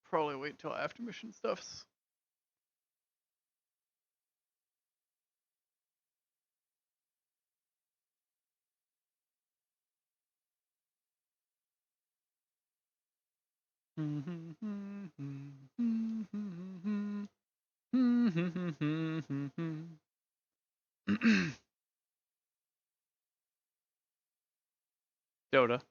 Probably wait till after mission stuffs. Dota.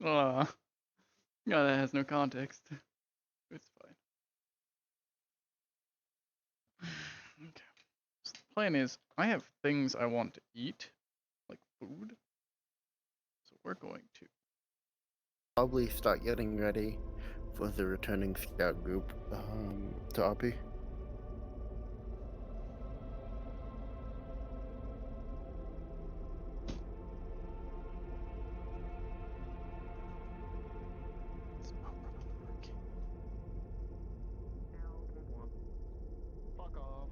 Uh, yeah, that has no context. It's fine. Okay. So the plan is, I have things I want to eat, like food. So we're going to probably start getting ready for the returning scout group to Oppie. fuck off.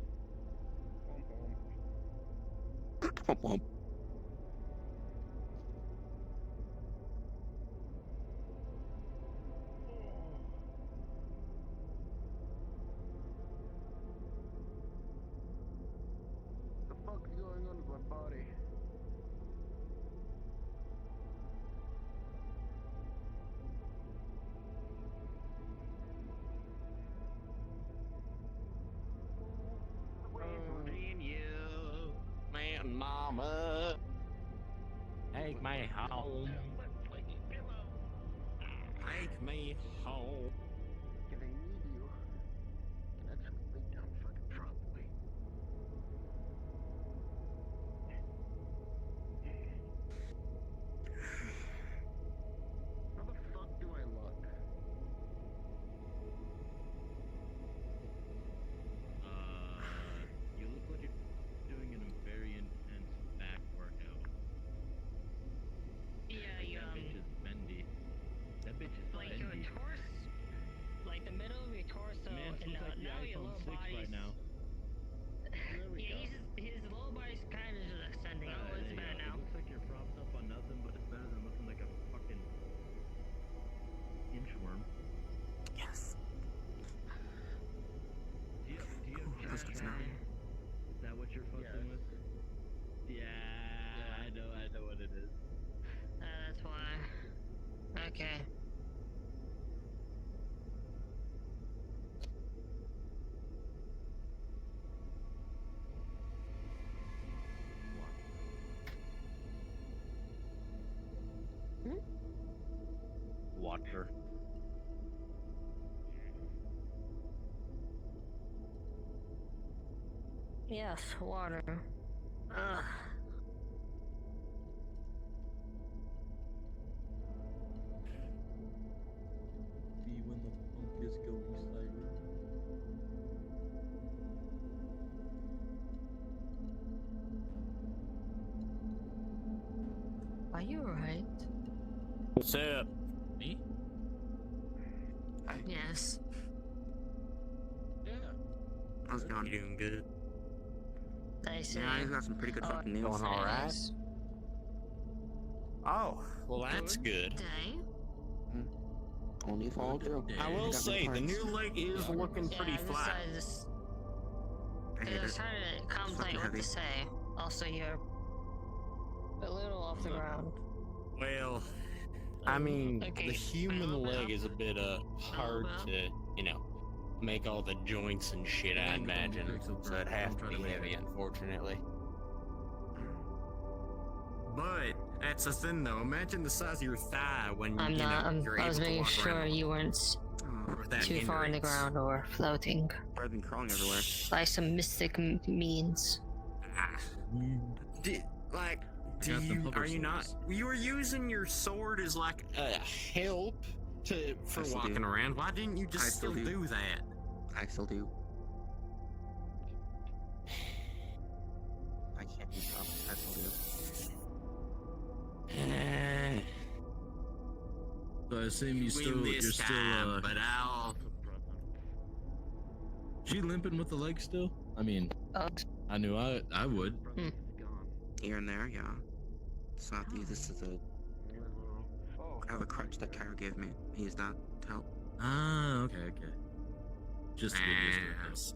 What the fuck is going on with my body? Dream you, man, mama. Take me home. Take me home. Can I need you? Can I actually lay down fucking properly? How the fuck do I look? You look like you're doing a very intense back workout. Yeah, That bitch is bendy. That bitch is like your bendy. torso, like the middle of your torso, Man, and looks like the now your iPhone lower 6 body. right now. There we Yeah, go. his lower body's kind of just extending. Oh, There it's you better go. now. It looks like you're propped up on nothing, but it's better than looking like a fucking inchworm. Yes. Do you have That's chat good to know. tracking? Is that what you're fussing with? Yeah, I know what it is. That's why. Okay. Water. Yes, water. Ugh. See when the funk is going cyber. Are you alright? What's up? Me? Yes. Yeah. How's it You going? doing good? I say. Yeah, he's got some pretty good Oh, fucking news. Going all right? yes. Oh, well that's good. Day? Only fall through. I will got my say, the parts. new leg is looking Yeah, pretty I flat. I hate was it. trying to fucking contemplate what heavy. to say. Also, you're a little off the ground. Well, I mean, Okay, the human well, leg well. is a bit hard well. to, you know, make all the joints and shit, I imagine. So it'd have to be heavy, unfortunately. But that's the thing, though. Imagine the size of your thigh when I'm not. you're I was able to making walk sure around you weren't with that too far in the hindrance. ground or floating Better than crawling everywhere. by some mystic means. Ah. Do got the hover are you not? swords. You were using your sword as like a help for I still walking do. around. Why didn't you I just still still do. do that? I still do. I can't be tough. I still do. So I assume Win you're this still, time, but I'll. She limping with the leg still? I mean, I knew I would. Here and there, yeah. So I have to use this as a... I have a crutch that Cairo gave me. I use that to help. Ah, okay. Just to get used to it. Ah. Yes.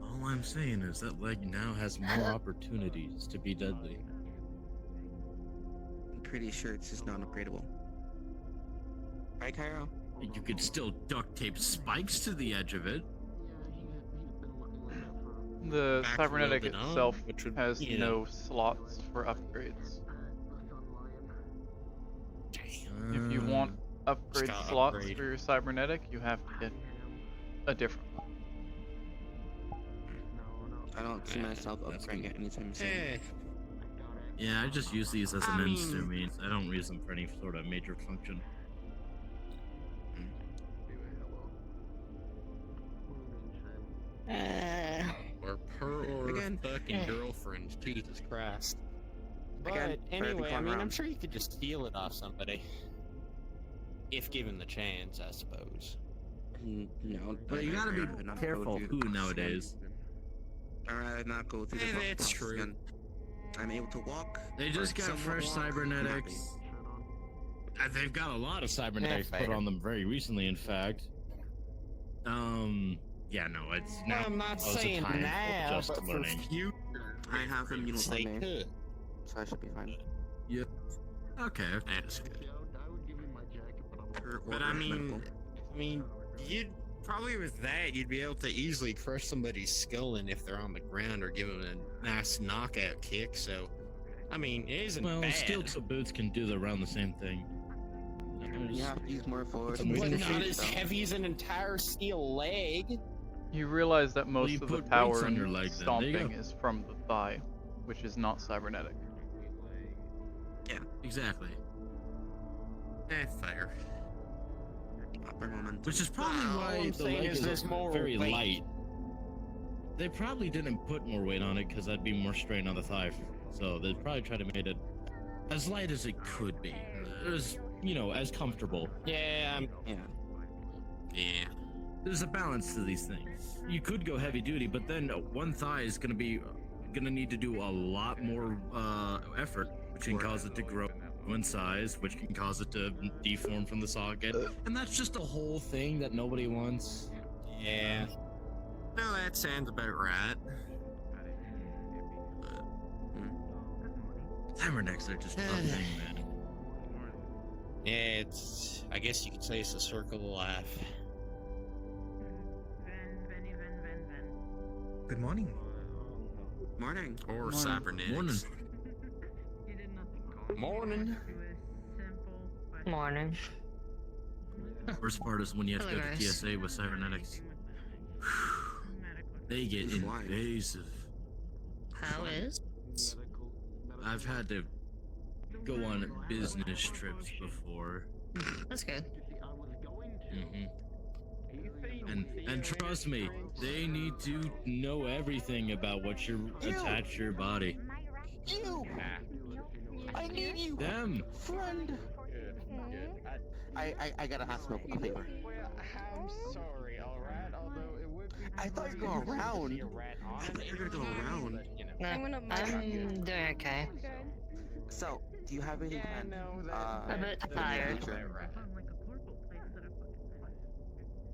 All I'm saying is that leg now has more opportunities to be deadly. I'm pretty sure it's just non-upgradable. Right, Cairo? You could still duct tape spikes to the edge of it. The Back cybernetic welded on, itself which would, has you know. no slots for upgrades. If you want upgrade gotta slots upgrade. for your cybernetic, you have to get a different one. I don't see myself That's upgrading it anytime soon. Yeah, I just use these as I an ends to mean- means. I don't use them for any sort of major function. Or per or Again. fucking girlfriend. Jesus Christ. But Again, better than anyway, I crawling mean, I'm around. sure you could just steal it off somebody. If given the chance, I suppose. No. But you gotta be I'd rather not go careful through who the process nowadays. again. I'd rather not go through the That's process true. again. I'm able to walk. They just or got somewhat fresh walk, I'm happy. cybernetics. They've got a lot of cybernetics put fair. on them very recently, in fact. Yeah, no, it's now. I'm not now's the saying time for now, just but for learning. future. I have them, you know, They Sunday, could. so I should be fine. Okay. That's good. Or But I medical. mean, you'd probably with that, you'd be able to easily crush somebody's skull in if they're on the ground or give them a nice knockout kick. So, I mean, it isn't Well, bad. steel-toe boots can do around the same thing. You have to use more forward. But But Moving not feet, as heavy as an entire steel leg. You realize that most you of the put weights power on in your leg then, there you stomping go. is from the thigh, which is not cybernetic. Exactly. Fair. Upper momentum. Which is probably Well, all why I'm the saying leg is is there's more very weight. light. They probably didn't put more weight on it because that'd be more strain on the thigh. So they'd probably try to make it as light as it could be. As, as comfortable. Yeah, Yeah. yeah. There's a balance to these things. You could go heavy duty, but then one thigh is gonna need to do a lot more effort, which can cause it to grow in size, which can cause it to deform from the socket, and that's just a whole thing that nobody wants. Yeah. No, that sounds about right. Cybernetics are just a thing, man. Yeah, I guess you could say it's a circle of life. Good morning. Morning. Or Morning. cybernetics. Morning. Morning. Morning. Worst part is when you have to go Hello, to guys. TSA with cybernetics. They get It's why. invasive. How is? I've had to go on business trips before. That's good. hmm And trust me, they need to know everything about what you're attached to your body. You! I need you! Them. Friend! I gotta ask a favor. I'm sorry, alright? Although it would be I thought you were going around. I thought you were gonna go around. Nah, I'm doing okay. So, do you have any plans? A bit for the tired. future?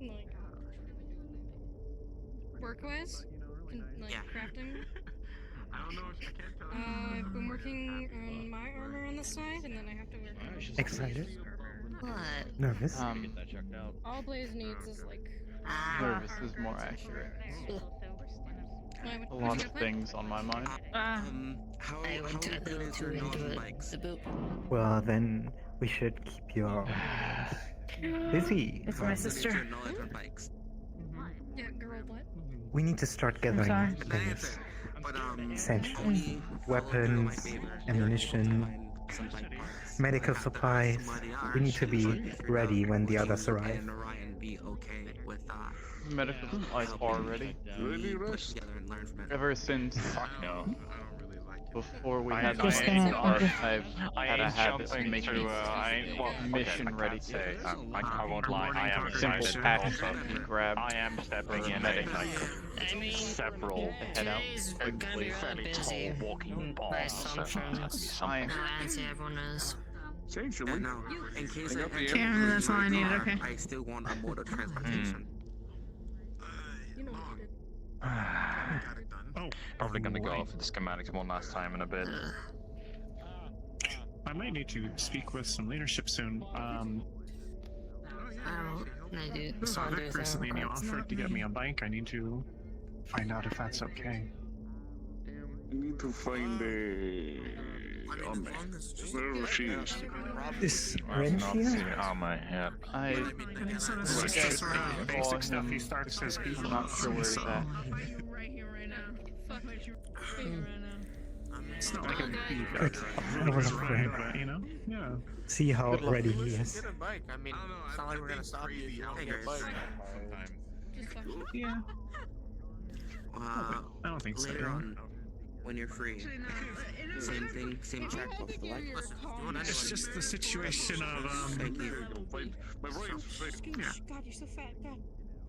Like work-wise, like Yeah. crafting. I don't know if I can't tell. I've been working on my armor on the side, and then I have to work on. Excited? What? Nervous? All Blaze needs is like. Nervous is more accurate. A lot of things on my mind. How I went a good little is too your knowledge into of it. bikes? The boop. Well, then we should keep your busy. It's my How good is sister. your knowledge on bikes? Yeah, girl, what? We need to start gathering sorry. But that things. answer. But Essential. only Weapons, follow through in my favor. ammunition, Some bike parts. medical I have to ask supplies. somebody We need to be figure out ready when the would others you arrive. and Orion be okay with Medical supplies are ready. we put together and learn from it? Ever since No. before we I had just the gonna- start, I I've had a ain't habit of jumping making to, I ain't, well, mission okay, I ready can't say, kits. I won't lie, I am Simple excited packages also. to grab I am stepping for in medic like I mean, several head out today's gonna be really fairly busy. tall walking By balls, so it's gonna be assumptions. something. No, I see everyone is. Yeah, no. In case I Yeah, that's all I need, okay. I still want a mode of transportation. You know what I did. Probably gonna go over the schematics one last time in a bit. I might need to speak with some leadership soon. I do. So I'll do Vic recently that. offered to get me a bike. I need to find out if that's okay. I need to find the army. Where she is. Is I've Ren not here? seen Alma yet. I So this Well, is yeah, just it's basic stuff him. he starts his people. I'm not sure where he's at. Right here, right now. Fuck what you're right now. It's not like a big Good. Overlook Ren. but you know, yeah. See how Good luck. ready he is. Get a bike. I mean, it's not like we're gonna stop you if you don't Hey, get a guys. bike. Just fuck. Yeah. Uh, I don't think so. later on, when you're free, same thing, same check with the light. It's just the situation of Thank you. My voice. yeah. God, you're so fat. God.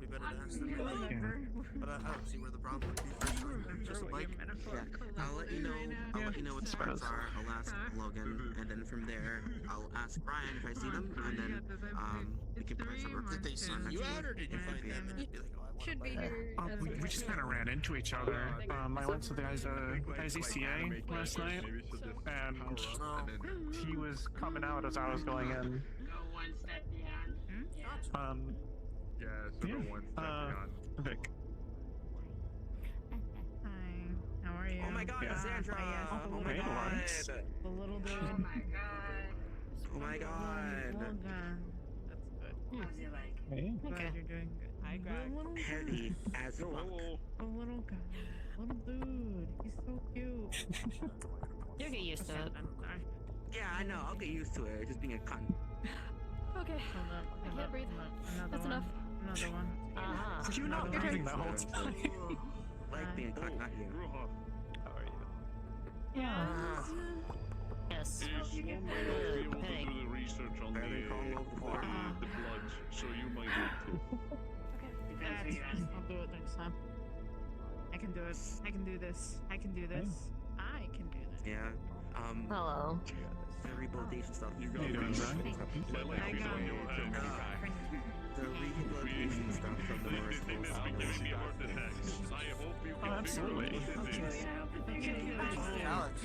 We better ask them. But I don't see where the problem would be. Just a bike. Yeah, I'll let you know. I'll let you know what the specs are. I'll ask Logan, and then from there, I'll ask Brian if I see them, and then we can price some. Did they send you out or did you find them and just be like, oh, I want a Should be bike? here. as We of just now. kind of ran into each other. I went to the guy's ECA last night, and he was coming out as I was going in. Vic. Hi, how are you? Oh my God, Yeah. Sandra! Yes, Oh my Hey, God! Lawrence. the little dude. Oh my God! Well done. Hey. Glad Okay. you're doing good. Hi, Greg. Little Heavy as fuck. a little guy, little dude. He's so cute. You'll get used to it. I'm sorry. Yeah, I know. I'll get used to it. Just being a cunt. Okay. Hold up. I can't breathe. Another That's one. enough. Another one. Uh-huh. Were you not Your turn. breathing the whole time? Like being a cunt, not you. How are you? Yeah. Yes. Is one way to be able to do the research on Better than calling over the phone. the bloods, so you might need to. I'll do it next time. I can do it. I can do this. I can do this. I can do this. Yeah. Hello. The rehabilitation stuff. You How got you doing, Brian? I got it. The rehabilitation stuff from the North Coast. I hope you Oh, absolutely. Alex,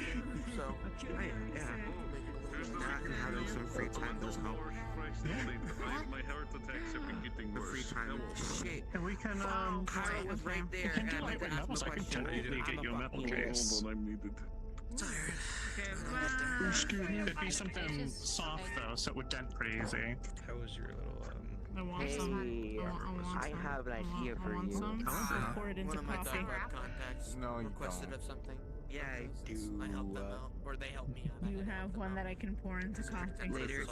so Right, yeah. That and having some free time does help. My heart attacks have been getting The free worse. time. Shit. And we can, Kyle was right there, we can and do I meant to lightweight ask him metals. a I can question. totally get you a metal case. Hold on, I'm needed. Tired. Okay, It'd be something soft though, so it would dent pretty easy. How was your little I want Hey, some. I I have an idea for want you. some. I'll pour it into One of my coffee. Topweb contacts No, you requested don't. of something. Yeah, I Since I helped them out, or they helped me out. You have one that I can pour into coffee. Later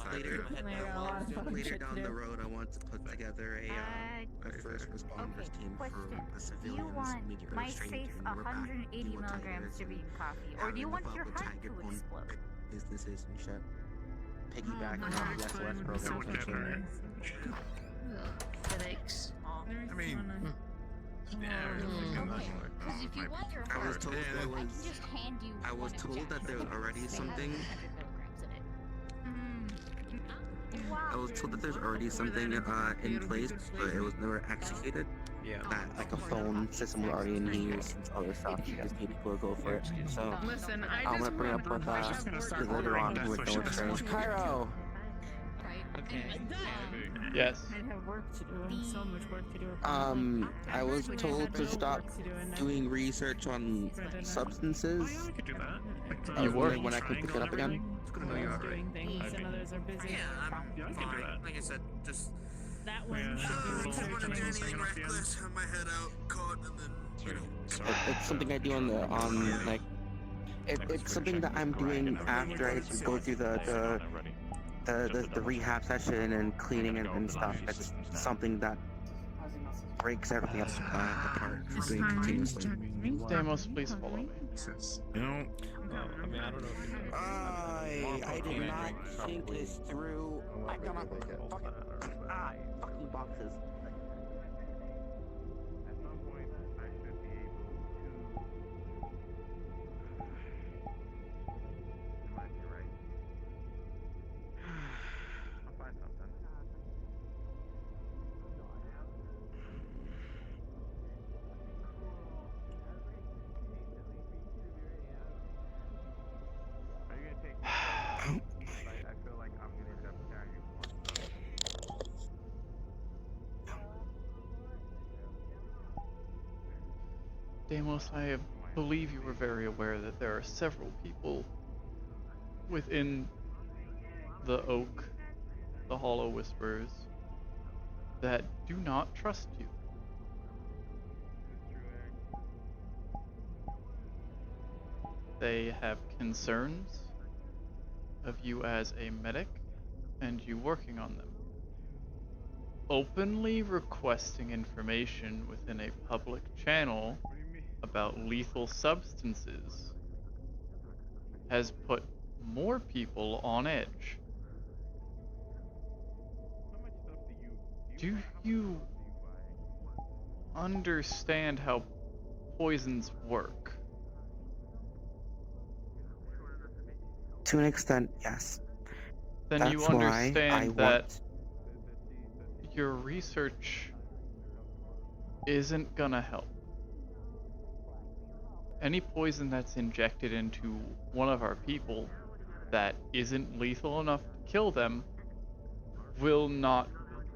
down the road, I want to put together a first responders team for the civilians immediately my restrained safe in Newark. 180 milligrams to be in coffee, or do you want your heart to explode? Businesses and shit. Piggyback on the SOS program. Headaches. I mean, Because if you want your I was heart, told I there can was. just hand you. I was one told that there injection. already They have something. 100 milligrams in it. I was told that there's already something in place, but it was never executed. yeah. That like a phone system was already in use and other stuff. You just need people to go for it. So Listen, I I'm just gonna bring up with I'm just gonna start later ordering on death with no wishes. experience. Cairo. Yes. I have work to do. So much work to do. I was told to stop Doing research on substances. I could do that. Like, You were. When I could pick it up again. It's gonna know you're alright. Doing things and others are busy. Yeah, I'm Yeah, I can do fine. that. Like I said, just That one Yeah, should be just don't want to do Something anything else, yeah. reckless. Have my head out, caught, and then It's something I do on like. It's something that I'm doing after I go through the rehab session and cleaning and stuff. It's something that breaks everything up apart. Doing continuously. Deimos, please follow me. You know, I mean, I don't know if you know. I did not think this through. I got fucking boxes. Deimos, I believe you were very aware that there are several people within the Oak, the Hollow Whispers, that do not trust you. They have concerns of you as a medic and you working on them. Openly requesting information within a public channel about lethal substances has put more people on edge. Do you understand how poisons work? To an extent, yes. Then That's you why I understand that want. your research isn't gonna help. Any poison that's injected into one of our people that isn't lethal enough to kill them will not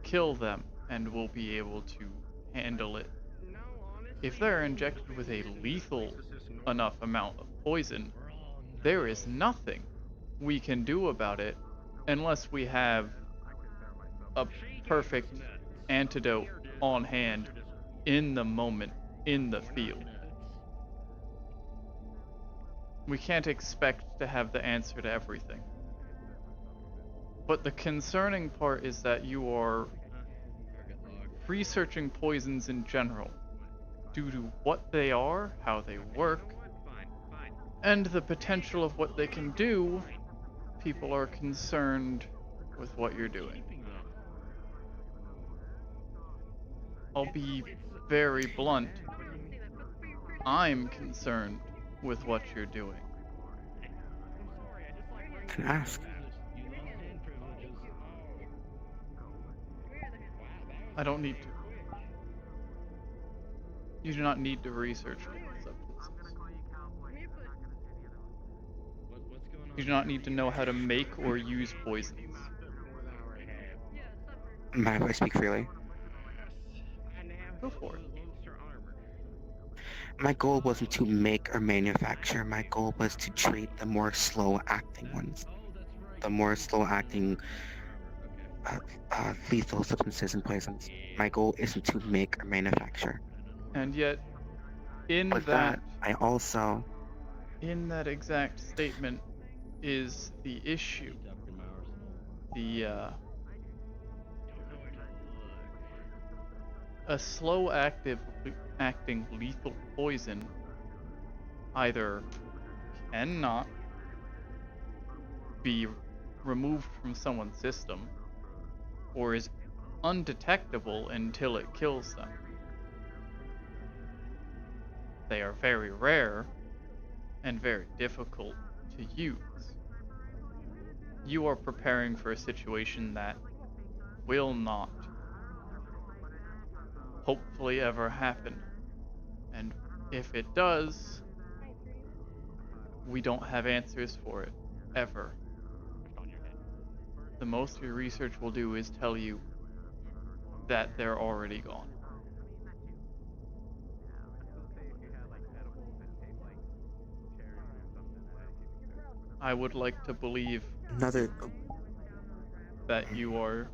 kill them and will be able to handle it. If they're injected with a lethal enough amount of poison, there is nothing we can do about it unless we have a perfect antidote on hand in the moment, in the field. We can't expect to have the answer to everything. But the concerning part is that you are researching poisons in general, due to what they are, how they work, and the potential of what they can do. People are concerned with what you're doing. I'll be very blunt. I'm concerned with what you're doing. Can ask. I don't need to. You do not need to research lethal substances. You do not need to know how to make or use poisons. Mind if I speak freely? Go for it. My goal wasn't to make or manufacture. My goal was to treat the more slow-acting ones, the more slow-acting lethal substances and poisons. My goal isn't to make or manufacture. And yet, in With that, that, I also in that exact statement is the issue. The a slow acting lethal poison either cannot be removed from someone's system or is undetectable until it kills them. They are very rare and very difficult to use. You are preparing for a situation that will not hopefully ever happen. And if it does, we don't have answers for it, ever. The most your research will do is tell you that they're already gone. I would like to believe that you are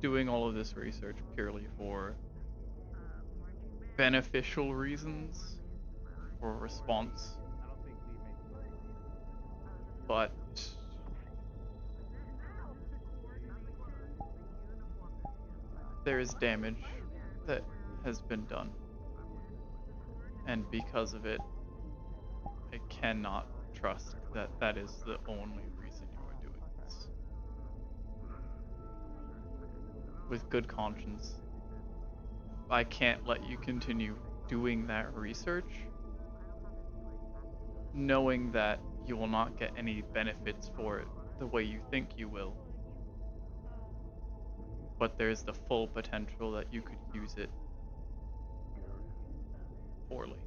doing all of this research purely for beneficial reasons, for response. But there is damage that has been done. And because of it, I cannot trust that that is the only reason you are doing this. With good conscience, I can't let you continue doing that research, knowing that you will not get any benefits for it the way you think you will. But there's the full potential that you could use it poorly.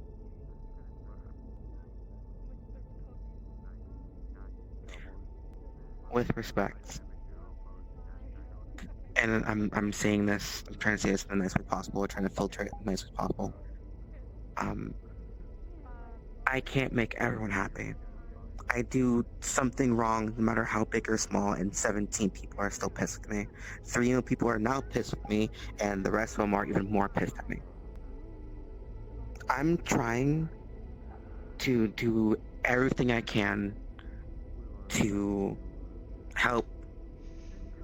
with respect, and I'm saying this, I'm trying to say this in the nicest way possible, trying to filter it in the nicest way possible. I can't make everyone happy. I do something wrong, no matter how big or small, and 17 people are still pissed with me. 3 new people are now pissed with me, and the rest of them are even more pissed at me. I'm trying to do everything I can to help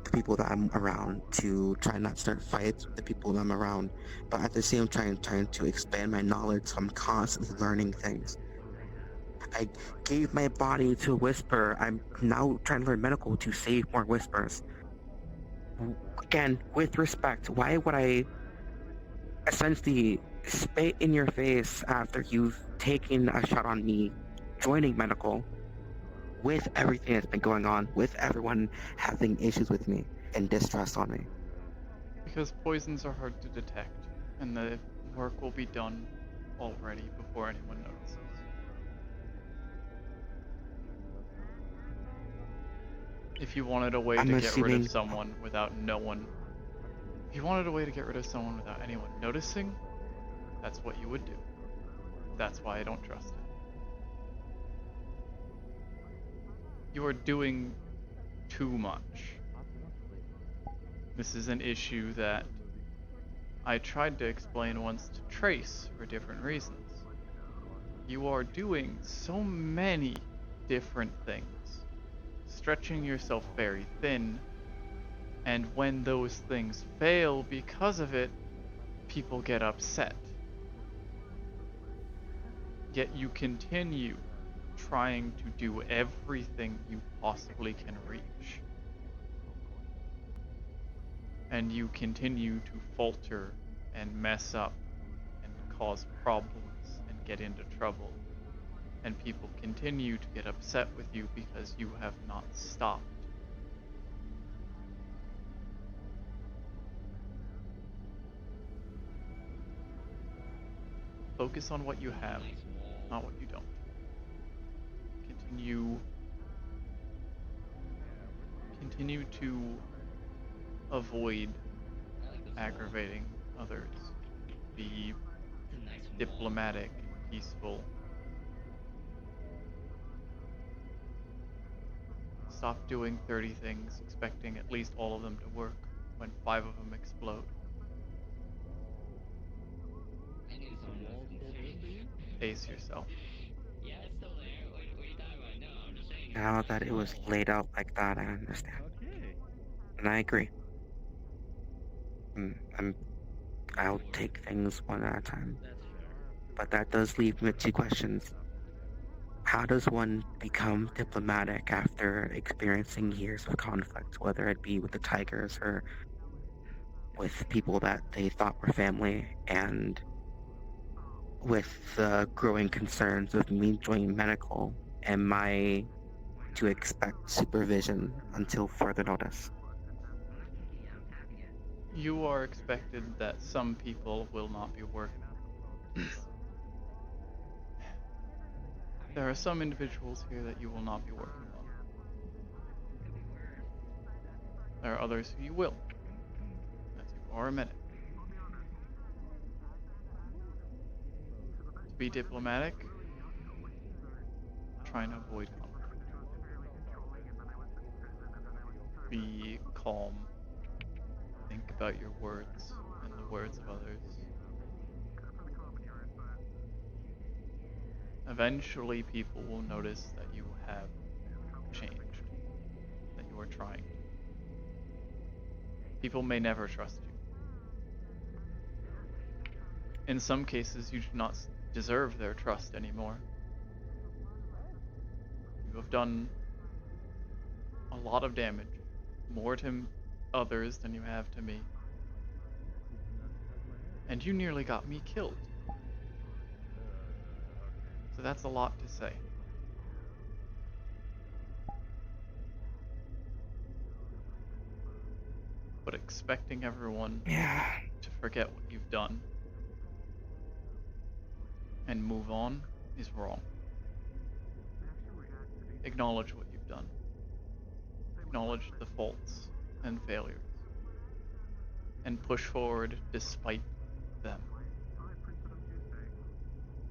the people that I'm around, to try not to start fights with the people that I'm around, but at the same time trying to expand my knowledge, so I'm constantly learning things. I gave my body to Whisper. I'm now trying to learn medical to save more Whispers. Again, with respect, why would I essentially spit in your face after you've taken a shot on me joining medical, with everything that's been going on, with everyone having issues with me and distrust on me? Because poisons are hard to detect, and the work will be done already before anyone notices. If you wanted a way to get rid of someone without if you wanted a way to get rid of someone without anyone noticing, that's what you would do. That's why I don't trust it. You are doing too much. This is an issue that I tried to explain once to Trace for different reasons. You are doing so many different things, stretching yourself very thin, and when those things fail because of it, people get upset. Yet you continue trying to do everything you possibly can reach. And you continue to falter and mess up and cause problems and get into trouble. And people continue to get upset with you because you have not stopped. Focus on what you have, not what you don't. Continue to avoid aggravating others. Be diplomatic peaceful. Stop doing 30 things, expecting at least all of them to work when 5 of them explode. Pace yourself. Now that it was laid out like that, I understand. And I agree. I'll take things one at a time. But that does leave me with 2 questions. How does one become diplomatic after experiencing years of conflict, whether it be with the Tigers or with people that they thought were family, and with the growing concerns of me joining medical? Am I to expect supervision until further notice? You are expected that some people will not be working. There are some individuals here that you will not be working on. There are others who you will, as you are a medic. To be diplomatic, try and avoid conflict. Be calm. Think about your words and the words of others. Eventually, people will notice that you have changed, that you are trying. People may never trust you. In some cases, you do not deserve their trust anymore. You have done a lot of damage, more to others than you have to me. And you nearly got me killed. So that's a lot to say. But expecting everyone to forget what you've done and move on is wrong. Acknowledge what you've done. Acknowledge the faults and failures. And push forward despite them.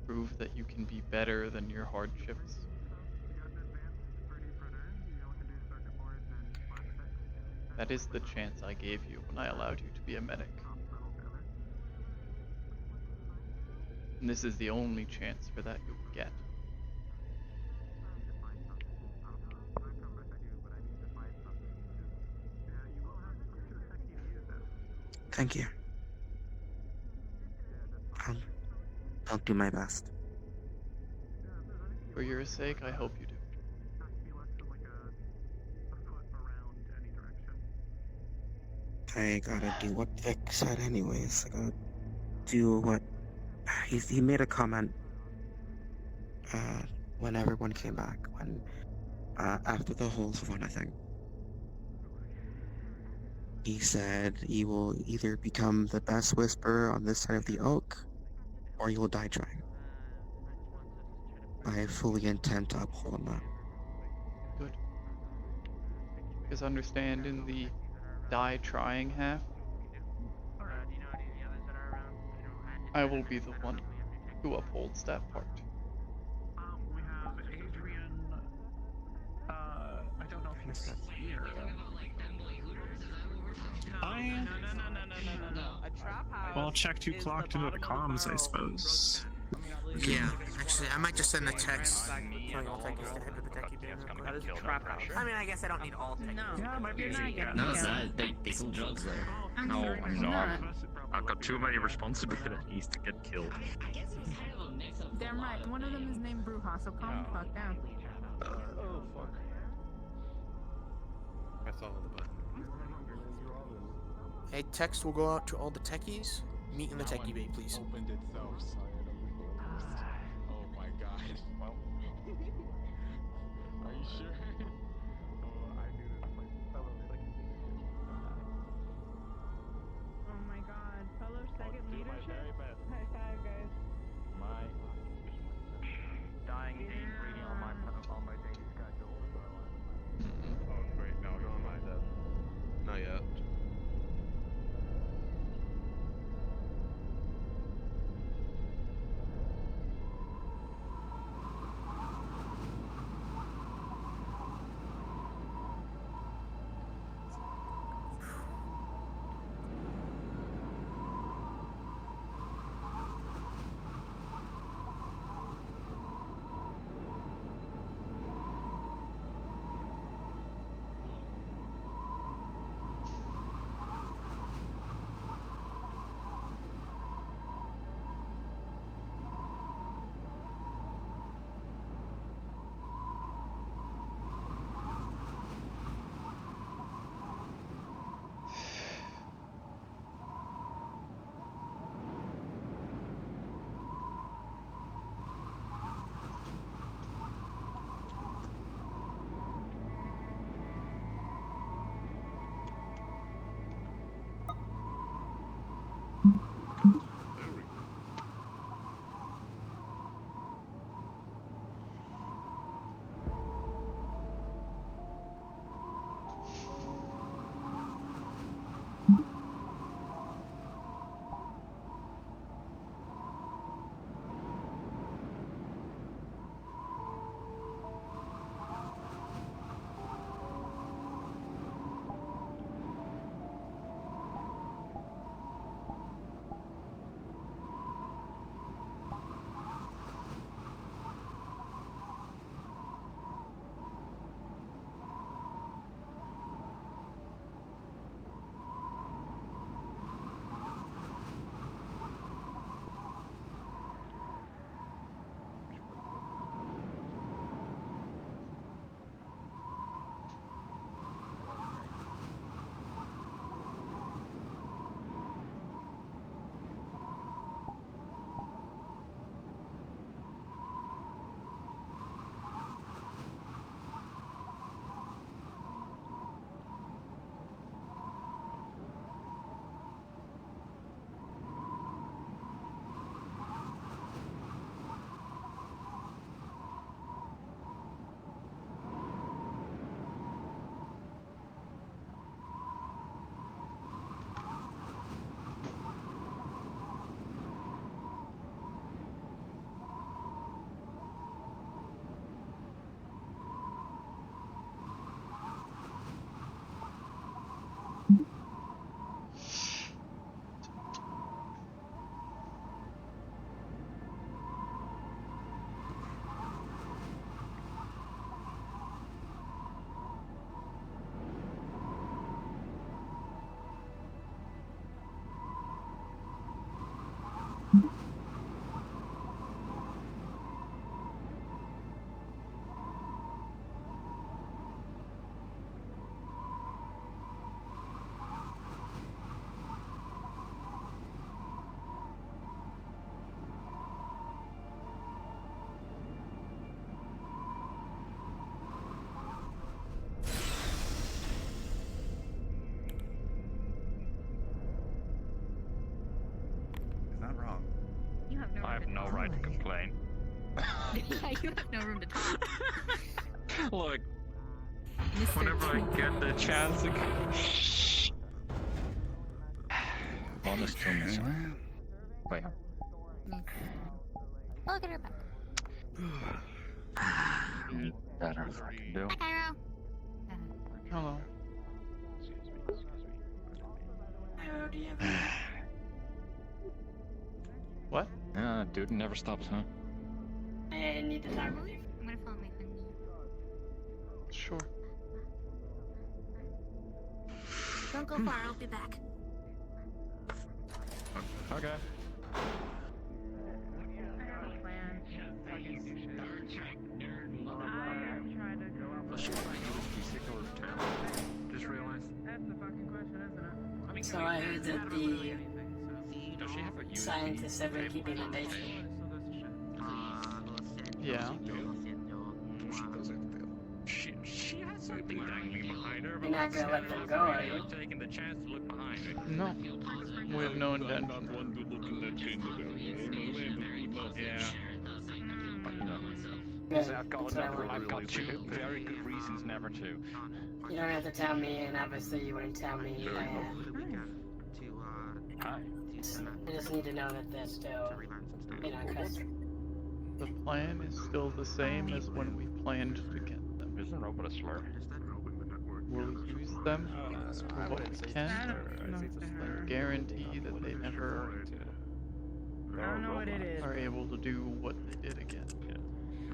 Prove that you can be better than your hardships. That is the chance I gave you when I allowed you to be a medic. And this is the only chance for that you'll get. Thank you. I'll do my best. For your sake, I hope you do. I gotta do what Vic said anyways. I gotta do what... He made a comment when everyone came back, when after the whole one, I think. He said you will either become the best whisperer on this side of the oak, or you will die trying. I fully intend to uphold that. Good. Because understand, in the die trying half, I will be the one who upholds that part. We have Adrian. I don't know if he's here. No. A trap house. Well, I'll check 2 is clocked the into the bottom of comms, I suppose. Yeah, actually, I might just send a text. That is a trap house. I mean, I guess I don't need all techies. No. Yeah, it might be easy. Yeah. No, it's not. They sell drugs there. No, I'm not. I've got too many responsibilities to get killed. Damn right. One of them is named Bruja, so calm the fuck down. Oh, fuck. Press all of the buttons. A text will go out to all the techies. Meet in the techie bay, please. Opened itself, so oh my god. Well, are you sure? Oh, I do this like fellow second Oh my god. Fellow second do my leadership? very best. High five, guys. My dying days reading on my daily schedule. So, oh great, no, don't mind that. Not yet. to complain. You have no room to talk. Look, Mr. whenever I Truth. get the chance to. Honest to me. Wait. I'll get her back. That is what I can do. Hi, Cairo. Hello. What? Yeah, dude never stops, huh? I need to talk with you. I'm gonna follow my honey. Sure. Don't go far, I'll be back. Okay. Just realized. That's the fucking question, isn't it? So I heard that the Does she have a scientists have been keeping the data. Yeah. She has something dangling behind her. You're not gonna let them go, are you? Taking the chance to look behind her. No. We have no intention. Yeah. But, you know. Good. I've That's what I want. I've got two very good reasons never to. You don't have to tell me, and obviously you wouldn't tell me. Hi. I just need to know that they're still in our custody. The plan is still the same as when we planned to get them. Isn't robot a slur? We'll use them for what we can, but guarantee that they never I don't know what it is. are able to do what they did again.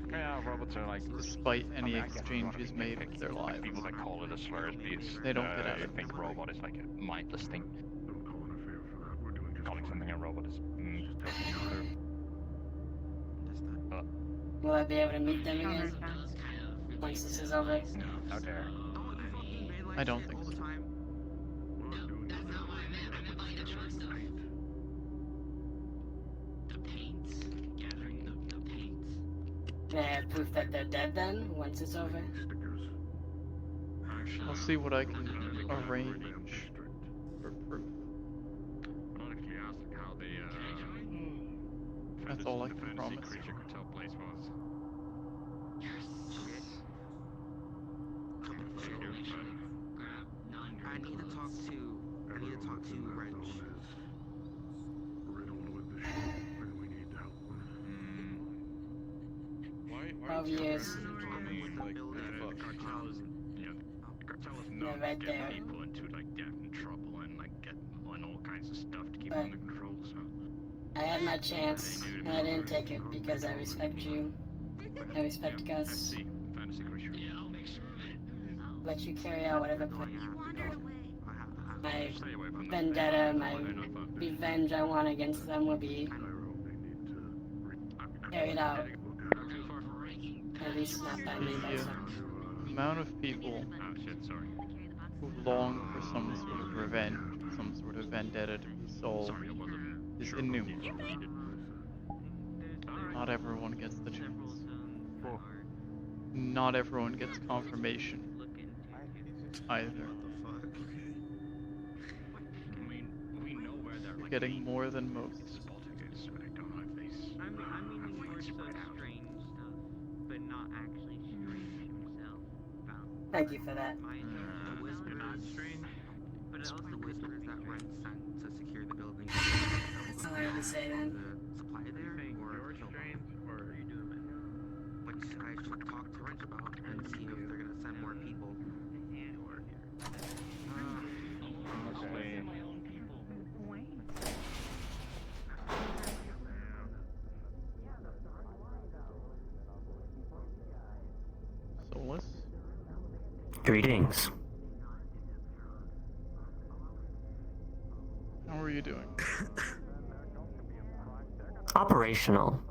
Yeah, robots are like. Despite any exchanges made with their lives. People that call it a slur is because They don't get out of it. think robot is like a mindless thing. Calling something a robot is. Will I be able to meet them again once this is over? Out there. I don't think so. Can I have proof that they're dead then, once it's over? I'll see what I can arrange for proof. That's all I can promise. I need to talk to Wrench. 12 years. No, right there. people into like death and trouble and like getting all kinds of stuff to keep But- under control. So I had my chance, and I didn't take it because I respect you. I respect Gus. fantasy creature. Let you carry out whatever plan. My vendetta, my revenge I want against them will be carried out. At least not by me, by someone. The amount of people who long for some sort of revenge, some sort of vendetta to be solved, is innumerable. Not everyone gets the chance. Not everyone gets confirmation either. You're getting more than most. I'm meaning more so strange stuff, but not actually strange himself. Thank you for that. The whisper not strange, but also the whispers that Wrench sent to secure the building. That's all I had to say then. The supply there, or strange, or are you doing it? Which I should talk to Wrench about and see if they're gonna send more people. Solus? Greetings. How are you doing? Operational.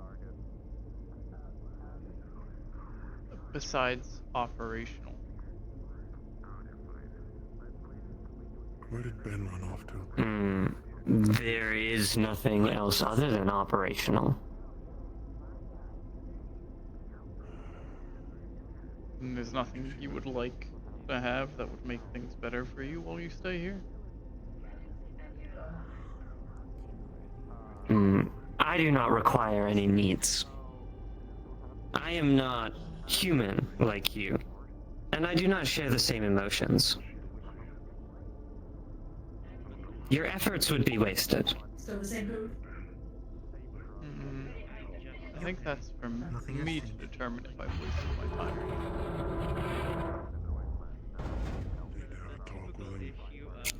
Besides operational. Where did Ben run off to? There is nothing else other than operational. And there's nothing you would like to have that would make things better for you while you stay here? I do not require any needs. I am not human like you, and I do not share the same emotions. Your efforts would be wasted. Still the same food? I think that's for me to determine if I've wasted my time or not.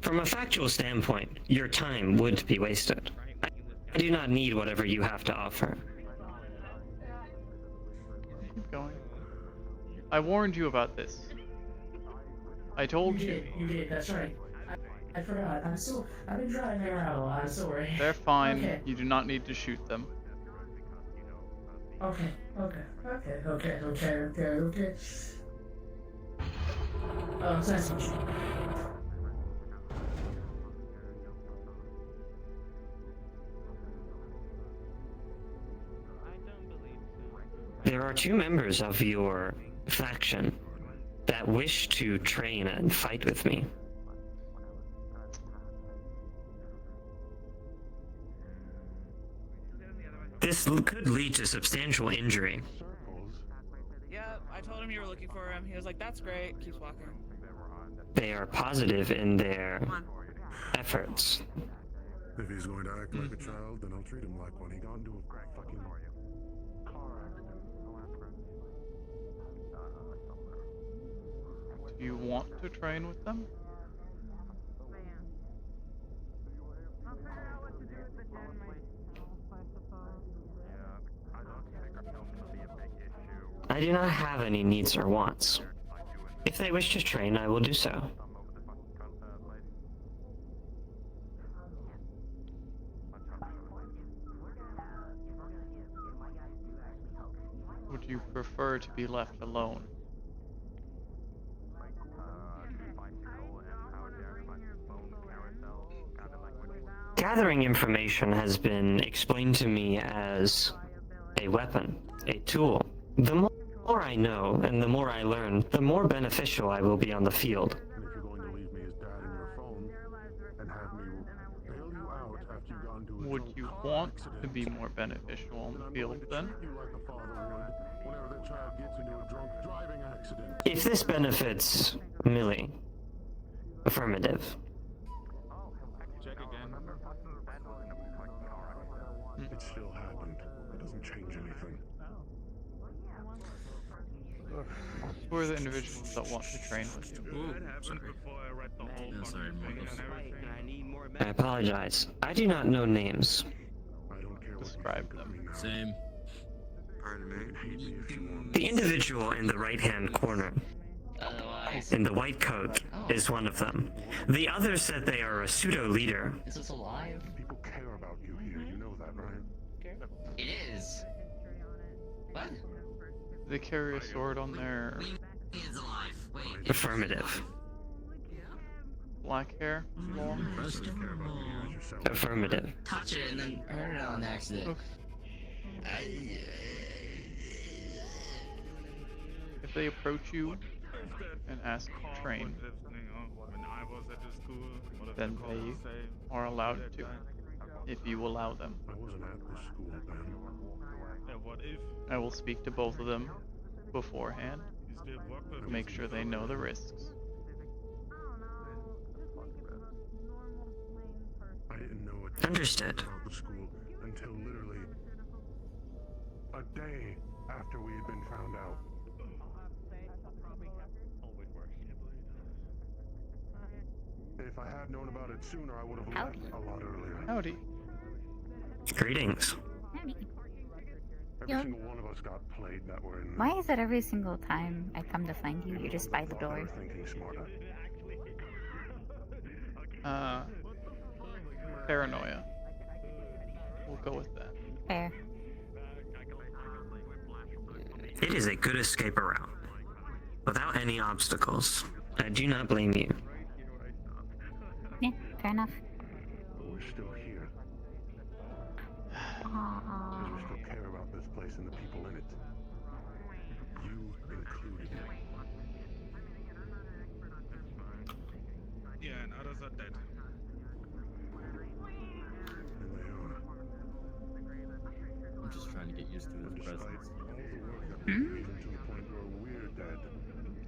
From a factual standpoint, your time would be wasted. I do not need whatever you have to offer. Keep going. I warned you about this. I told you. You did, that's right. I forgot. I've been driving around a lot, I'm sorry. They're fine. Okay. You do not need to shoot them. Okay. Oh, it's nice to meet you. There are two members of your faction that wish to train and fight with me. This could lead to substantial injury. Yeah, I told him you were looking for him. He was like, that's great. Keeps walking. They are positive in their efforts. If he's going to act like a child, then I'll treat him like one. He got into a fucking Do you want to train with them? I do not have any needs or wants. If they wish to train, I will do so. Would you prefer to be left alone? Gathering information has been explained to me as a weapon, a tool. The more I know and the more I learn, the more beneficial I will be on the field. And if you're going to leave me as dad in your phone and have me bail you out after you got into a Would you want to be more beneficial on the field then? whenever that child gets into a drunk driving accident. If this benefits Millie, affirmative. Check again. It still happened. It doesn't change anything. Who are the individuals that want to train with you? I apologize. I do not know names. Describe them. Same. The individual in the right-hand corner, in the white coat, is one of them. The other said they are a pseudo-leader. Is this alive? People care about you here. You know that, right? It is. What? They carry a sword on their It's alive. Wait. Affirmative. black hair. Long. Affirmative. Touch it and then hurt it on accident. If they approach you and ask to train, then they are allowed to, if you allow them. I wasn't at this school then. I will speak to both of them beforehand to make sure they know the risks. I didn't know it Understood. about the school until literally a day after we had been found out. If I had known about it sooner, I would have left a lot earlier. Howdy. Greetings. Every single one of us got played that were in. Why is it every single time I come to find you, you're just by the door? Thinking smarter. Paranoia. We'll go with that. Fair. It is a good escape route, without any obstacles. I do not blame you. Yeah, fair enough. But we're still here. Because we still care about this place and the people in it. You included. Yeah, and others are dead. And they are. used to his presence.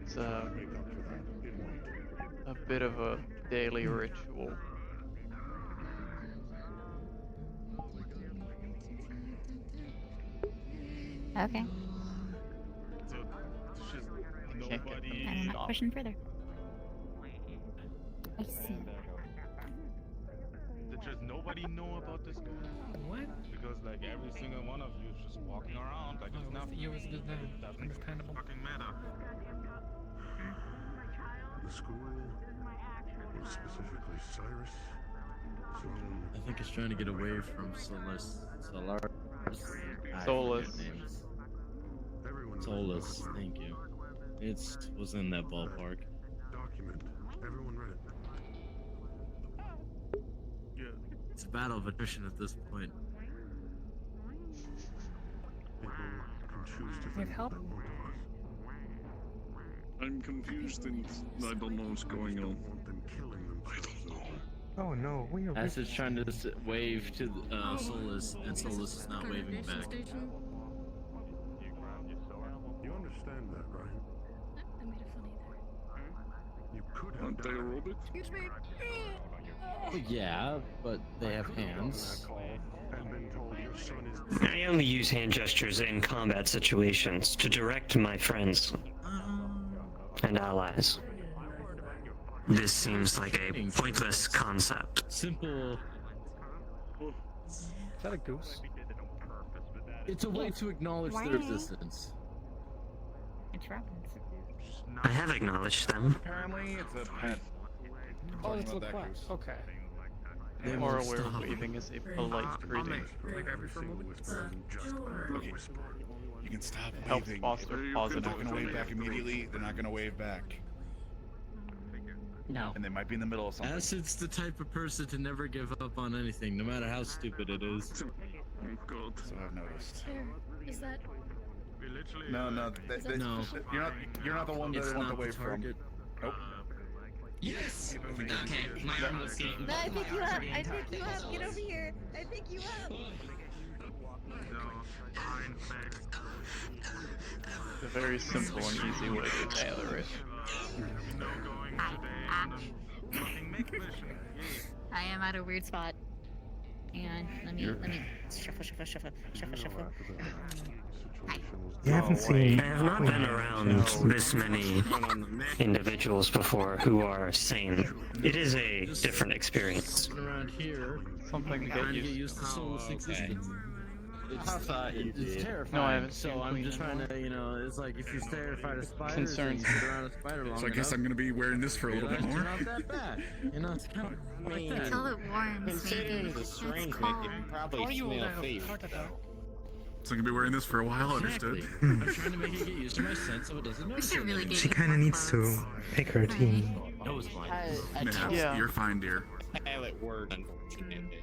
It's a bit of a daily ritual. Okay. So, Can't get them to I'm not stop. pushing further. I see. Did just nobody know about this guy? What? Because like every single one of you is just walking around like it's nothing. You was good then. It doesn't Understandable. fucking matter. The school, or specifically Cyrus. So, I think he's trying to get away from Solus. Solus. Solus, thank you. It was in that ballpark. document. Everyone read it. It's a battle of attrition at this point. People can choose to With think help? that won't do us. I'm confused and I don't know what's going on. Want them killing themselves over. Oh no, we are. Acid's trying to wave to Solus, and Solus is not waving back. Station. You understand that, right? I made a funny there. You could have Aren't they a done robot? Excuse me. Yeah, but they have hands. and been told your son is I only use hand gestures in combat situations to direct my friends and allies. This seems like a pointless concept. Simple. Is that a goose? It's a way to acknowledge their existence. It's Robin's. I have acknowledged them. Apparently, it's a pet. Oh, Talking it's a about that quack. goose. Okay. They Or won't where stop. waving is a polite greeting. Okay. You can stop Helps waving. foster If positive they're not going to wave back feedback. immediately, they're not going to wave back. No. And they might be in the middle of something. Acid's the type of person to never give up on anything, no matter how stupid it is. Oh god. So I've noticed. There. Is that? No, no, No. You're not the one that It's they want to not the wave from. target. Nope. Yes! Okay, my arm was getting. No, I pick you up. I pick you up. Get over here. I pick you up. It's a very simple and easy way to tailor it. I am at a weird spot. And let me shuffle. You haven't seen. I have not been around this many individuals before who are sane. It is a different experience. Around here, Something to get trying to get used used to Solus' existence. It's terrifying. No, I haven't So seen I'm Queen just in a trying to, it's like if you're terrified of spiders, Concerns. and you sit around a spider long So I guess enough, I'm going to be wearing this for a little bit they're more. not that bad. It's kind of like that. Until it warms, maybe. Considering the It's strangeness, calm. it probably smell thief. So I'm going to be wearing this for a while, understood? Exactly. I'm trying to make it get used to my sense so it doesn't We notice should it. really get She kind of needs to pick her team. Nose blind. Yeah, Yeah. you're fine, dear. Pilot word, unfortunately.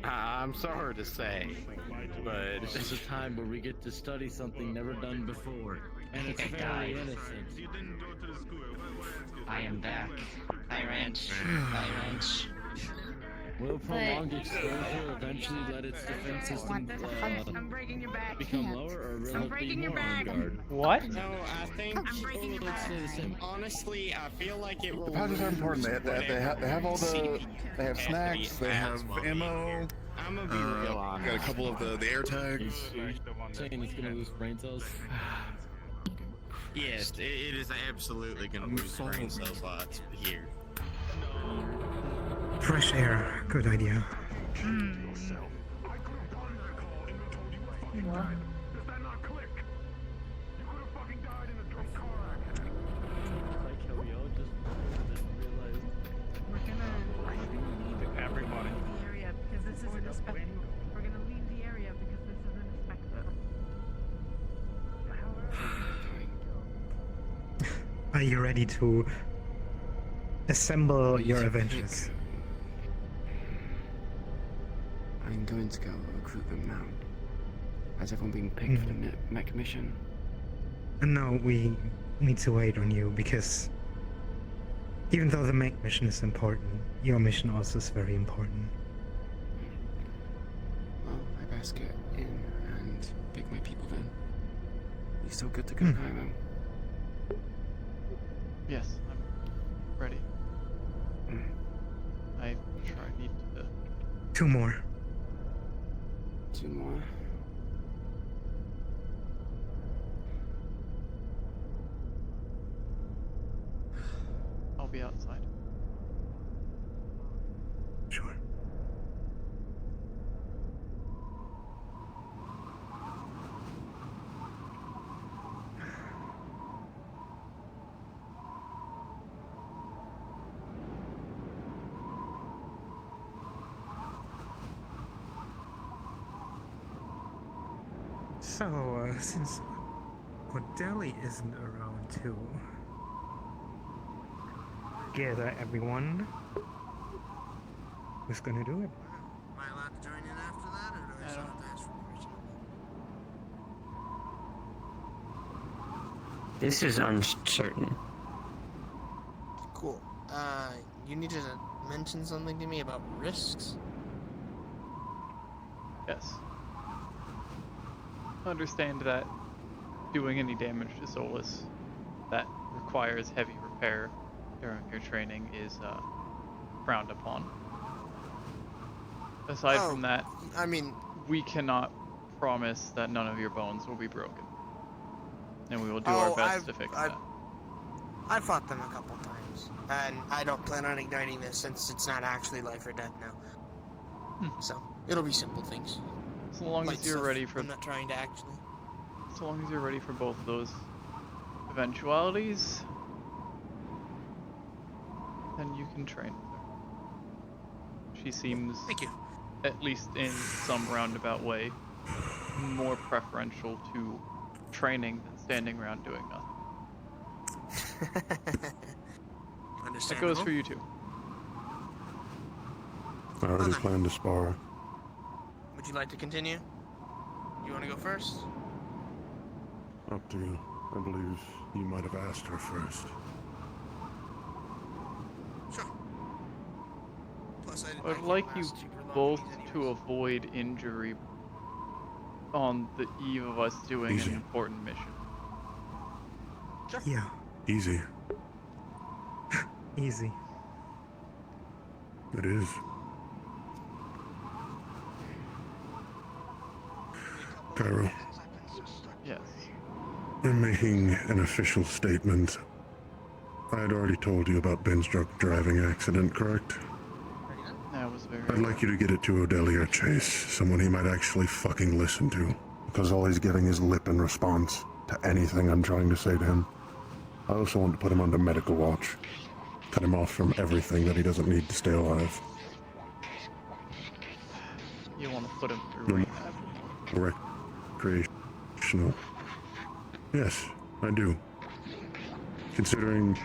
I'm sorry to say, but This is a time where we get to study something never done before, and it's very innocent. I am back. Hi, Ranch. Hi, Ranch. Will prolonged exposure eventually let its defense system I'm breaking your back. become lower, or will I'm it be breaking your more on back. guard? What? no, I think I'm breaking your back. honestly, I feel like it will. The pouches are important. They have all the. They have snacks. They have ammo. I'm gonna be real Got a honest. couple of the air tags. Saying he's gonna lose brain cells. Yes, it is absolutely gonna lose brain cell slots here. Fresh air, good idea. We're gonna leave Everybody. the area because this isn't expected. We're gonna leave the area because this isn't expected. Are you ready to assemble your Avengers? I'm going to go recruit them now. Has everyone been picked for the mech mission? No, we need to wait on you because even though the mech mission is important, your mission also is very important. Well, I best get in and pick my people then. You still good to go, Cairo? Yes, I'm ready. I'm sure I need to. 2 more. 2 more. I'll be outside. Sure. So, since Cordelli isn't around too, gather everyone. Who's gonna do it? Am I allowed to join in after that, or do I still have to ask for permission? This is uncertain. Cool. You needed to mention something to me about risks? Yes. Understand that doing any damage to Solus that requires heavy repair during your training is frowned upon. Aside from that, I mean, we cannot promise that none of your bones will be broken. And we will do our best to fix that. I fought them a couple times, and I don't plan on igniting this since it's not actually life or death now. So, it'll be simple things. So long as you're ready for... I'm not trying to actually. So long as you're ready for both of those eventualities, then you can train with her. She seems, Thank you. at least in some roundabout way, more preferential to training than standing around doing nothing. That goes for you too. I already planned to spar. Would you like to continue? You want to go first? Up to you. I believe you might have asked her first. Sure. Plus, I would like you both to avoid injury on the eve of us doing an important mission. Sure. Yeah. Easy. Easy. It is. Cairo, Yes. in making an official statement, I had already told you about Ben's drunk driving accident, correct? That was very... I'd like you to get it to Odelia Chase, someone he might actually fucking listen to, because all he's giving is lip in response to anything I'm trying to say to him. I also want to put him under medical watch, cut him off from everything that he doesn't need to stay alive. You want to put him through rehab? Recreational. Yes, I do. Considering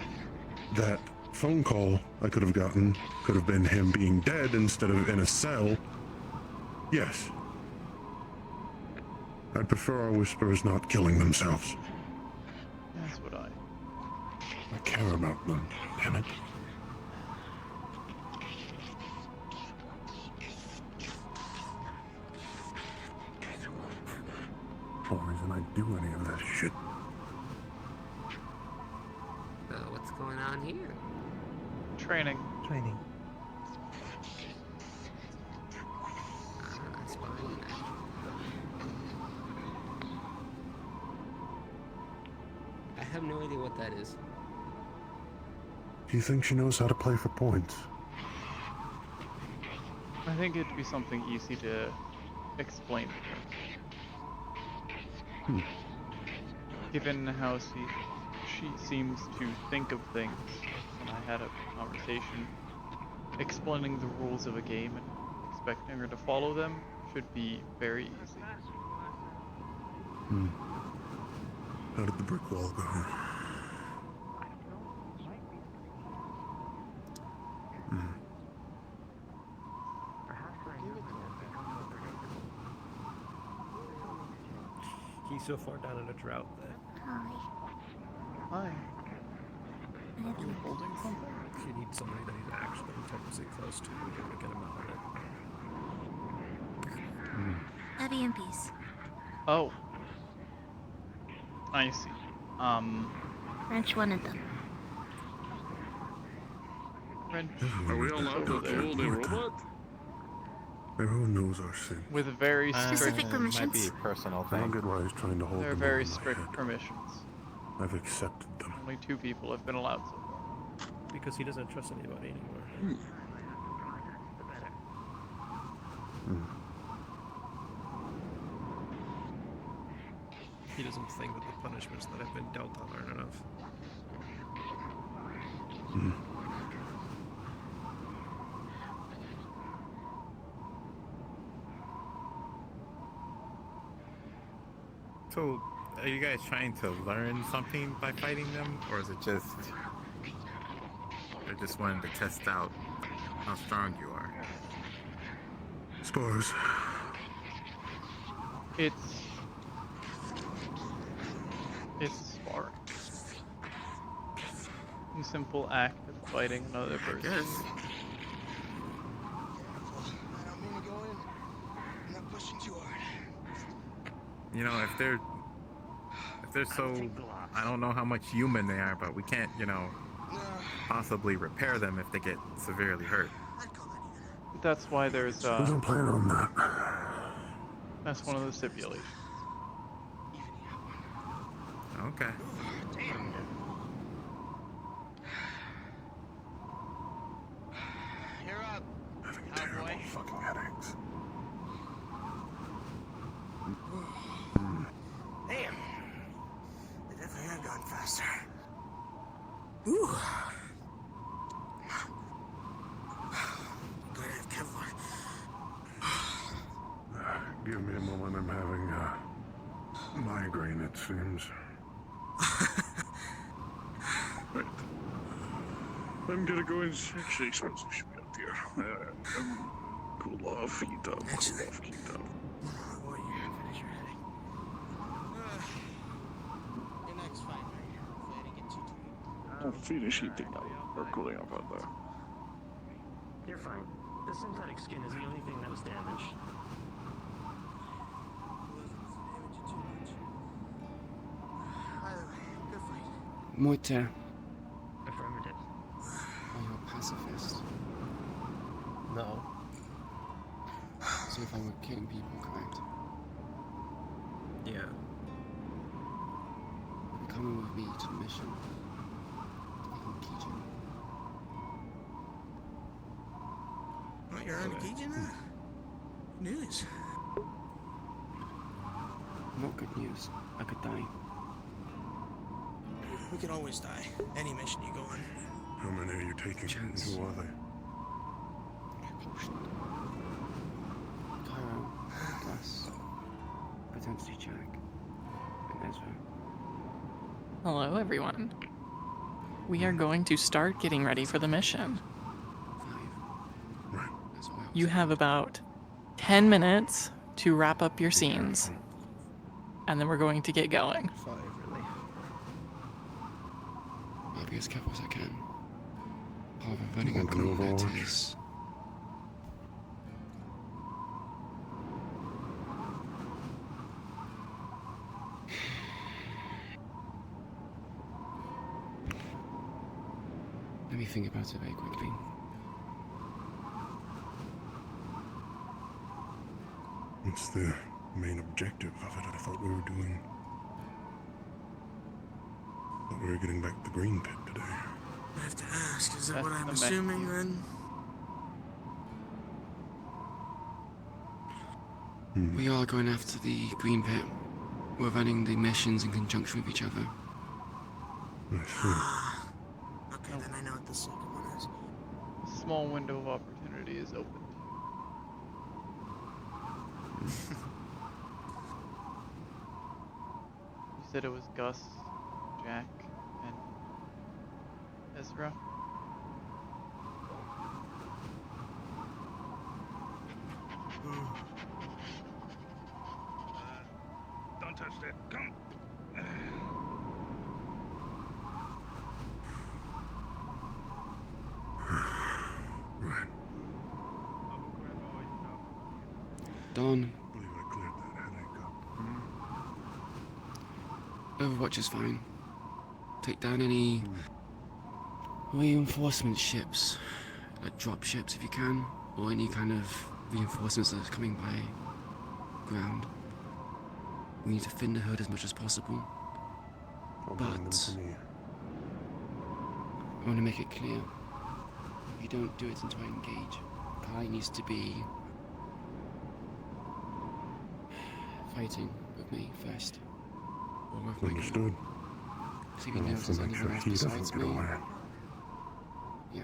that phone call I could have gotten could have been him being dead instead of in a cell. Yes. I'd prefer our whisperers not killing themselves. That's what I care about them, damn it. The reason I do any of this shit. What's going on here? Training. Training. That's fine. I have no idea what that is. Do you think she knows how to play for points? I think it'd be something easy to explain to her. Given how she seems to think of things, and I had a conversation explaining the rules of a game and expecting her to follow them should be very easy. How did the brick wall go? He's so far down in a drought that... Hi. You holding something? He needs somebody that he's actually technically close to be able to get him out of it. Abby in peace. Oh. I see. Wrench one of them. Wrench Are we is allowed over to there. tool the robot? Everyone knows our sin. With very strict... Specific permissions? Might be a personal I don't thing. get why he's trying to hold They're them very over my strict head. permissions. I've accepted them. Only 2 people have been allowed so far. Because he doesn't trust anybody anymore. He doesn't think that the punishments that have been dealt out aren't enough. So, are you guys trying to learn something by fighting them, or is it just they're just wanting to test out how strong you are? Spars. It's sparring. The simple act of fighting another person. I don't mean to go in. I'm not pushing too hard. You know, if they're so, I don't know how much human they are, but we can't, possibly repair them if they get severely hurt. That's why there's We don't plan on that. that's one of the stipulations. Okay. Damn. You're up, cowboy. Fucking headaches. Damn. They definitely have gone faster. Whew. Glad I have Kevlar. Give me a moment. I'm having a migraine, it seems. Right. I'm gonna go and actually expensive should be up here. Cool off, heat up, cool off, heat up. Boy, you're gonna finish your heading. Your next fight, right? Hopefully I didn't get too deep. I'll finish heating up, or cooling up out there. You're fine. The synthetic skin is the only thing that was damaged. Either way, good fight. Moita, Affirmative. are you a pacifist? No. So if I were killing people, correct? Yeah. You're coming with me to the mission. I'm Kijin. Well, you're on Kijin now? News. Not good news. I could die. We could always die. Any mission you go on. How many are you taking? Chance. Who are they? Cairo, Gus, potentially Jack, and Ezra. Hello, everyone. We are going to start getting ready for the mission. You have about 10 minutes to wrap up your scenes, and then we're going to get going. 5, really. I'll be as careful as I can. Part of running a Want to move combat on? is... Let me think about it very quickly. What's the main objective of it? I thought we were doing... I thought we were getting back the green pit today. I have to ask, is that That's what I'm the assuming then? We are going after the green pit. We're running the missions in conjunction with each other. I see. Okay, then I know what the second one is. A small window of opportunity is opened. You said it was Gus, Jack, and Ezra? Don't touch that. Come. Right. Dawn, I believe I cleared that headache up. Overwatch is fine. Take down any reinforcement ships, like drop ships if you can, or any kind of reinforcements that are coming by ground. We need to thin the herd as much as possible. But I want to make it clear, if you don't do it until I engage, Kai needs to be fighting with me first. Or with my Understood. See if he knows there's anyone else besides me. Yeah.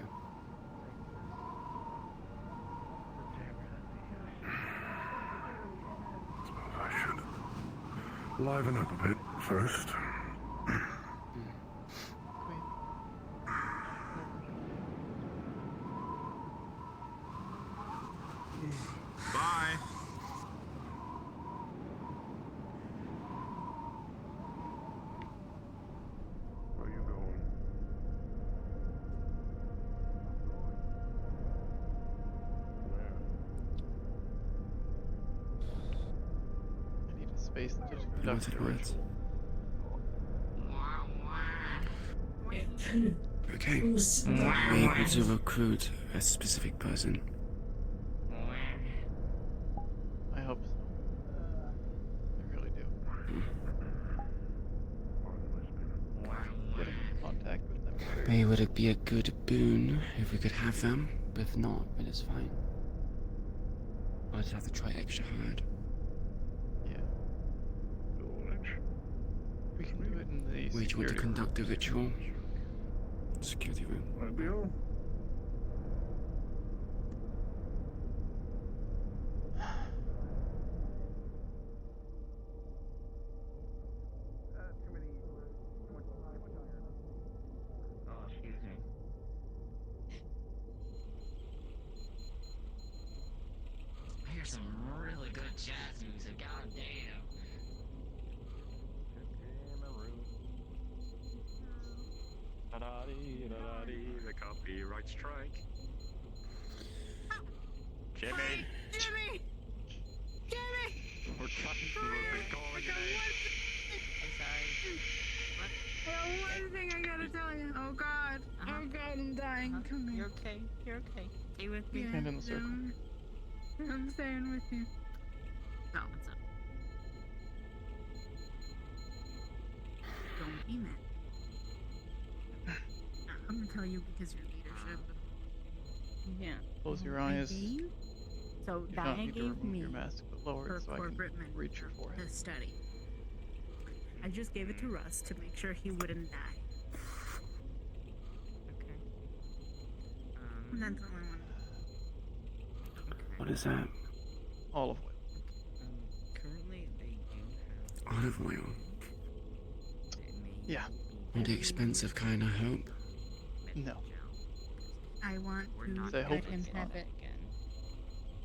I should liven up a bit first. Bye. Where are you going? I need a space to conduct the ritual. Okay. Are you able to recruit a specific person? I hope so. I really do. Getting in contact with them. Maybe would it be a good boon if we could have them? But if not, then it's fine. I'll just have to try extra hard. Yeah. We can do it in the Where do you want to security conduct the rooms. ritual? Security room. Oh, excuse me. I hear some really good jazz music. Goddamn. The copyright strike. Jimmy! Jimmy! Jimmy! We're talking to a big calling your name. I'm sorry. I got one thing I gotta tell you. Oh God. Oh God, I'm dying. Come here. You're okay. You're okay. Stay with me. Stand in the circle. I'm staying with you. Oh, what's up? Don't be mad. I'm gonna tell you because your leadership. Yeah. Close your eyes. So You don't Diane need to gave remove me your mask, but lower her it so I can corporate reach your mentor forehead. to study. I just gave it to Russ to make sure he wouldn't die. Okay. And that's all I wanted. What is that? Olive oil. Currently, they do have. Olive oil. Yeah. The expensive kind, I hope. No. I want to I hope let him it's have not. it again.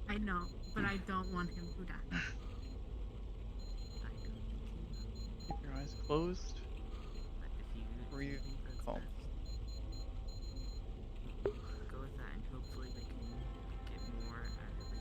I know, but I don't want him to die. Keep your eyes closed. Breathe calm. Go with that, and hopefully they can get more out of it.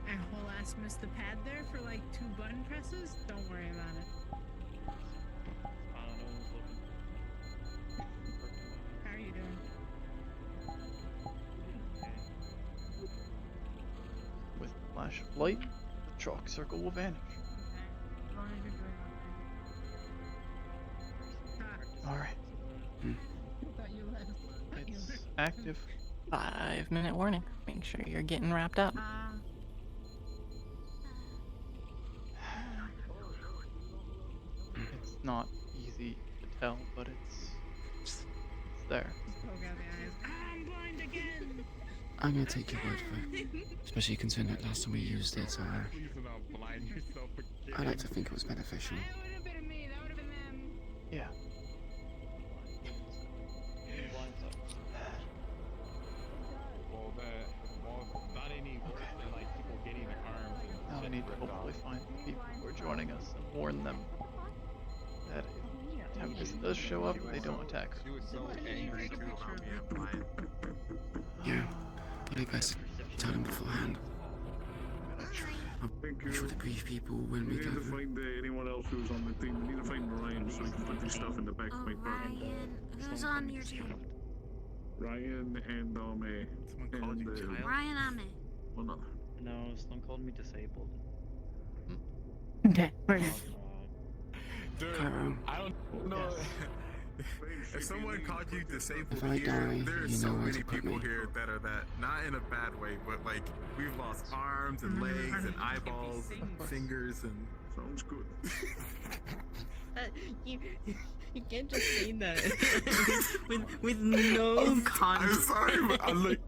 I whole ass missed the pad there for like 2 button presses. Don't worry about it. How are you doing? With the flash of light, the chalk circle will vanish. As long as you're doing okay. Alright. I thought you left. It's active. 5-minute warning. Make sure you're getting wrapped up. It's not easy to tell, but it's there. Poke out the eyes. I'm blind again. I'm gonna take your word for it. Especially considering that last time we used it, I like to think it was beneficial. That would have been me. That would have been them. Yeah. Well, that ain't even worse than like people getting their arms. Now I need hopefully find the people who are joining us and warn them that if Tempest does show up, they don't attack her. She was so angry too about me applying. Yeah, but I best tell him beforehand. I'll Thank make sure you. to brief people when We we need to gather. find anyone else who's on the team. We need to find Ryan so we can put this stuff in the back of my truck. Ryan, who's on your team? Ryan and Someone called you child? Ryan Ame. One other. No, someone called me disabled. Okay. Dude, Cairo. I don't know. If someone called you disabled If I here, die, there are you so know where many to put people me. here that are that. Not in a bad way, but like we've lost arms and legs and eyeballs, fingers, and sounds good. You can't just say that with no context. I'm sorry, but I look.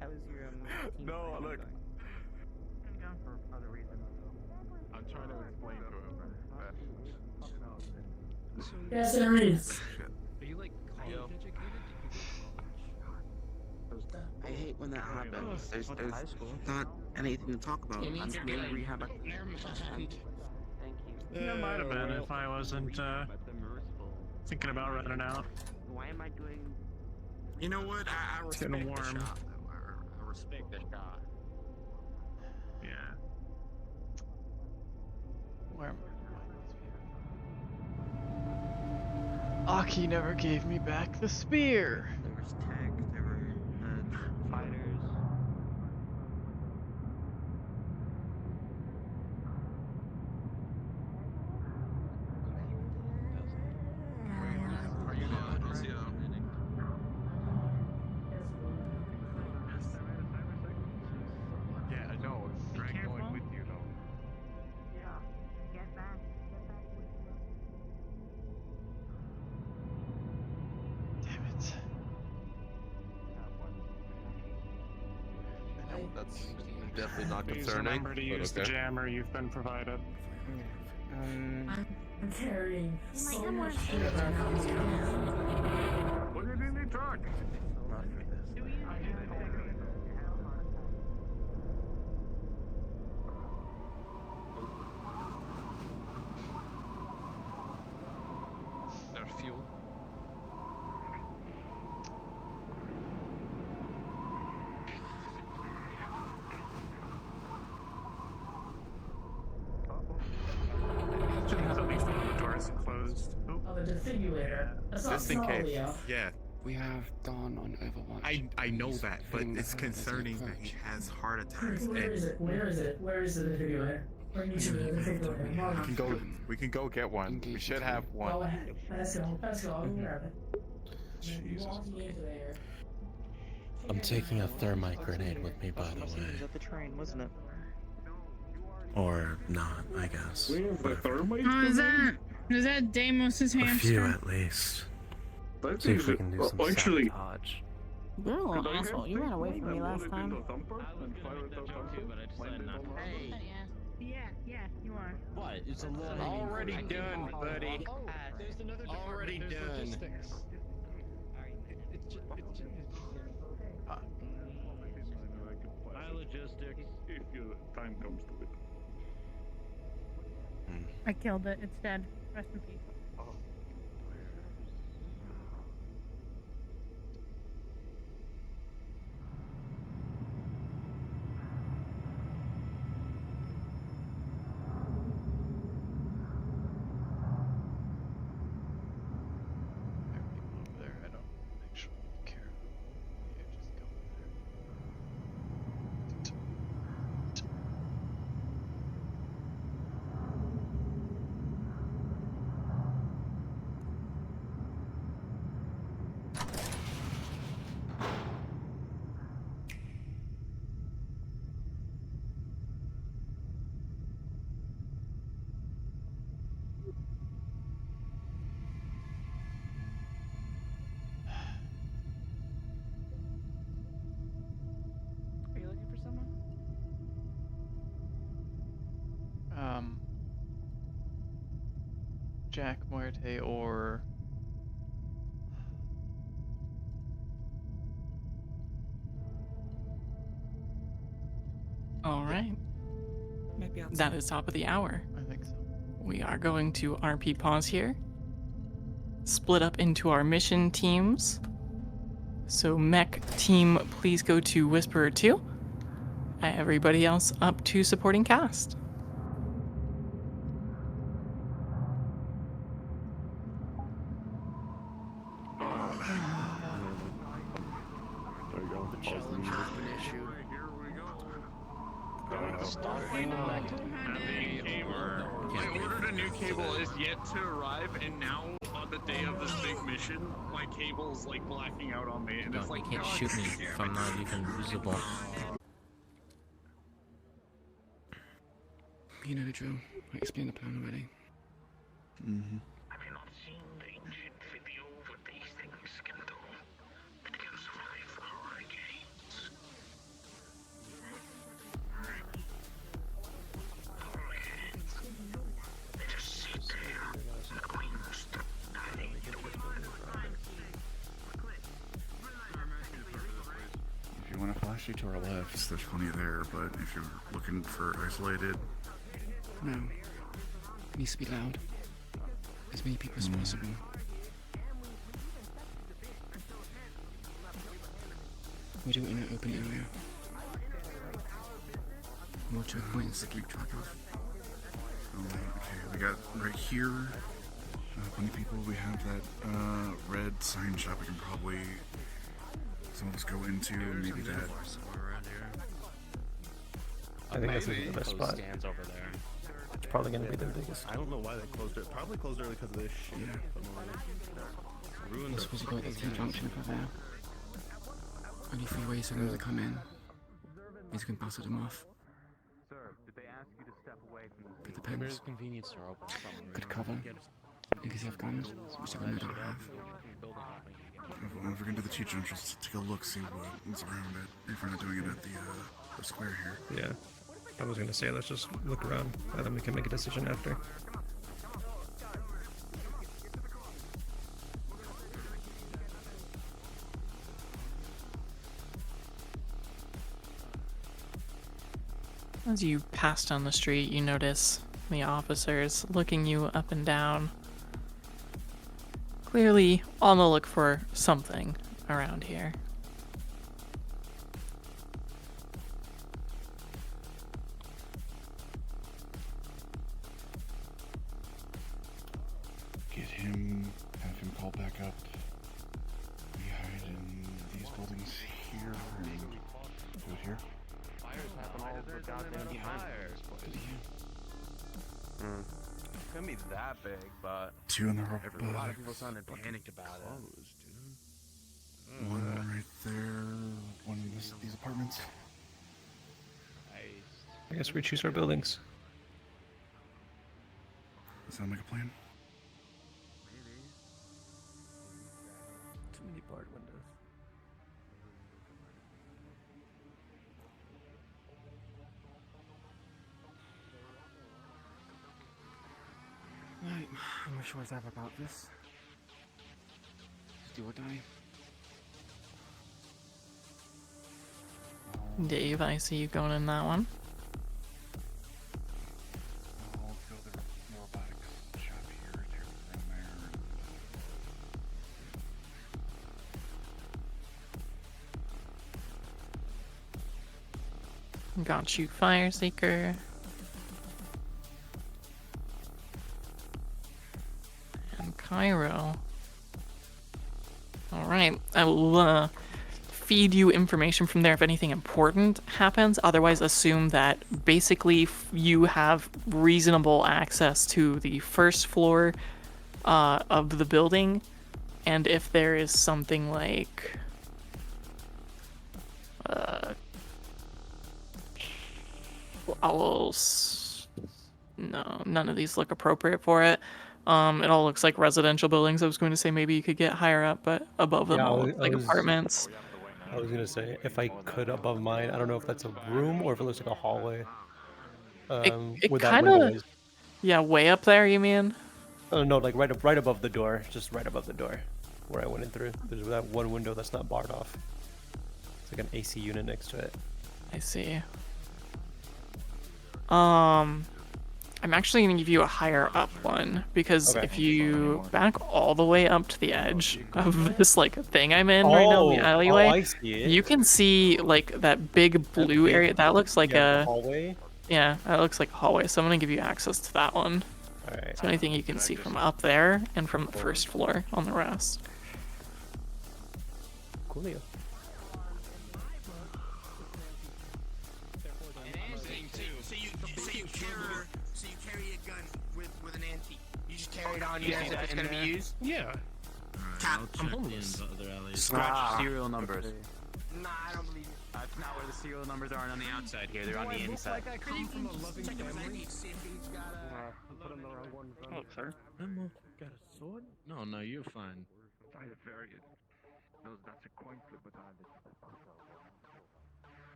How is your team No, look. I'm gone for other reasons. I'm trying to explain to him. Yes, there is. Are you like college educated? I hate when that happens. There's not anything to talk about. I'm doing rehab. That might have been if I wasn't thinking about running out. Why am I doing? You know what? I It's respect getting the warm. shot. I respect the shot. Yeah. Where am I? Aki never gave me back the spear. There was tanks. There were fighters. Are you down? I'll see you. Yeah, I know. It's Greg going with you though. Get back. Damn it. I know that's definitely not Please concerning. remember to use but the okay. jammer you've been provided. I'm carrying so I'm much working. shit right now. Put it in the truck. Not for this. There's fuel. Should have at least one of the doors closed. Oh, Oh, the defibrillator. That's not Just in small, case. Leo. Yeah. We have Dawn on Overwatch. I know He's that, but feeling it's the hurt as he concerning that he approach. has heart attacks. Chris, where is it? Where is it? Where is the defibrillator? Bring me to the defibrillator. We can go get one. We should have Go one. ahead. Let's go. Let's go. I'll go grab it. You walk me into there. I'm taking a thermite grenade with me, by the It was way. at the train, wasn't it? Or not, I guess. We have the Whatever. thermite. Is that Deimos's A hamster? few at least. That See if is we it. can do some Actually, sabotage. You're a could little I have asshole. You ran away from me last time. the thumper and fire it out thumper? Yeah, you are. What? It's a little Already done, buddy. There's another Already done. My logistics. If your time comes to it. I killed it. It's dead. Rest in peace. There are people over there. I don't actually care. Yeah, just go over there. Are you looking for someone? Jack Muerte or All right. Maybe outside. That is top of the hour. I think so. We are going to RP pause here. Split up into our mission teams. So mech team, please go to Whisperer 2. Everybody else up to supporting cast. There you go. The challenge has been issued. Stop feeding back to the I ordered a new cable, is yet to arrive, and now on the day of this big mission, my cable's like blacking out on me, and it's like, You can't shoot me if I'm not even usable. You know the drill. I explained the plan already. Mm-hmm. Have you not seen the ancient video what these things can do? It can survive hurricanes. Hurricanes. They just sit there. The wings nothing to do with If you want to flash you to our left, there's plenty there, but if you're looking for isolated... No. It needs to be loud. As many people as possible. We do it in an open area. More checkpoints to keep track of. Okay, we got right here, plenty of people. We have that red sign shop we can probably, some of us go into, and maybe that. I think that's the best spot. Stands over there. It's probably going to be the biggest. I don't know why they closed it. Probably closed early because of this shit. Ruined We're supposed to go at the T-junction for there. Only 3 ways for them to come in. These can pass them off. Sir, did they ask you to step away from It depends. Convenience store open. Good cover. In case you have guns, which I know don't have. If we're going to the T-junction, let's take a look, see what's around it. If we're not doing it at the square here. Yeah. I was going to say, let's just look around, and then we can make a decision after. As you pass down the street, you notice the officers looking you up and down. Clearly on the look for something around here. Get him, have him call back up. We hide in these buildings here, and do it here. Fires happen all over goddamn behind It's gonna be that big, but 2 in the row. a lot of people sounded panicked about it. One right there, one in these apartments. I guess we choose our buildings. Sound like a plan? Too many barred windows. Right, I'm not sure what's up about this. Do or die. Dave, I see you going in that one. I'll go to the robotics shop here, tear it from there. Got you, Fire Seeker. And Cairo. Alright, I will feed you information from there if anything important happens. Otherwise, assume that basically you have reasonable access to the first floor of the building. And if there is something like... No, none of these look appropriate for it. It all looks like residential buildings. I was going to say maybe you could get higher up, but above them all look like apartments. I was gonna say, if I could above mine, I don't know if that's a room or if it looks like a hallway. It where that kind window of... is. Yeah, way up there, you mean? Oh no, like right above the door, just right above the door, where I went in through. There's that one window that's not barred off. It's like an AC unit next to it. I see. I'm actually going to give you a higher up one because Okay. if you back all the way up to the edge of this like thing I'm in right now, the alleyway, I see it. you can see like that big blue area. That looks like the a hallway. Yeah, that looks like a hallway. So I'm going to give you access to that one. All right. So anything you can see from up there and from the first floor on the rest. Coolio. So you carry a gun with an antique. You just carry it on you as if it's gonna be used. Yeah. Cap, I'm homeless. Scratch serial numbers. Nah, I don't believe you. That's not where the serial numbers are on the outside here. They're on the inside. I come from a loving family. Put on the wrong one. Oh, sir. I'm got a sword? No, no, you're fine. Very good. That's a coin flip with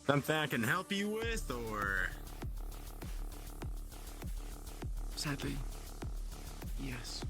Something I can help you with, or? Sadly, yes.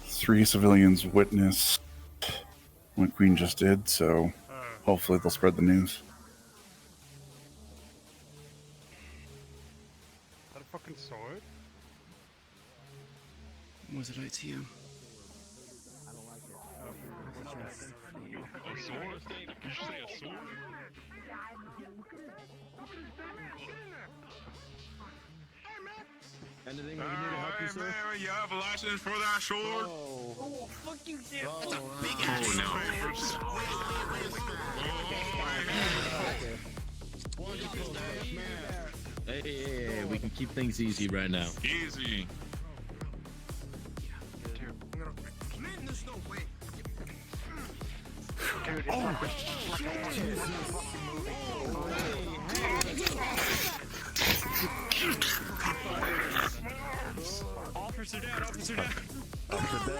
Three civilians witnessed what Queen just did, so hopefully they'll spread the news. Is that a fucking sword? Was it right to you? A sword? Did you say a sword? Anything we can do to help you, sir? You have a license for that sword? Oh, fuck you, Jim. Hey, we can keep things easy right now. Easy. Man, there's no way. Officer down, officer down. Officer down.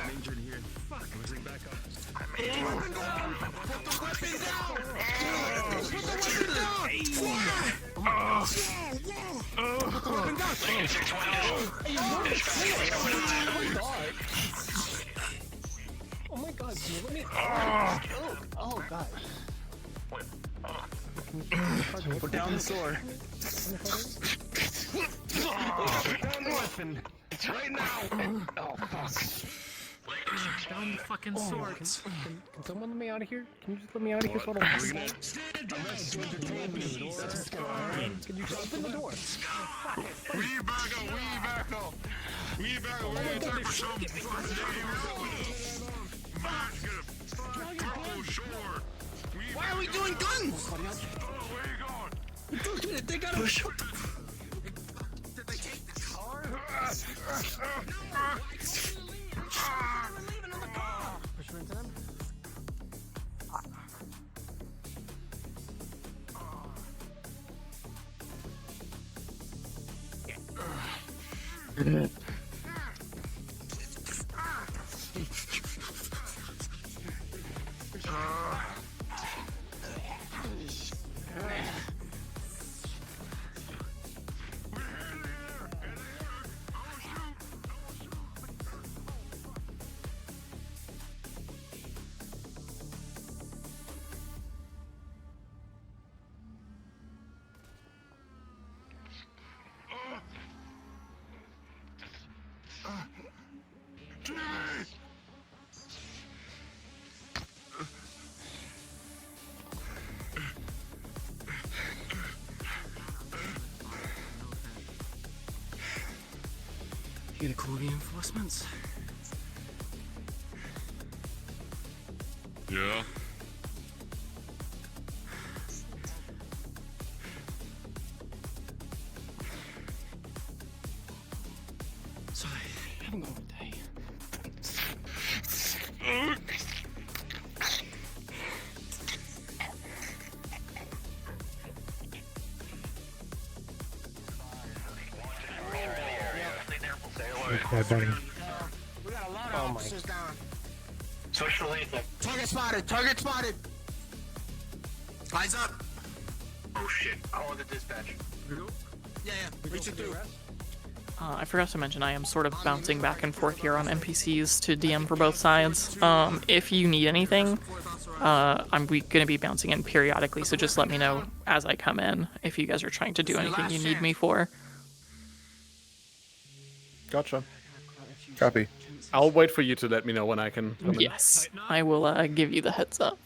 I'm injured here. Fuck. Losing back up. Put the weapon down! Put the weapon down! Oh my god, dude, let me. Oh god. Put down the sword. Put down the weapon. It's right now. Oh fuck. Down the fucking swords. Can someone let me out of here? Can you just let me out of here so I don't Can you just open the door? We back up, we back up. We back up, we're gonna take for some purple short. Why are we doing guns? Where you going? They gotta push. Did they take the car? We're leaving on the car. Push them into them. You gonna call reinforcements? Yeah. Yeah, buddy. We got a lot of Oh my. officers down. Switch to lethal. Target spotted. Target spotted. Eyes up. Oh shit. I'll on the dispatch. Yeah. Reach it through. I forgot to mention I am sort of bouncing back and forth here on NPCs to DM for both sides. If you need anything, I'm gonna be bouncing in periodically, so just let me know as I come in if you guys are trying to do anything you need me for. Gotcha. Copy. I'll wait for you to let me know when I can come in. Yes, I will give you the heads up.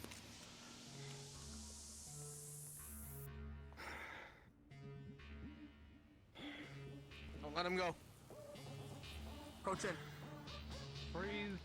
Don't let him go. Coach in. Breathe.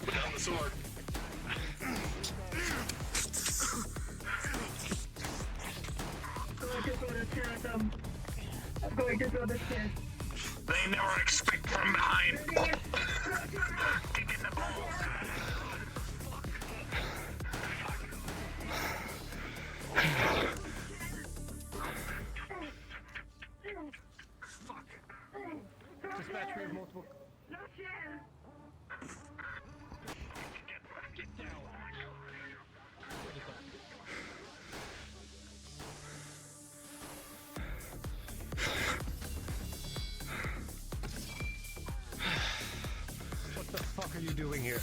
Put down the sword. I'm going to throw the stairs. They never expect from behind. Kick in the balls. Dispatch, we have multiple. What the fuck are you doing here?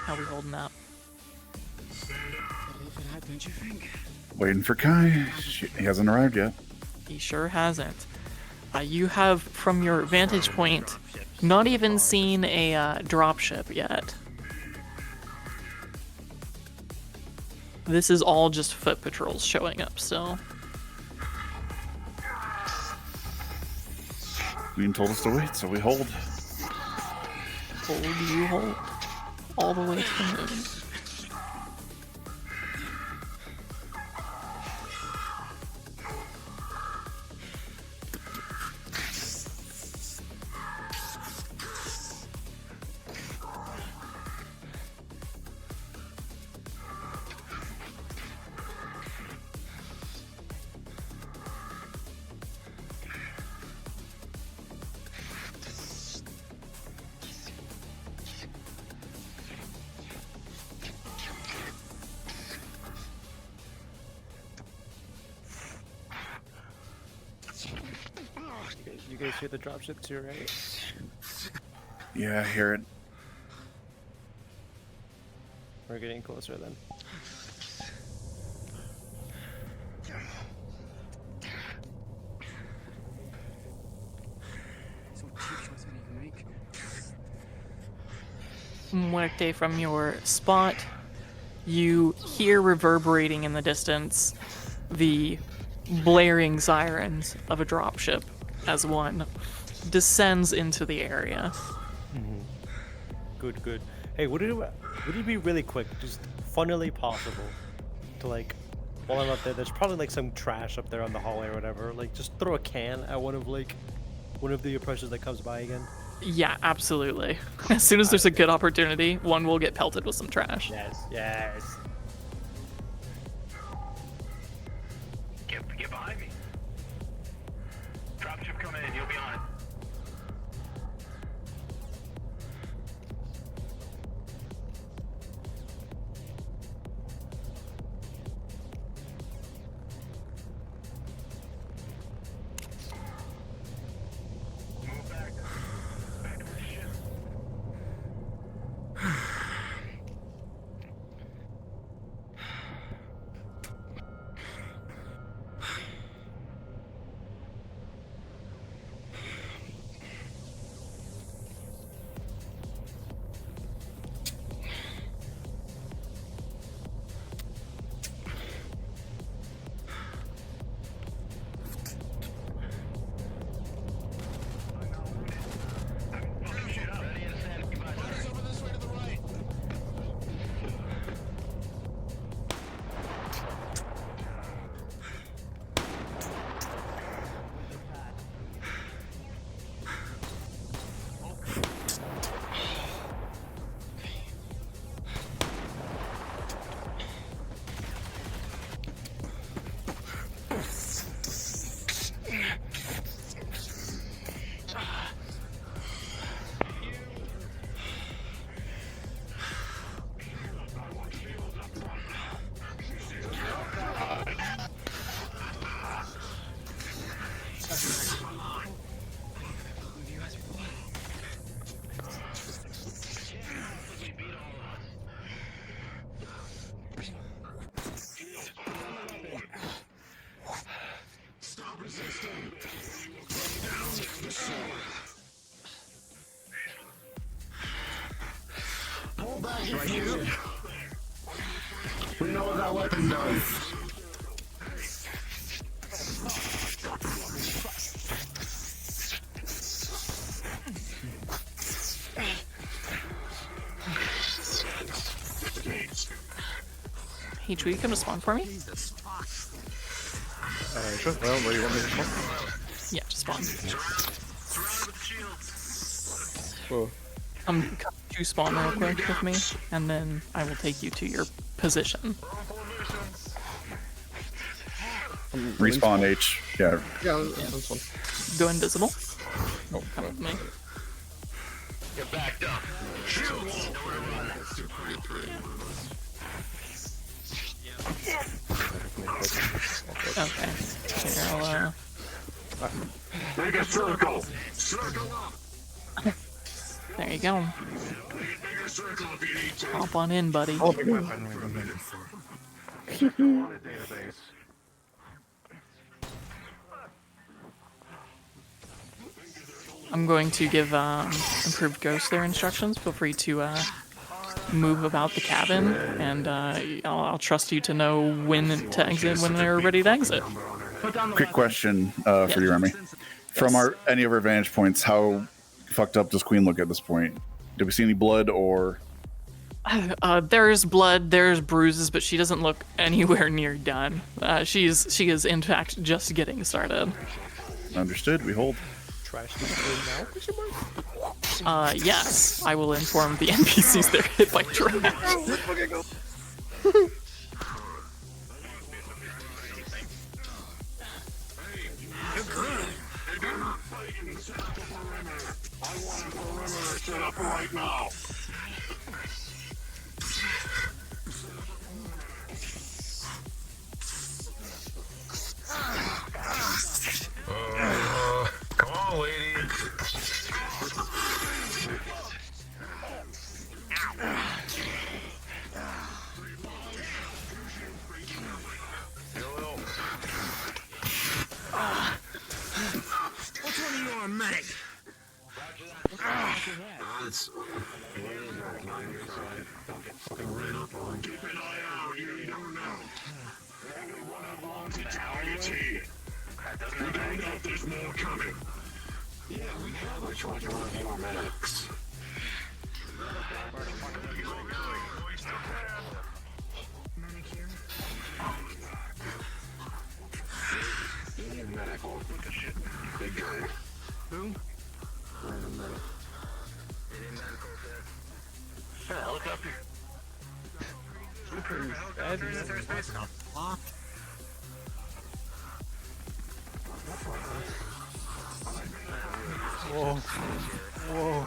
How we holding up? Don't you think? Waiting for Kai. Shit, he hasn't arrived yet. He sure hasn't. You have, from your vantage point, not even seen a dropship yet. This is all just foot patrols showing up, so. Queen told us to wait, so we hold. Hold you hold. All the way to the moon. You guys hear the dropship too, right? Yeah, I hear it. We're getting closer then. Muerte, from your spot, you hear reverberating in the distance the blaring sirens of a dropship as one descends into the area. Mm-hmm. Good, good. Hey, would it be really quick, just funnily possible, to like While I'm up there, there's probably like some trash up there on the hallway or whatever. Like, just throw a can at one of the approaches that comes by again. Yeah, absolutely. As soon as there's a good opportunity, one will get pelted with some trash. Yes. Get behind me. Dropship coming in, you'll be on it. Move back. Back to the ship. Stop resisting. Down the sword. Pull back your shield. We know what that weapon does. Hey, will you come to spawn for me? Sure. Well, where do you want me to spawn? Yeah, just spawn. Whoa. Come to spawn real quick with me, and then I will take you to your position. Respawn H. Yeah. Yeah, that's one. Go invisible. Oh, Come with me. Get backed up. Shields. Nowhere to run. Okay. Here, I'll, Make a circle. Circle up. there you go. Make a circle if you need to. Hop on in, buddy. Oh, big weapon. I'm going to give improved ghosts their instructions. Feel free to move about the cabin, and I'll trust you to know when to exit when they're ready to exit. Quick question for you, Remy. From any of our vantage points, how fucked up does Queen look at this point? Do we see any blood or? There's blood, there's bruises, but she doesn't look anywhere near done. She is in fact just getting started. Understood. We hold. Trash now? Yes, I will inform the NPCs they're hit by trash. I want a perimeter set up right now. Come on, lady. Which one of you are a medic? Keep an eye out, you don't know. Only one of long to eternity. We don't know if there's more coming. Yeah, we have which one of you are medics. medical. Big guy. Who? Helicopter. Whoa. Whoa.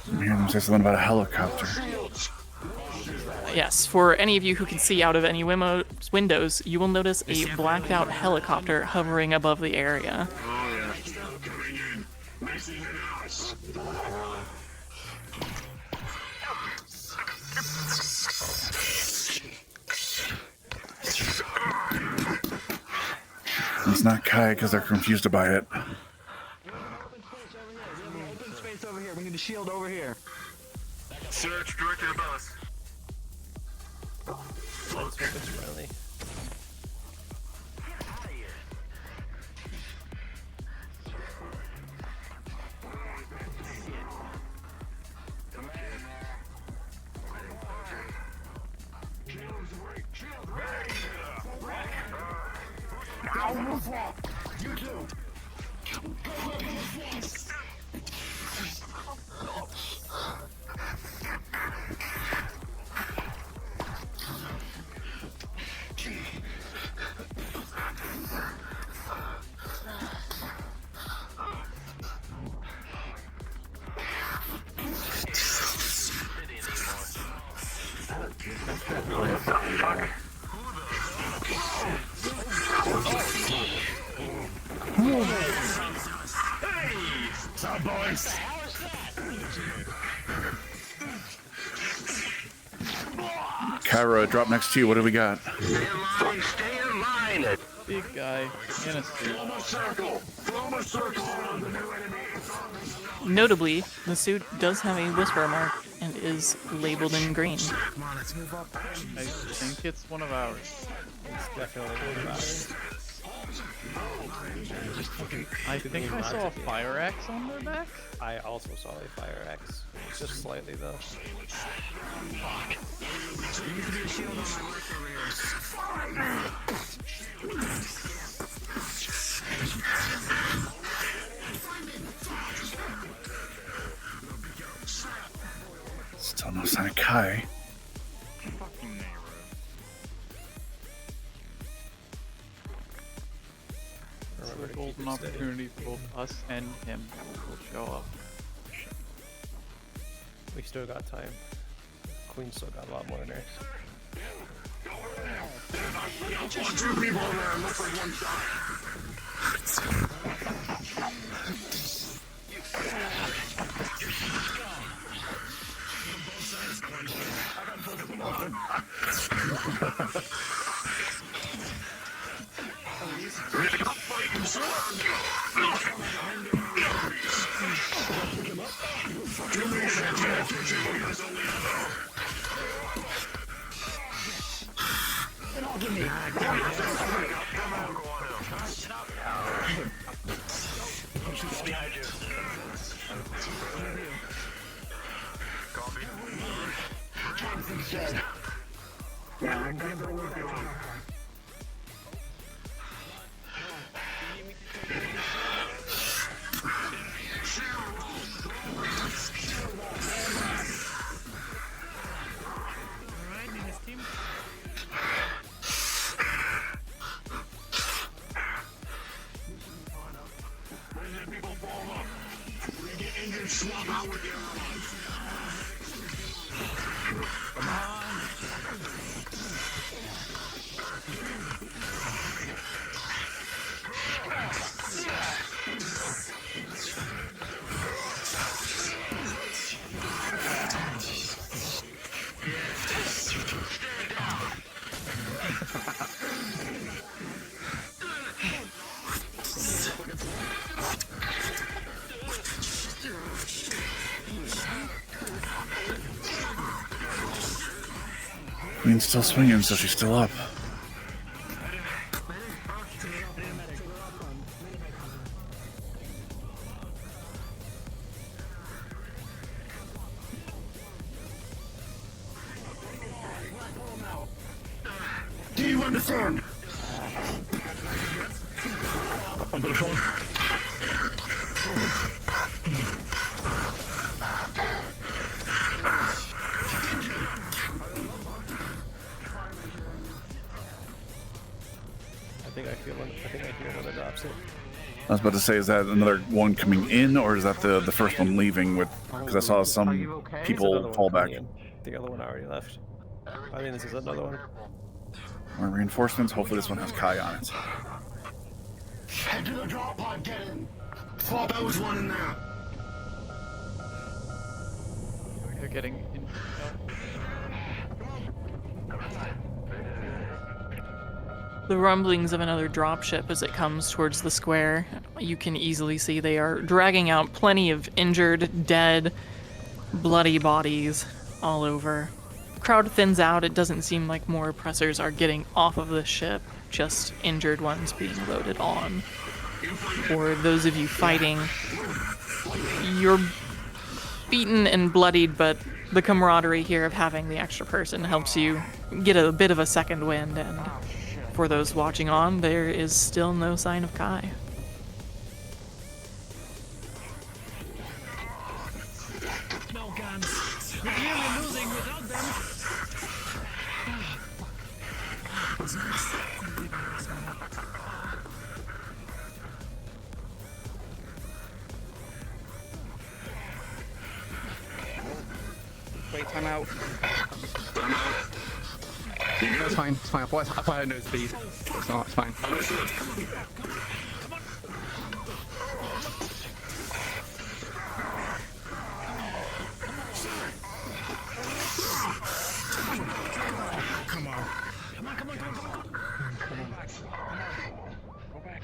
I'm hearing them say something about a helicopter. Yes, for any of you who can see out of any windows, you will notice a blacked out helicopter hovering above the area. It's not Kai because they're confused by it. Open space over here. We need a shield over here. Search directly above us. Let's hope it's friendly. Cairo, drop next to you. What do we got? Stay in line. Big guy in a suit. Form a circle. Form a circle around the new enemy. Notably, the suit does have a whisper mark and is labeled in green. Come on, let's move up. I think it's one of ours. It's definitely one of ours. I think I saw a fire axe on their back. I also saw a fire axe. Just slightly though. Still no sign of Kai. It's a golden opportunity for both us and him will show up. We still got time. Queen still got a lot more in her. Two people in there. Looks like one shot. Queen's still swinging, so she's still up. don't understand. I'm gonna fall. I think I hear another drop zone. I was about to say, is that another one coming in, or is that the first one leaving? With because I saw some people fall back. The other one already left. I think this is another one. More reinforcements. Hopefully, this one has Kai on it. Head to the drop pod, get in. Thought there was one in there. They're getting in. The rumblings of another dropship as it comes towards the square. You can easily see they are dragging out plenty of injured, dead, bloody bodies all over. Crowd thins out. It doesn't seem like more oppressors are getting off of the ship, just injured ones being loaded on. For those of you fighting, you're beaten and bloodied, but the camaraderie here of having the extra person helps you get a bit of a second wind, and for those watching on, there is still no sign of Kai. No guns. We're clearly losing without them. Wait, time out. It's fine, it's fine. I thought I had no speed. It's not, it's fine. Come on. Come on, come on, come on, come on. Come on. Go back.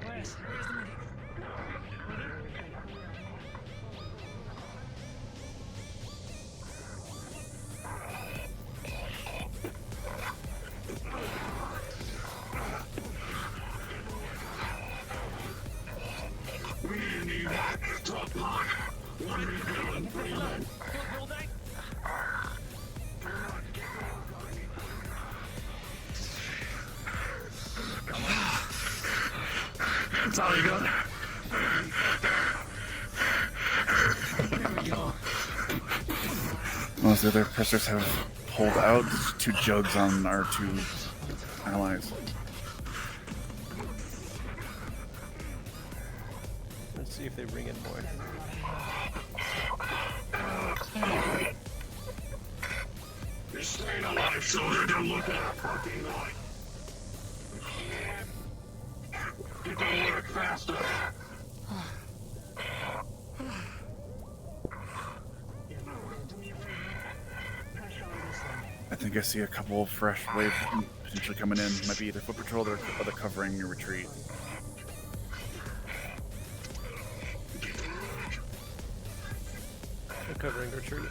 Where's the medic? That's all you got. There we go. Most of the other oppressors have pulled out. There's 2 jugs on our 2 allies. Let's see if they bring in more. You're staying alive, soldier. Don't look at our fucking light. You gotta work faster. I think I see a couple of fresh waves potentially coming in. Might be either foot patrol or the covering your retreat. They're covering retreat.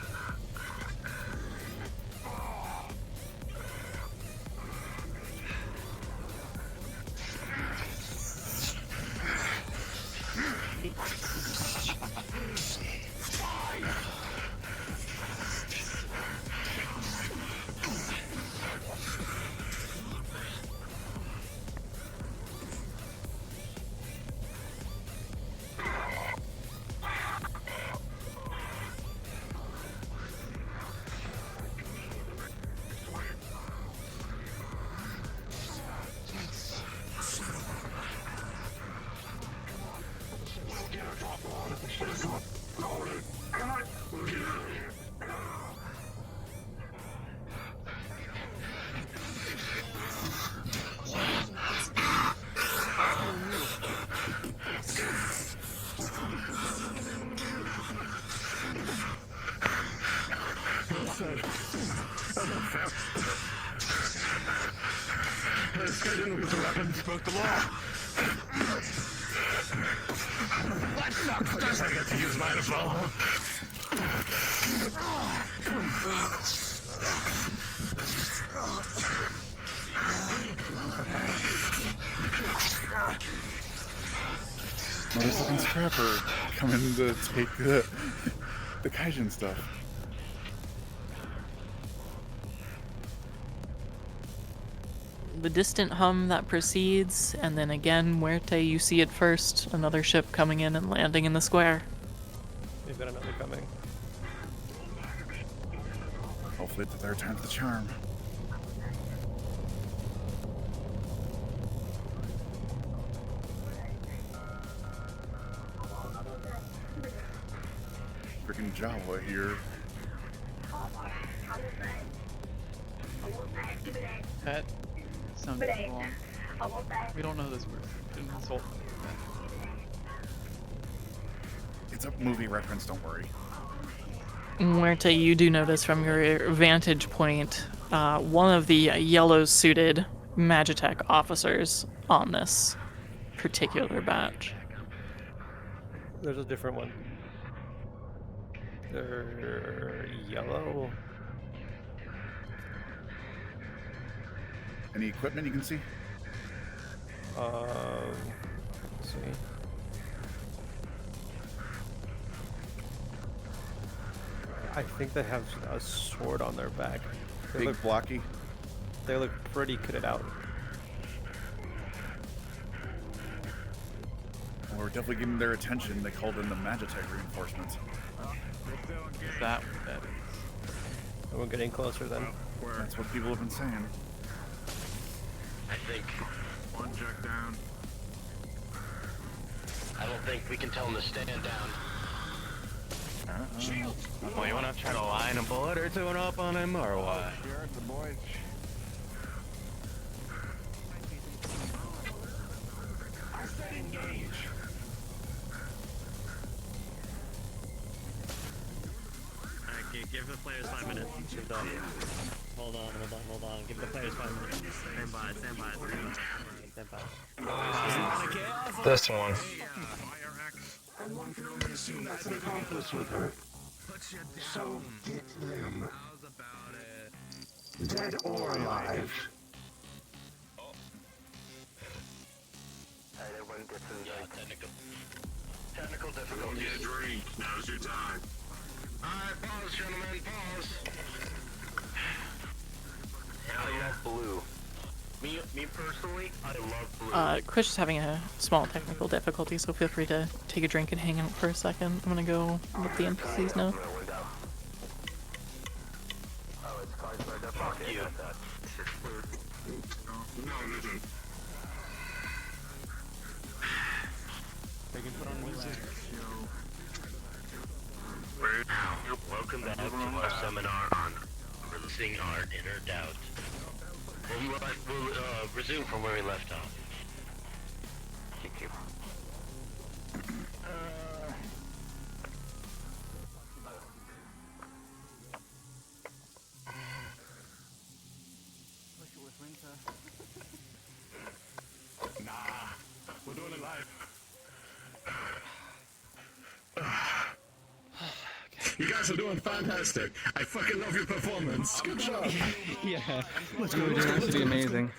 This guy didn't with the weapons, broke the law. That sucks. I guess I get to use mine as well, huh? Well, there's fucking scrapper coming to take the Kaijin stuff. the distant hum that proceeds, and then again, Muerte, you see it first. Another ship coming in and landing in the square. We've got another coming. Hopefully it's the third time's the charm. Freaking Jawa here. That sounds wrong. We don't know this word. Didn't insult me. It's a movie reference, don't worry. Muerte, you do notice from your vantage point one of the yellow-suited Magitech officers on this particular batch. There's a different one. They're yellow. Any equipment you can see? Let's see. I think they have a sword on their back. They Big look blocky. They look pretty kitted out. Well, we're definitely getting their attention. They called in the Magitech reinforcements. Is that what that is? We're getting closer then. That's what people have been saying. I think. One check down. I don't think we can tell them to stand down. Well, you wanna try to line a bullet or two up on him, or what? Sure, the boys. I said engage. Alright, give the players 5 minutes. Hold on. Give the players 5 minutes. Stand by. This one. And one can only assume that's an accomplice with her. So get them. Dead or alive. Everyone gets in technical difficulties. Get a drink. Now's your time. Alright, pause, gentlemen, pause. I love blue. Me personally, I love blue. Chris is having a small technical difficulty, so feel free to take a drink and hang out for a second. I'm gonna go let the NPCs know. Oh, it's caused by the fuck you. No, listen. Welcome back to our seminar on releasing our inner doubt. We'll resume from where we left off. Thank you. Nah, we're doing it live. You guys are doing fantastic. I fucking love your performance. Good job. Yeah. Let's go. This would be amazing.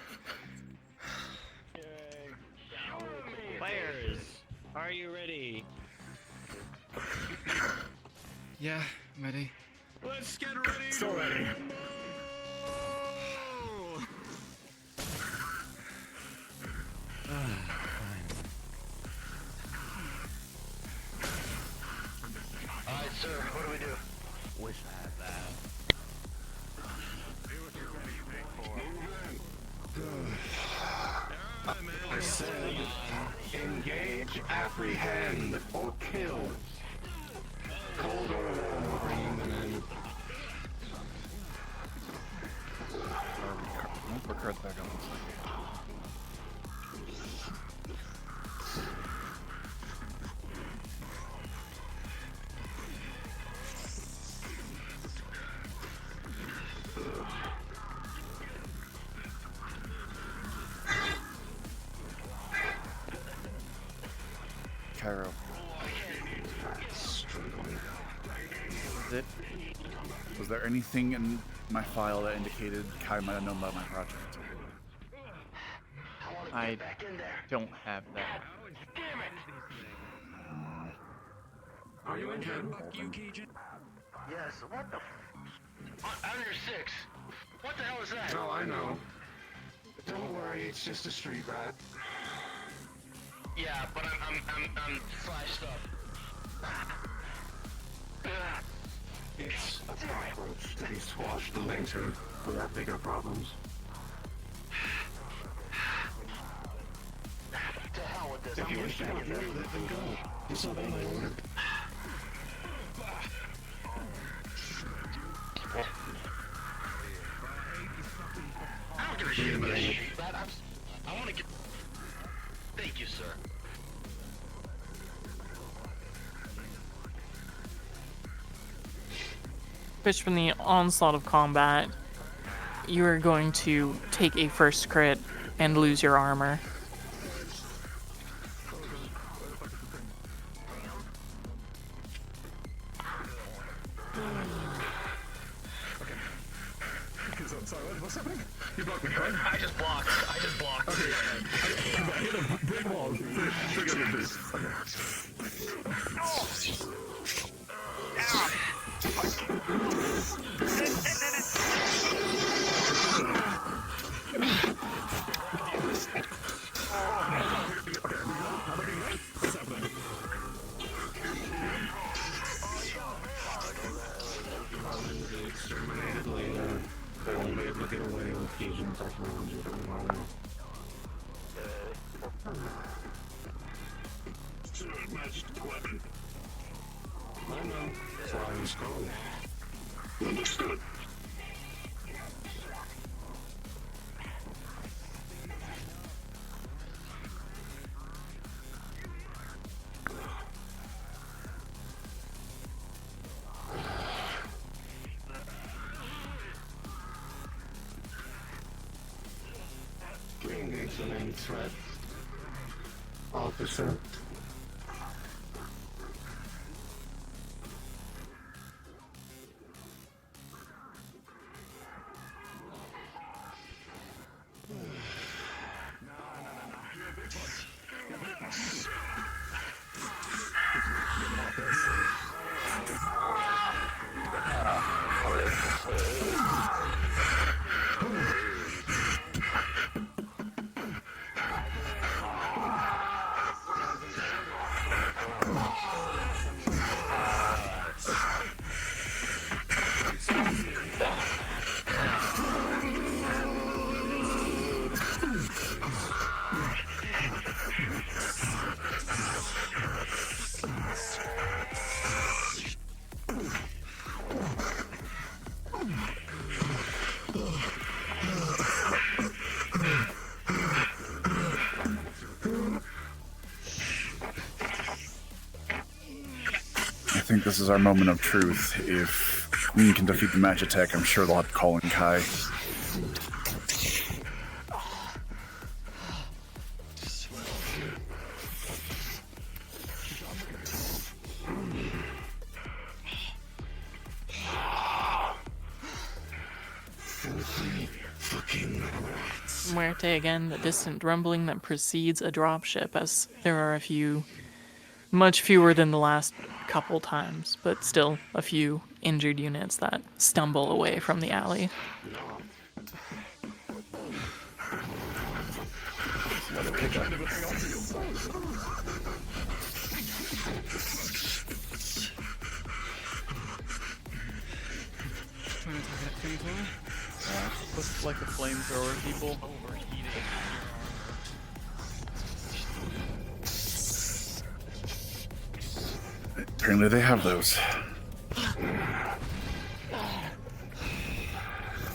Players, are you ready? Yeah, I'm ready. Let's get ready. So ready. Alright, sir, what do we do? Wish I had that. I said, engage, apprehend, or kill. Cold or warm. I'll put cards back on. Cairo. Is it? Was there anything in my file that indicated Kai might have known about my project? I don't have that. Are you injured? Yes, what the under 6. What the hell is that? Oh, I know. Don't worry, it's just a street rat. Yeah, but I'm sliced up. It's a cockroach to be squashed later. We have bigger problems. To hell with this. If you wish to have your live and go, disobey my order. I don't give a shit about a street rat. I want to get. Thank you, sir. Fish from the onslaught of combat, you are going to take a first crit and lose your armor. Sorry, what's happening? You blocked me, right? I just blocked. Okay, I hit a brick wall. Trigger this. Exterminated later. They won't be able to get away with fusion technology anymore. It's a magic weapon. I know. Flying skull. Understood. Engage the main threat. Officer. I think this is our moment of truth. If Queen can defeat the Magitech, I'm sure they'll have to call in Kai. Muerte again, the distant rumbling that precedes a dropship, as there are a few, much fewer than the last couple times, but still a few injured units that stumble away from the alley. Looks like a flamethrower, people. Apparently they have those.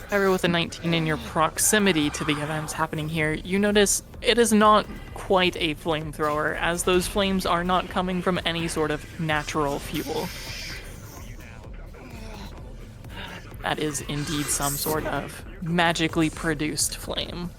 However, with a 19 in your proximity to the events happening here, you notice it is not quite a flamethrower, as those flames are not coming from any sort of natural fuel. That is indeed some sort of magically produced flame.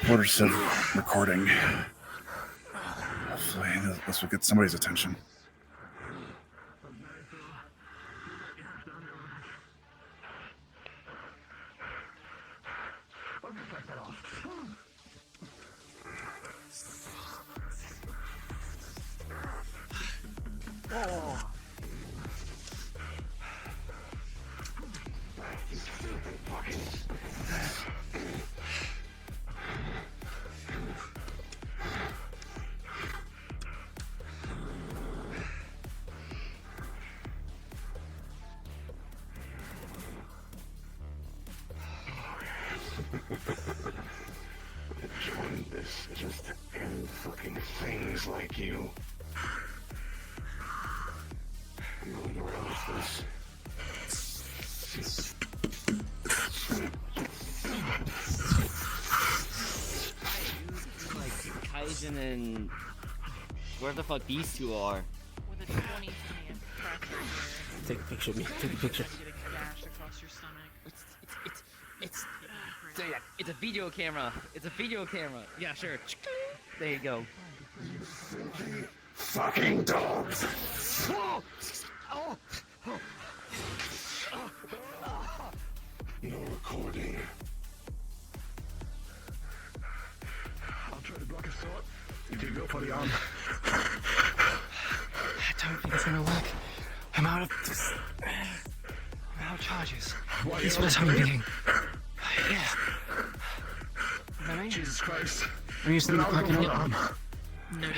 Orders of recording. Hopefully this will get somebody's attention. Join this just to end fucking things like you. I'm going to release this. Like Kaijin and where the fuck these two are. With a 20 fracture here. Take a picture of me. Take a picture. Getting a gash across your stomach. It's a video camera. It's a video camera. Yeah, sure. There you go. Fucking dogs! No recording. I'll try to block his thought. You do go for the arm. I don't think it's gonna work. I'm out of charges. Why It's you for the time okay? being. Yeah. Ready? Jesus Christ. I'm using the Then I'll go parking for the arm. Noted.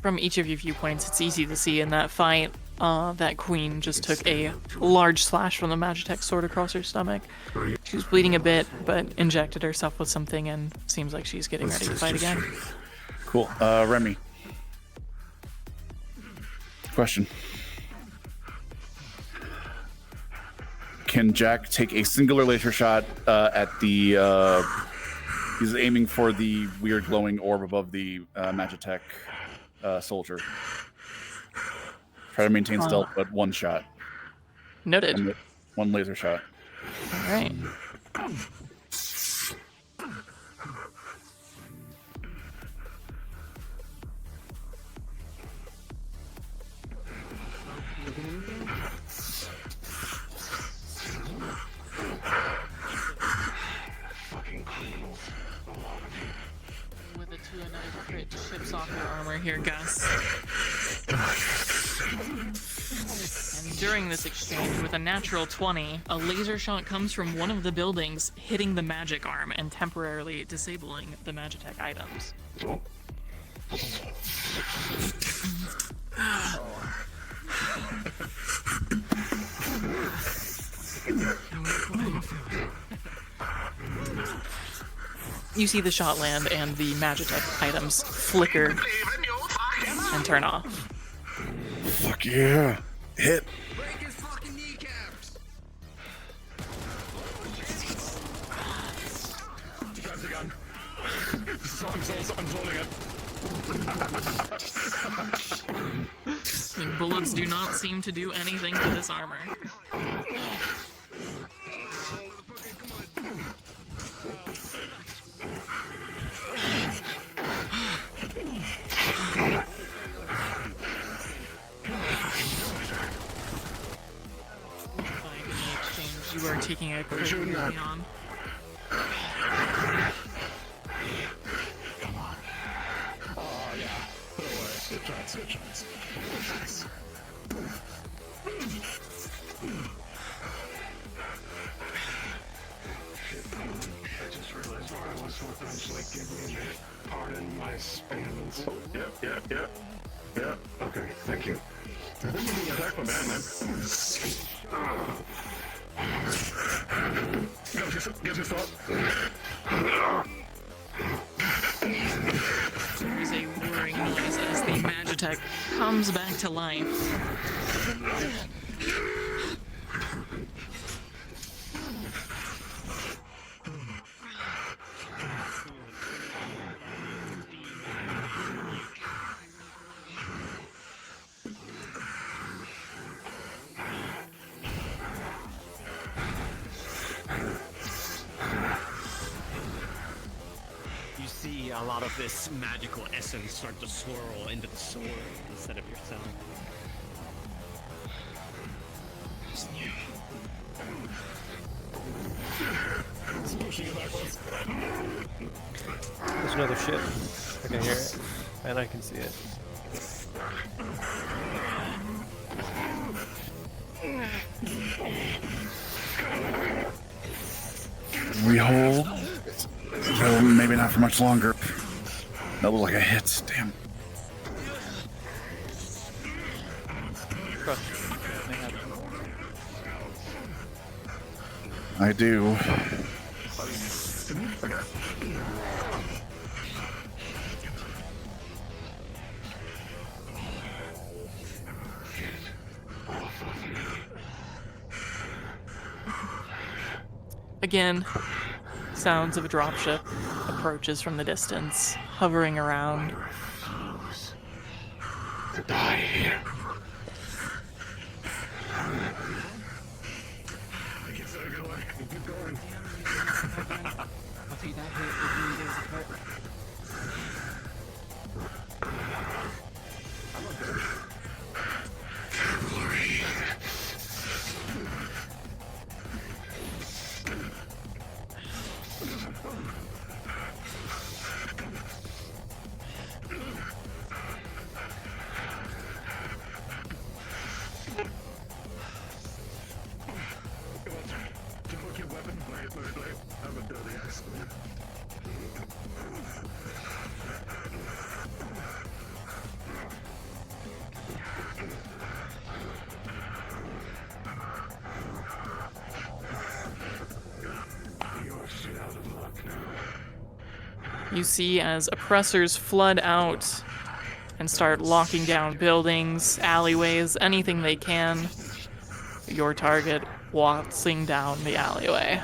From each of your viewpoints, it's easy to see in that fight that Queen just took a large slash from the Magitech sword across her stomach. She was bleeding a bit, but injected herself with something and seems like she's getting ready to fight again. Cool. Remy. Question. Can Jack take a singular laser shot at the... he's aiming for the weird glowing orb above the Magitech soldier. Try to maintain stealth, but one shot. Noted. One laser shot. All right. Fucking criminals. With a 2 another crit chips off your armor here, Gus. And during this exchange, with a natural 20, a laser shot comes from one of the buildings, hitting the magic arm and temporarily disabling the Magitech items. You see the shot land and the Magitech items flicker and turn off. Fuck yeah. Hit. Grab the gun. Someone's holding it. The bullets do not seem to do anything to this armor. You are taking a crit early on. Come on. Oh, yeah. Put it away. Good shots, good shots. I just realized where I was eventually. Give me pardon my spins. Oh, yeah. Okay, thank you. I think you're being attacked by Batman. Get your thought. There is a whirring noise as the Magitech comes back to life. a lot of this magical essence start to swirl into the sword instead of yourself. There's another ship. I can hear it, and I can see it. We hold. Well, maybe not for much longer. That looked like a hit. Damn. I do. Again, sounds of a dropship approaches from the distance, hovering around. To die here. I guess I'll go away. Keep going. I'll take that hit if you need to hurt. Cavalry. You see as oppressors flood out and start locking down buildings, alleyways, anything they can. Your target waltzing down the alleyway.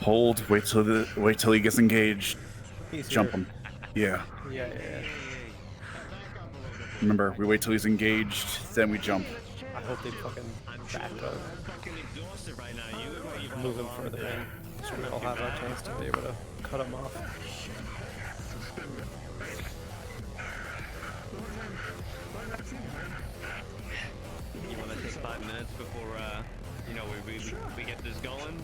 Hold. Wait till he gets engaged. He's Jump here. him. Yeah. Yeah. Remember, we wait till he's engaged, then we jump. I hope they fucking back up. Move him further in, so we all have our chance to be able to cut him off. You want to take 5 minutes before, we get this going?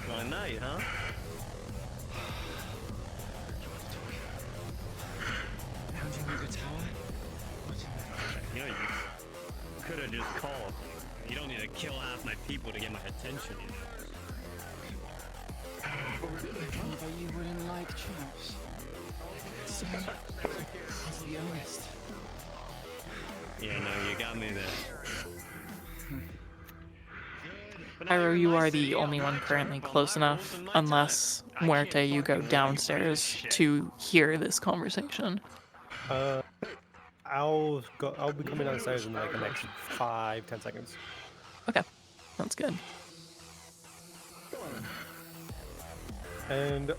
Long night, huh? How'd you move the tower? You know, you could have just called. You don't need to kill half my people to get my attention. But you wouldn't like traps. So, let's be honest. Yeah, no, you got me there. Cairo, you are the only one currently close enough, unless, Muerte, you go downstairs to hear this conversation. I'll be coming downstairs in like the next 5-10 seconds. Okay, sounds good. And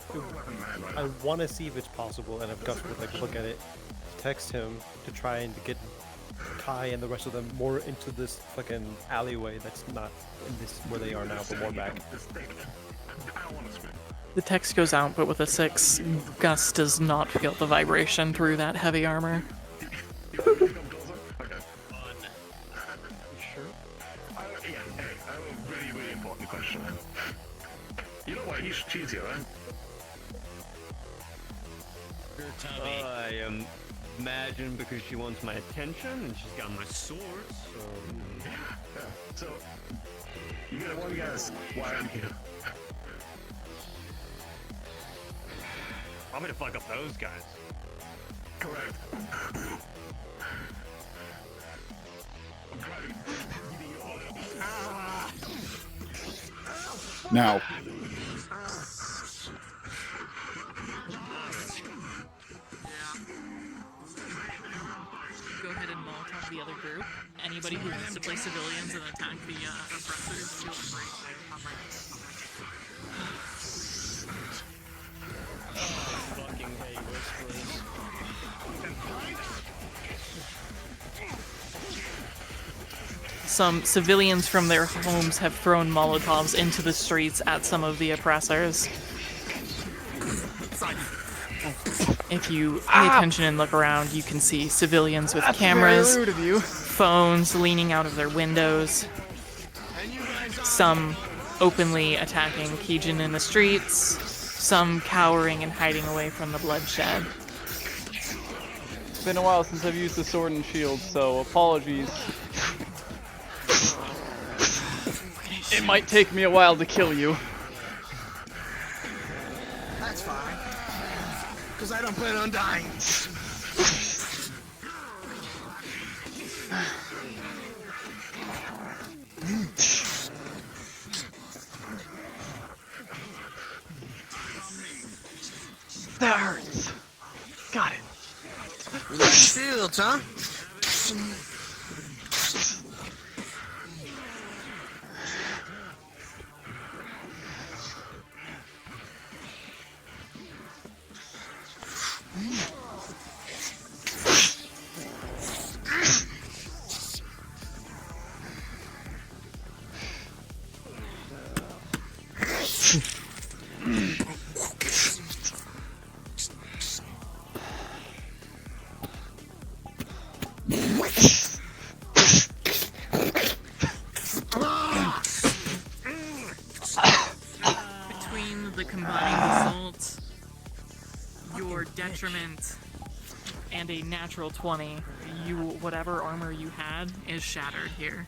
I want to see if it's possible, and if Gus would like look at it, text him to try and get Kai and the rest of them more into this fucking alleyway that's not in this where they are now, but more back. The text goes out, but with a 6, Gus does not feel the vibration through that heavy armor. Sure. Yeah, hey, I have a very, very important question. You know why she's here, right? I imagine because she wants my attention and she's got my sword, so... Yeah. So, you gotta want to guess why I'm here. I'm gonna fuck up those guys. Correct. Now. Go ahead and Molotov the other group. Anybody who wants to play civilians and attack the oppressors, feel free. Some civilians from their homes have thrown Molotovs into the streets at some of the oppressors. If you pay attention and look around, you can see civilians with That's cameras, very rude of you. phones leaning out of their windows, some openly attacking Kijin in the streets, some cowering and hiding away from the bloodshed. It's been a while since I've used the sword and shield, so apologies. It might take me a while to kill you. That's fine. Because I don't plan on dying. That hurts. Got it. You like shields, huh? Between the combined assault, your detriment, and a natural 20, whatever armor you had is shattered here.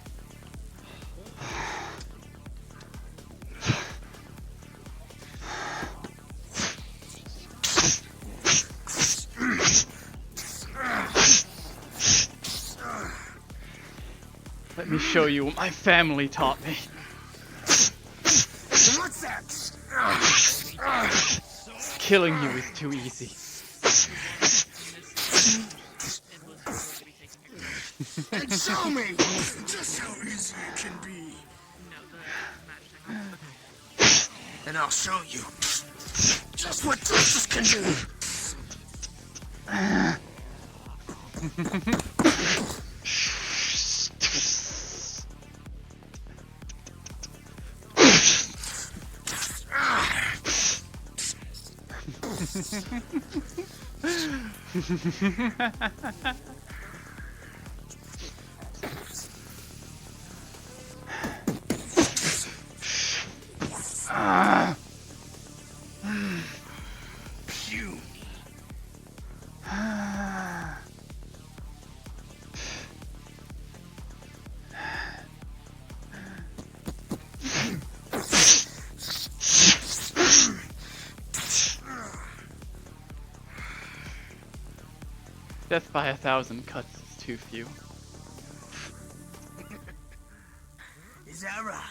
Let me show you what my family taught me. What's that? Killing you is too easy. And show me just how easy it can be. And I'll show you just what justice can do. Death by 1,000 cuts is too few. Is that right?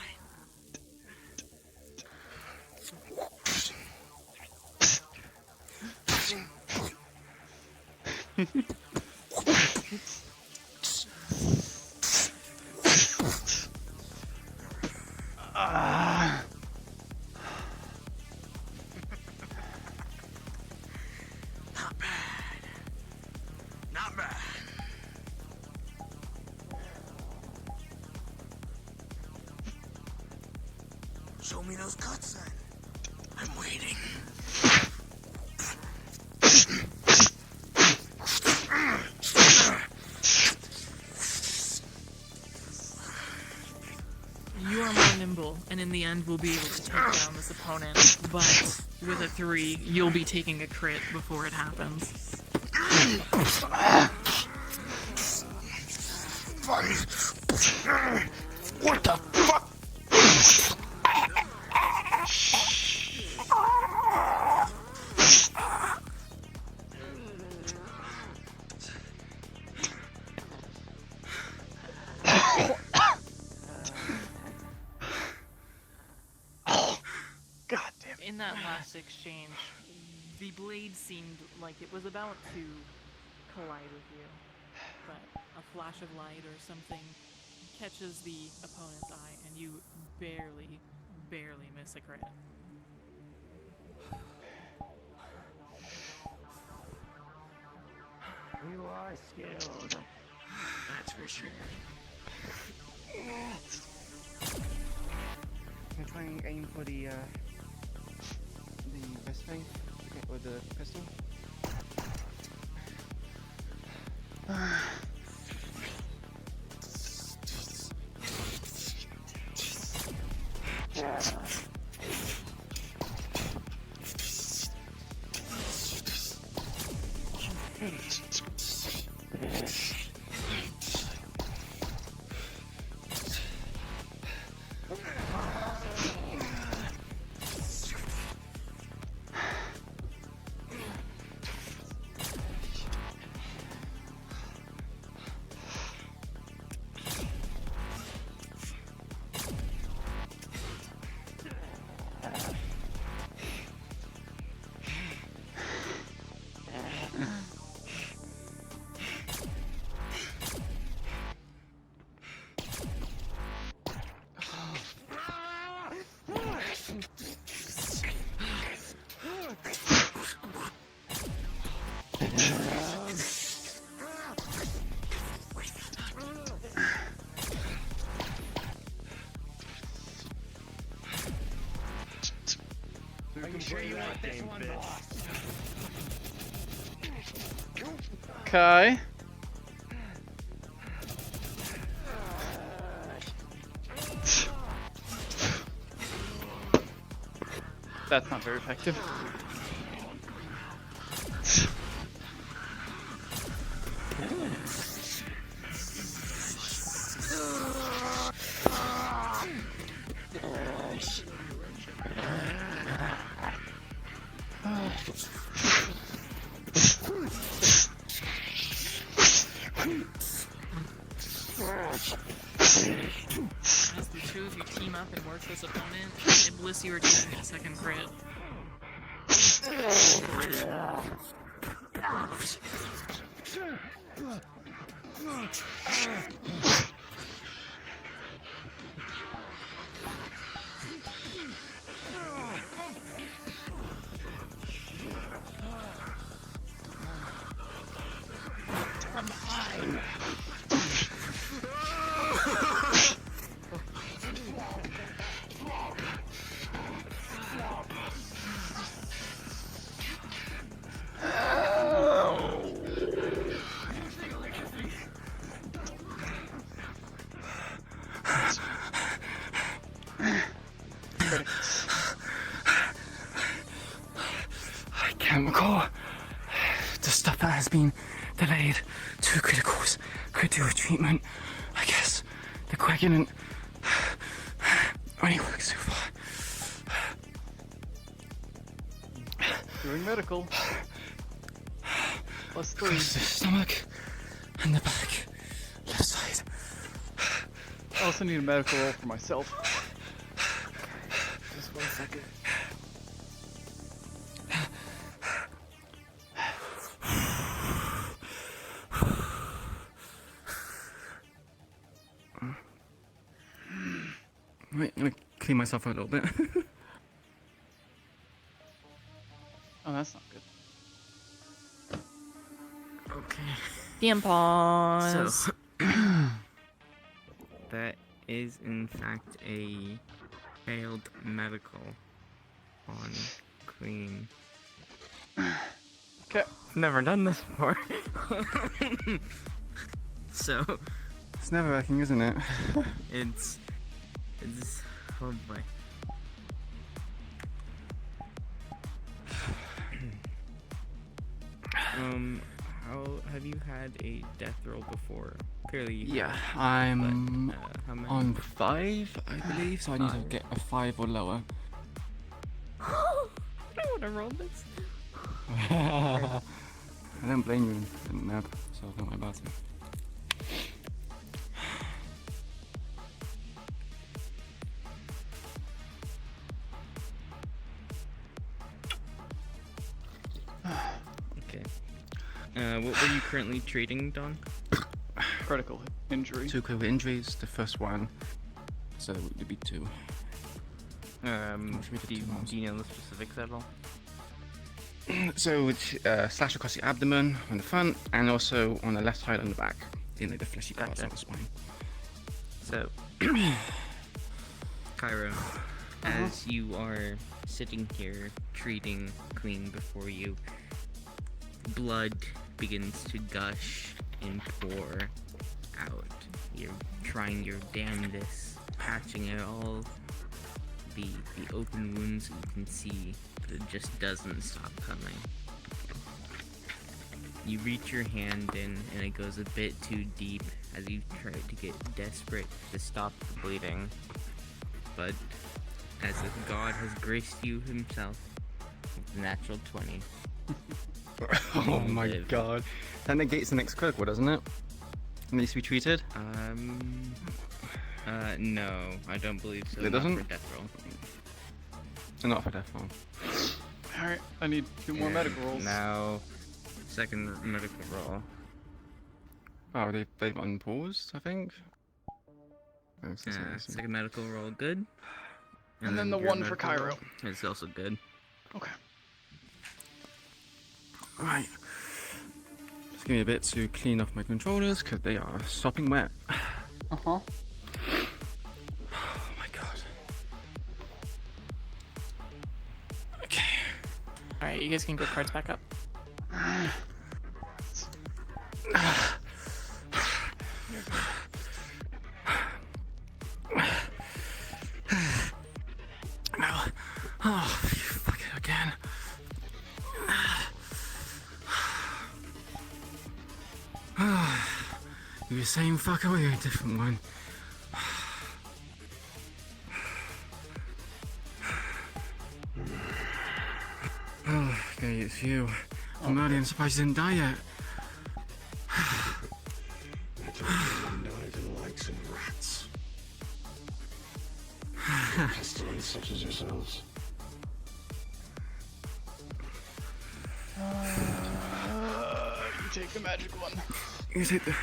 Not bad. Not bad. Show me those cuts then. I'm waiting. You are more nimble, and in the end will be able to take down this opponent, but with a 3, you'll be taking a crit before it happens. What the fuck? In that last exchange, the blade seemed like it was about to collide with you, but a flash of light or something catches the opponent's eye, and you barely miss a crit. You are skilled. That's for sure. Can I try and aim for the best thing? Okay, or the pistol? Are you sure you want this one, boss? Okay. That's not very effective. As the two of you team up and work this opponent, Iblis, you are taking a second crit. From behind. I can't recall. The stuff that has been delayed. 2 criticals. Could do a treatment. I guess the coagulant only works so far. Doing medical. +3. Across the stomach and the back. Left side. I also need a medical roll for myself. Just 1 second. Right, I'm gonna clean myself out a little bit. Oh, that's not good. Okay. DM pause. So, that is in fact a failed medical on Queen. Okay. Never done this before. So, It's never working, isn't it? it's oh boy. How have you had a death roll before? Clearly you Yeah, have, I'm but, how many? on 5, I believe, so I need to 5? get a 5 or lower. I want to roll this. I don't blame you, Neb, so don't worry about it. Okay. What were you currently treating, Don? Critical injury. 2 critical injuries, the first one, so it would be 2. Do you know the specifics at all? So it's slash across the abdomen on the front, and also on the left side on the back, in like the fleshy parts of the spine. So, Cairo, as you are sitting here treating Queen before you, blood begins to gush and pour out. You're trying your damnedest, patching at all the open wounds that you can see, but it just doesn't stop coming. You reach your hand in, and it goes a bit too deep as you try to get desperate to stop the bleeding. But as if God has graced you himself with a natural 20. Oh my god. That negates the next critical, doesn't it? It needs to be treated? No, I don't believe so. It doesn't? Not for death roll. Not for death roll. Alright, I need 2 more medical rolls. Now, second medical roll. Oh, they've unpaused, I think. Second medical roll, good. And then the your one for medical Cairo. roll is also good. Okay. Right. Just give me a bit to clean off my controllers, because they are sopping wet. Uh-huh. Oh my god. Okay. Alright, you guys can get cards back up. No. Oh, you fuck it again. You're the same fucker or you're a different one? Oh, okay, it's you. I'm not even surprised you didn't die yet. Likes and rats. Pestilence such as yourselves. You take the magic one. You take the...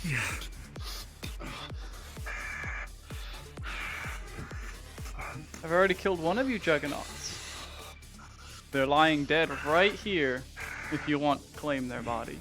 Yeah. I've already killed one of you juggernauts. They're lying dead right here if you want to claim their body.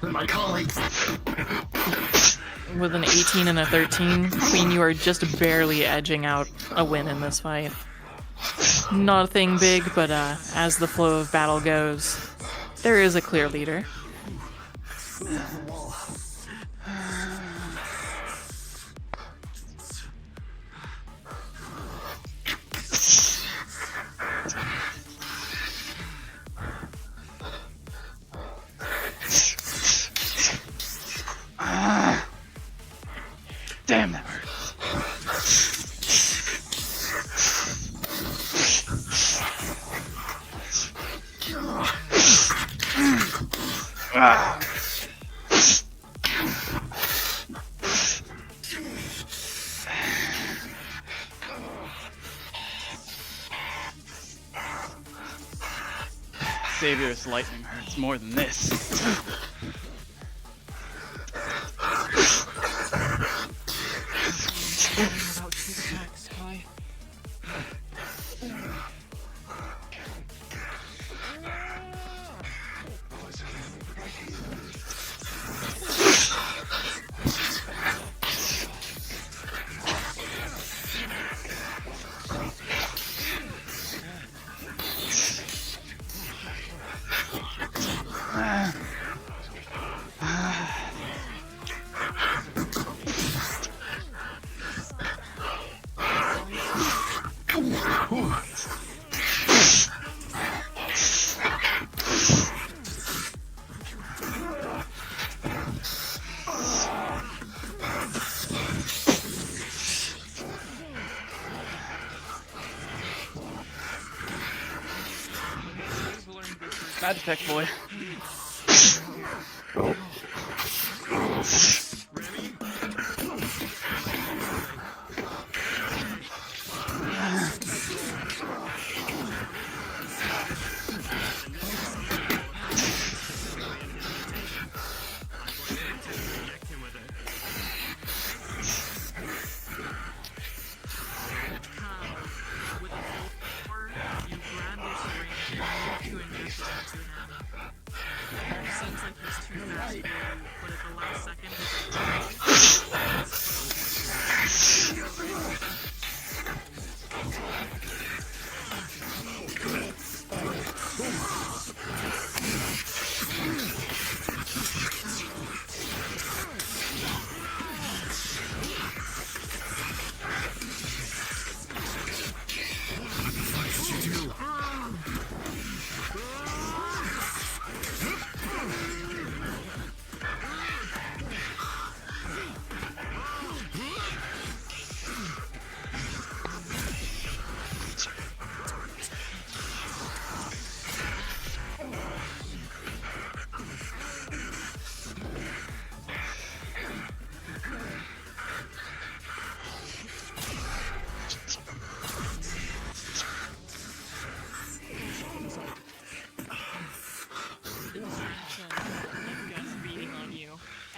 My colleagues. With an 18 and a 13, Queen, you are just barely edging out a win in this fight. Nothing big, but as the flow of battle goes, there is a clear leader. Damn, that hurts. Savior's lightning hurts more than this. Magitech boy.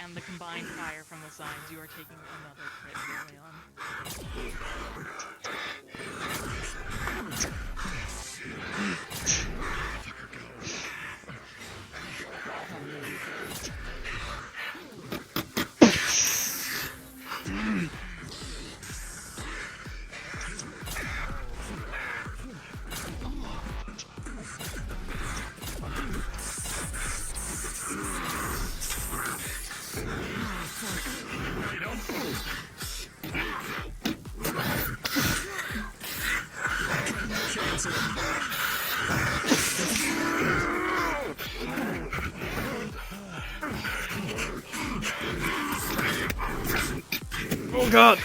And the combined fire from the sides, you are taking another crit early on. Oh god!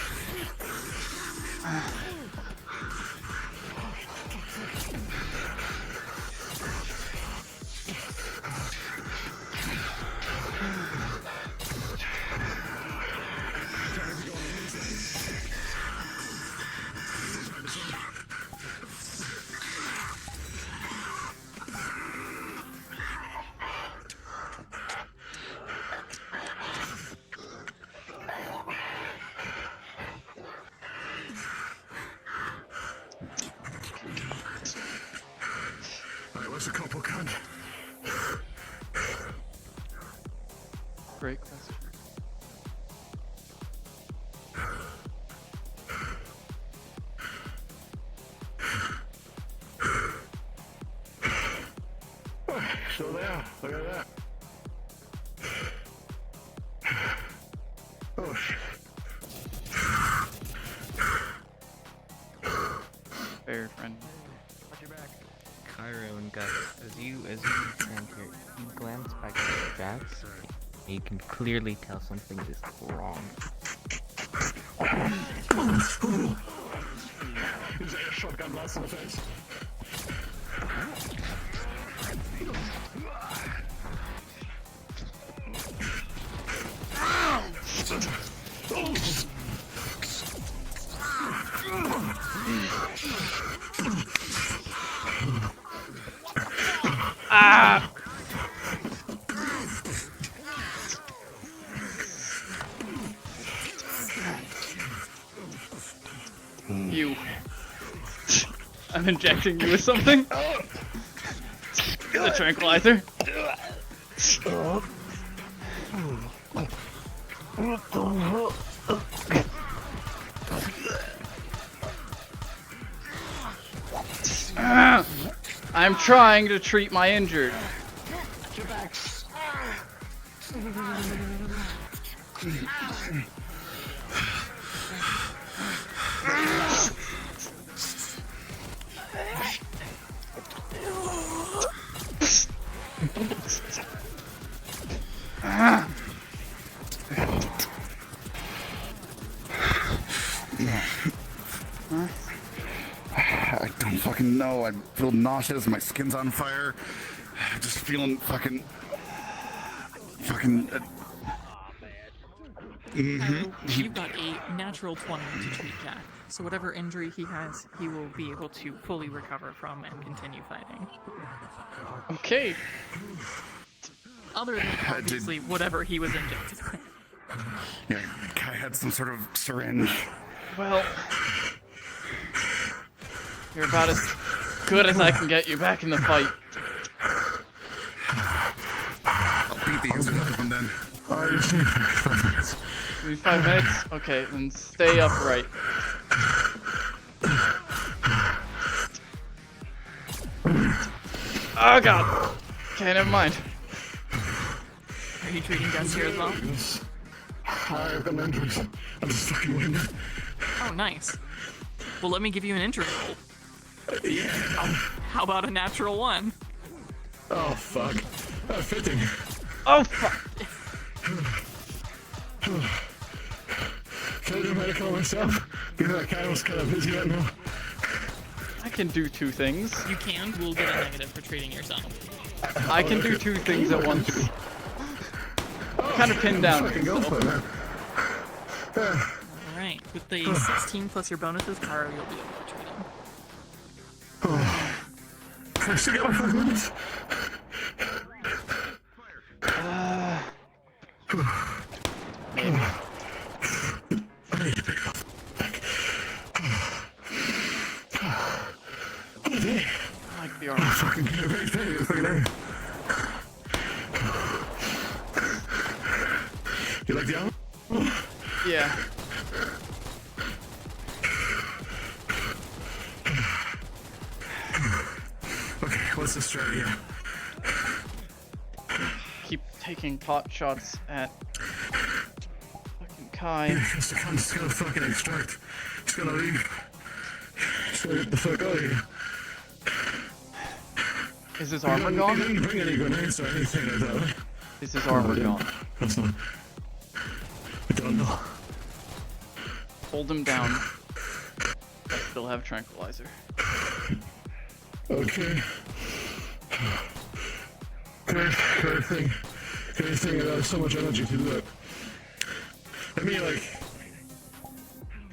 Where's the couple gun? Great question. Still there. Look at that. Oh shit. Fair friend. Cairo and Gus, as you enter, you glance back at Jax. You can clearly tell something is wrong. He's a shotgun blast in the face. Ah! You. I'm injecting you with something. The tranquilizer. I'm trying to treat my injured. I don't fucking know. I feel nauseous. My skin's on fire. just feeling fucking. You've got a natural 20 to treat Jack, so whatever injury he has, he will be able to fully recover from and continue fighting. Okay. Other than obviously whatever he was injected with. Yeah, Kai had some sort of syringe. Well, you're about as good as I can get you back in the fight. I'll beat the instant out of him then. You need 5 minutes? Okay, then stay upright. Oh god! Okay, never mind. Are you treating Gus here as well? I've got injuries. I'm just fucking winded. Oh, nice. Well, let me give you an injury roll. Yeah. How about a natural 1? Oh, fuck. Fitting. Oh, fuck. Can I do medical myself? Given that Cairo's kind of busy right now. I can do 2 things. You can. We'll get a negative for treating yourself. I can do 2 things at once. Kind of pinned down. Alright, with the 16 plus your bonuses, Cairo, you'll be able to treat him. Can I still get my 5 minutes? Maybe. I need to pick it up. I like the arm. Fucking get it right there. Fucking there. You like the arm? Yeah. Okay, what's the strategy? Keep taking pot shots at fucking Kai. Yeah, just gonna fucking extract. Just gonna leave. Just gonna get the fuck out of here. Is his armor gone? You didn't bring any grenades or anything like that, right? Is his armor gone? That's not. I don't know. Hold him down. I still have tranquilizer. Okay. Great thing. Great thing. I have so much energy to do that. I mean, like,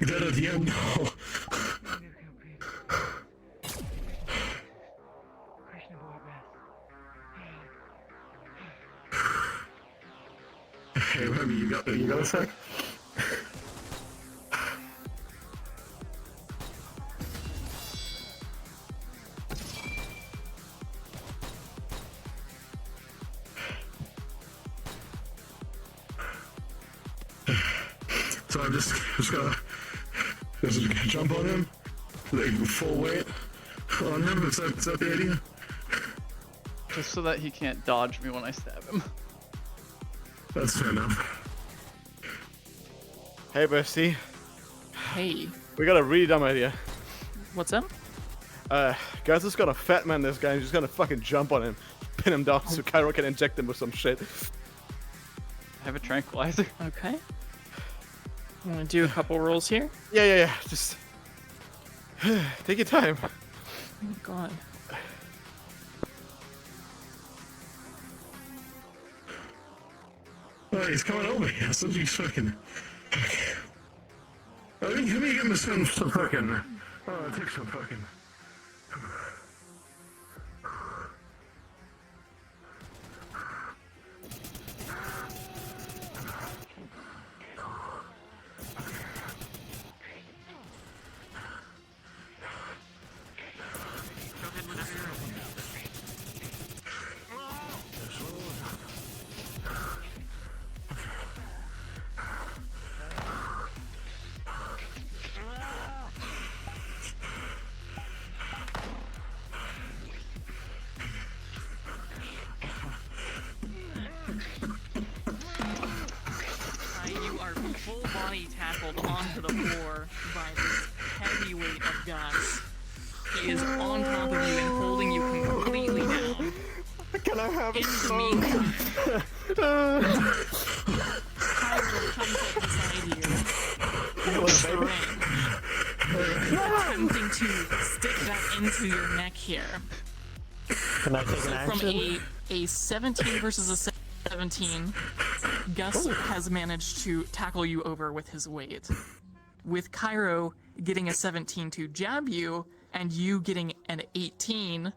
that at the end. No. Hey, Remy, you got a sec? So I'm just gonna jump on him, like full weight on him. Is that the idea? Just so that he can't dodge me when I stab him. That's fair enough. Hey, Bestie. Hey. We got a really dumb idea. What's up? Guys just gonna fat man this guy and just gonna fucking jump on him, pin him down so Cairo can inject him with some shit. I have a tranquilizer. Okay. I'm gonna do a couple rolls here. Yeah. Just take your time. Oh my god. Oh, he's coming over here. So he's fucking. Let me give him some fucking. Oh, take some fucking. You are full body tackled onto the floor by this heavy weight of Gus. He is on top of you and holding you completely down. Can I have In the meantime, Cairo comes up beside you with a syringe, attempting to stick that into your neck here. Can I take an From action? a a 17 versus a 17, Gus has managed to tackle you over with his weight. With Cairo getting a 17 to jab you, and you getting an 18,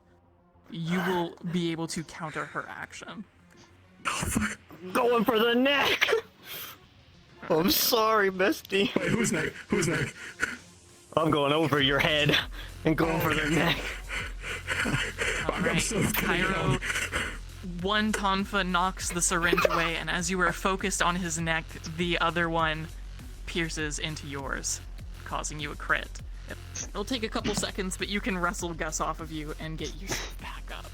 you will be able to counter her action. Going for the neck! I'm sorry, Misty. Wait, who's neck? Who's neck? I'm going over your head and going for the neck. Alright, Cairo, one tonfa knocks the syringe away, and as you are focused on his neck, the other one pierces into yours, causing you a crit. It'll take a couple seconds, but you can wrestle Gus off of you and get yourself back up.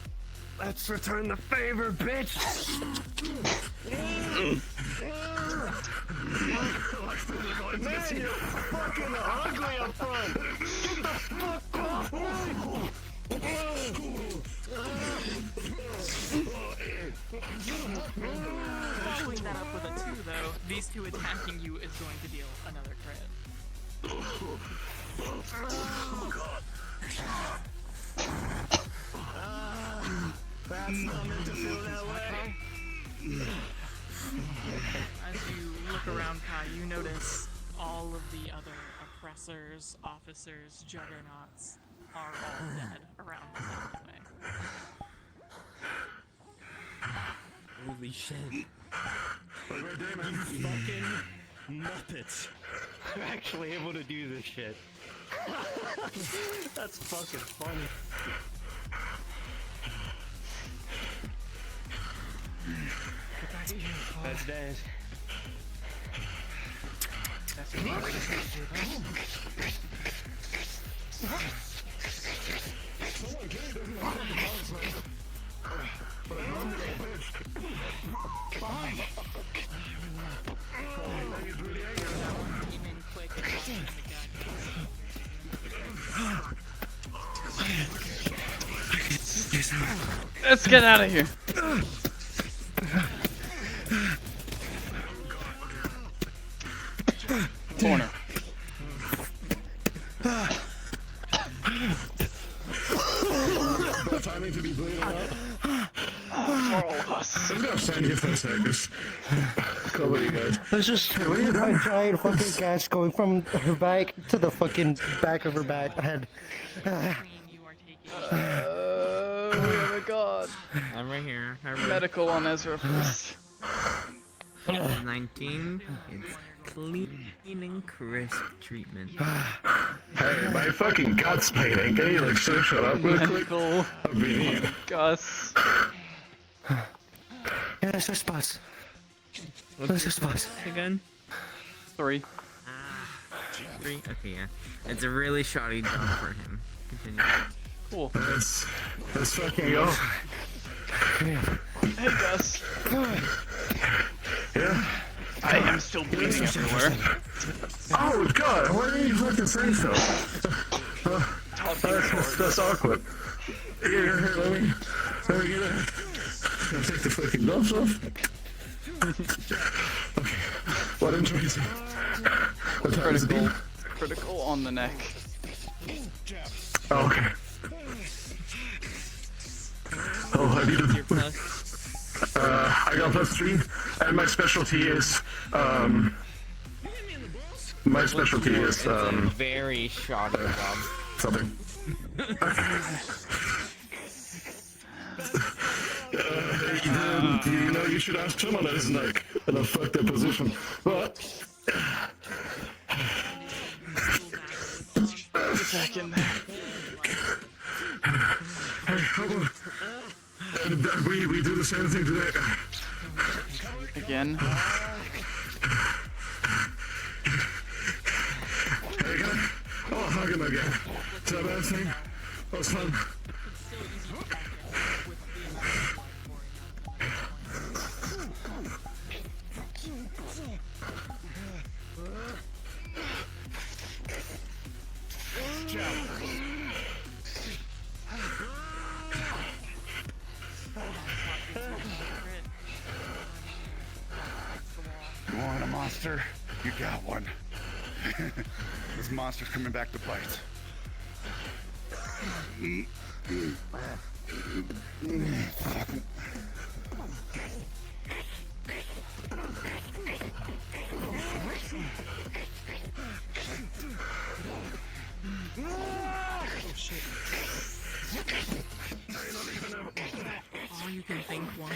Let's return the favor, bitch! Man, you're fucking ugly up front! Get the fuck off! Following that up with a 2, though, these two attacking you is going to deal another crit. Oh, God. That's not meant to feel that way. As you look around, Kai, you notice all of the other oppressors, officers, juggernauts are all dead around the way. Holy shit. You fucking muppets. I'm actually able to do this shit. That's fucking funny. That's dead. Let's get out of here. Corner. Timing to be bleeding out. For all of us. I'm gonna stand here for a second. Just cover you guys. There's just a giant fucking gash going from her back to the fucking back of her head. We have a god. I'm right here. Medical on Ezra first. 19. It's clean and crisp treatment. Hey, my fucking gut's paining. Can you like shut up real quick? Medical. Gus. Yeah, that's her spots. What's her spots? Again? 3. 3? Okay, yeah. It's a really shoddy job for him. Continue. Cool. Let's fucking go. Hey, Gus. Yeah? I am still bleeding everywhere. Oh god, why didn't you fucking say so? That's awkward. Here, let me get it. I'll take the fucking gloves off. Okay, what injuries? Critical on the neck. Oh, okay. Oh, I need to... I got +3, and my specialty is, very shoddy job. Something. You know, you should ask someone that is like in a fucked up position. But Get back in there. And we do the same thing today. Again. Hey again. Oh, hug him again. Is that a bad thing? That was fun. You want a monster? You got one. This monster's coming back to bite.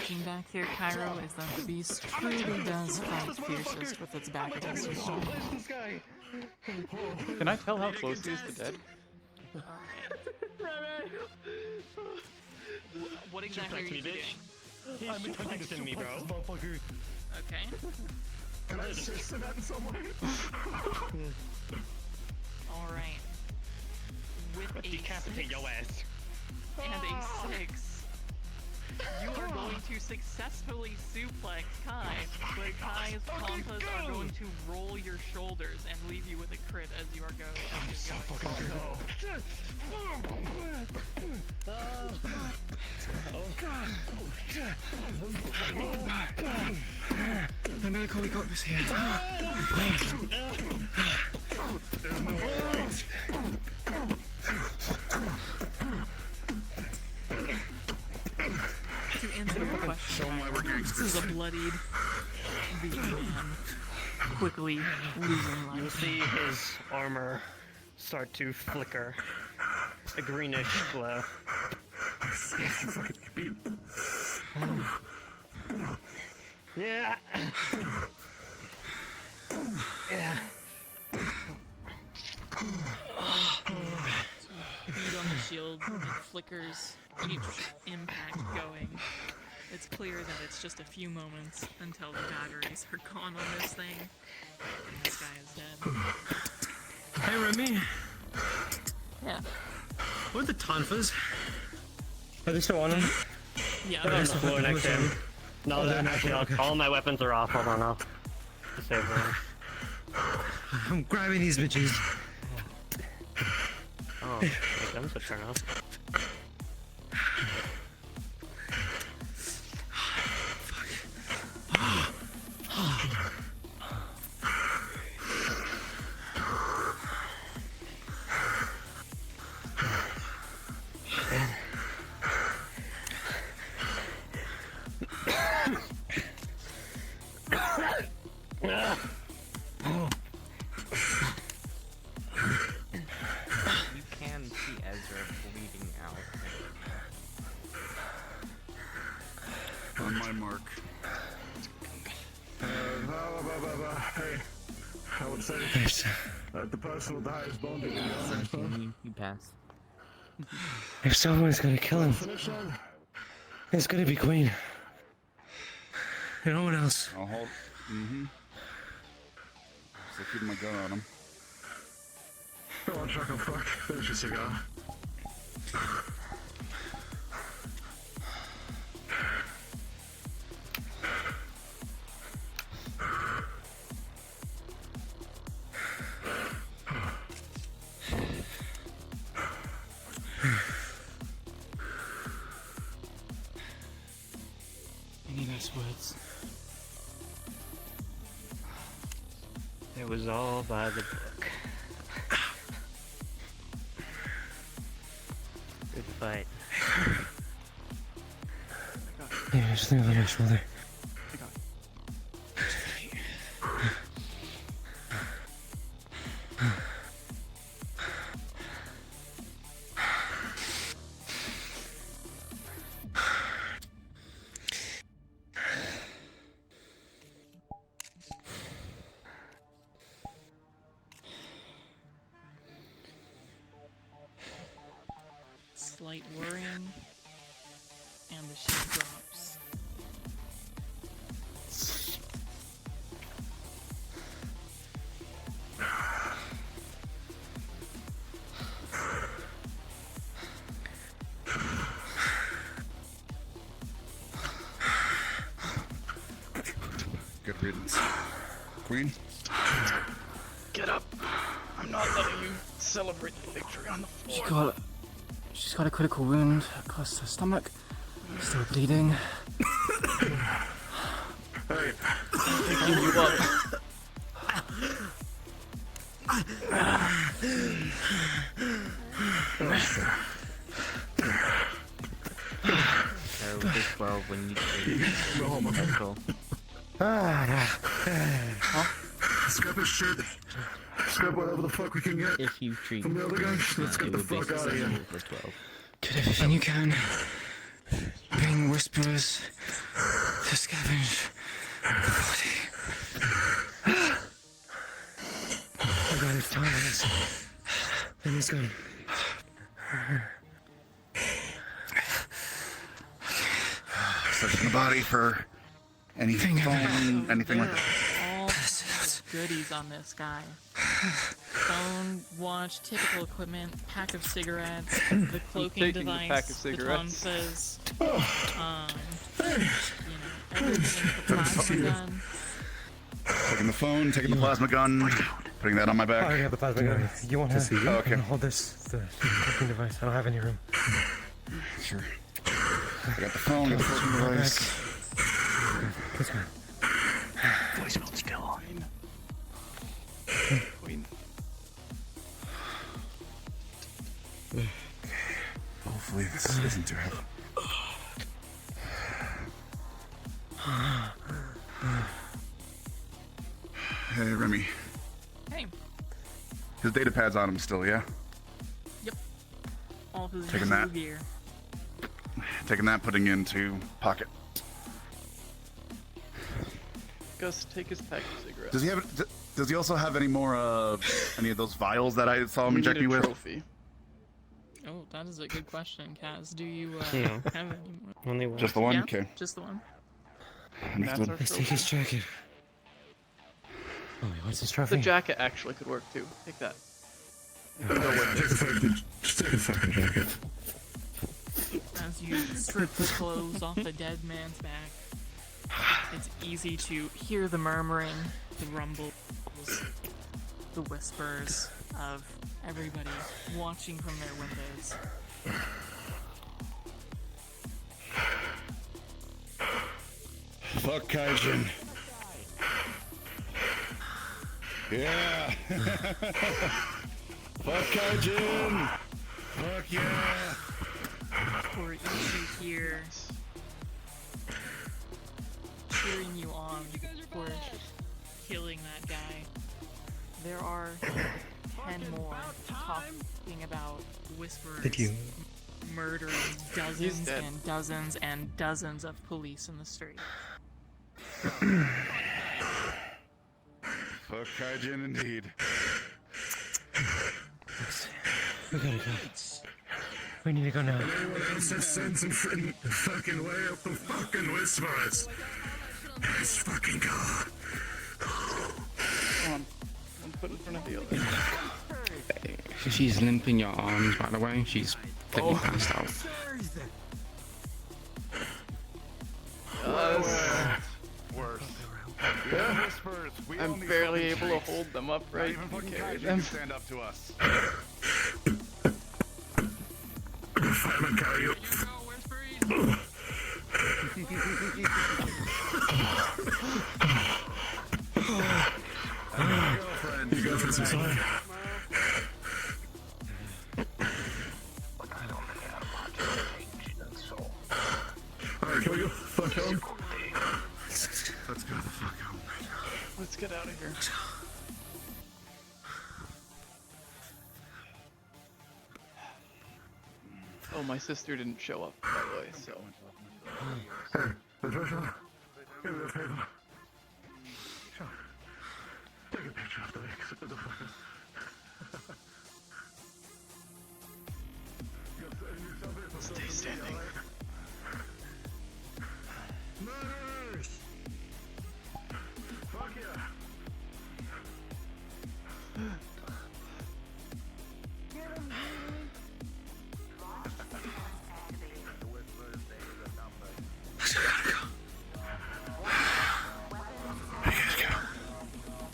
marching back here, Cairo, is that the beast truly does fight fiercest with its back against the wall. Can I tell how close he is to dead? What exactly are you doing? I'm attacking me, bro. Okay. Can I assist that in some way? Alright. With a Decapitate 6 your ass. and a 6, you are going to successfully suplex Kai, but Kai's pompas are going to roll your shoulders and leave you with a crit as you are going. The medical, we got this here. There's no worries. To answer your question, this is a bloodied man quickly losing life. You'll see his armor start to flicker, a greenish glow. Yeah. Yeah. Bead on the shield, it flickers, each impact going. It's clear that it's just a few moments until the batteries are gone on this thing, and this guy is dead. Hey, Remy. Yeah. What are the tonfas? Are they still on him? Yeah, They're on the floor next to him. No, Oh, they're they're not. actually Okay. all my weapons are off. Hold on, I'll save them. I'm grabbing these bitches. Oh, my guns would turn off. You can see Ezra bleeding out. On my mark. Hey, I would say the person with the highest bone did You pass. If someone's gonna kill him, it's gonna be Queen. No one else. I'll hold. Mm-hmm. So keep my gun on him. Go on, truck and fuck. Finish your cigar. Any last words? It was all by the book. Good fight. Yeah, just leave it on my shoulder. Slight worrying, and the ship drops. Good riddance. Queen? Get up. I'm not letting you celebrate the victory on the She floor. she's got a critical wound across her stomach. Still bleeding. Hey, Picking you up. So this well when you medical. scrap his shit. Scrap whatever the fuck we can get. If you treat From the other guys, let's get it the would be fuck out of here. for 12. Do everything you can. Pay getting whispers to scavenge the body. Oh god, it's time on this. Let me go. Searching the body for any phone, anything like that. All goodies on this guy. Phone, watch, typical equipment, pack of cigarettes, the cloaking taking the device, pack of cigarettes. tonsas, everything, the plasma gun. Taking the phone, taking the plasma gun, putting that on my back. I have the plasma gun. You want to see you? Oh, okay. Hold this, the cooking device. I don't have any room. Sure. I got the phone, got the cooking device. Let's go. Voicemail still on. Queen. Hopefully this isn't too heavy. Hey, Remy. Hey. His data pad's on him still, yeah? Yep. All of his Taking usual that. gear. Taking that, putting into pocket. Gus, take his pack of cigarettes. Does he have? Does he also have any more? Any of those vials that I saw him inject me with? Trophy. Oh, that is a good question, Kaz. Do you No. have any more? Only one. Just the one? Yeah, Okay. just the one. Understood. Let's take his jacket. Oh, what's his trophy? The jacket actually could work too. Take that. You can go with it. Just take a fucking jacket. As you strip the clothes off the dead man's back, it's easy to hear the murmuring, the rumbles, the whispers of everybody watching from their windows. Fuck Kaijin. Yeah. Fuck Kaijin. Fuck yeah. For each you hear cheering you on for killing that guy, there are 10 more talking about whispers, Did you? murdering dozens and dozens and dozens of police in the street. Fuck Kaijin indeed. We gotta go. We need to go now. Anyone else has sense and fucking way up the fucking whispers. Let's fucking go. Come on. One foot in front of the other. She's limping your arms, by the way. She's completely passed out. Worse. Yeah. Whispers. We I'm only barely fucking able to tanks. hold them upright. Not even fucking and carry Kaijin them. can stand up to us. I'm gonna carry you. You go for some time. Alright, can we go fuck home? Let's go the fuck home. Let's get out of here. Oh, my sister didn't show up, by the way, so. Hey, Patricia, give me a favor. Sure. Take a picture of the motherfucker. Stay standing. Murders! Fuck yeah!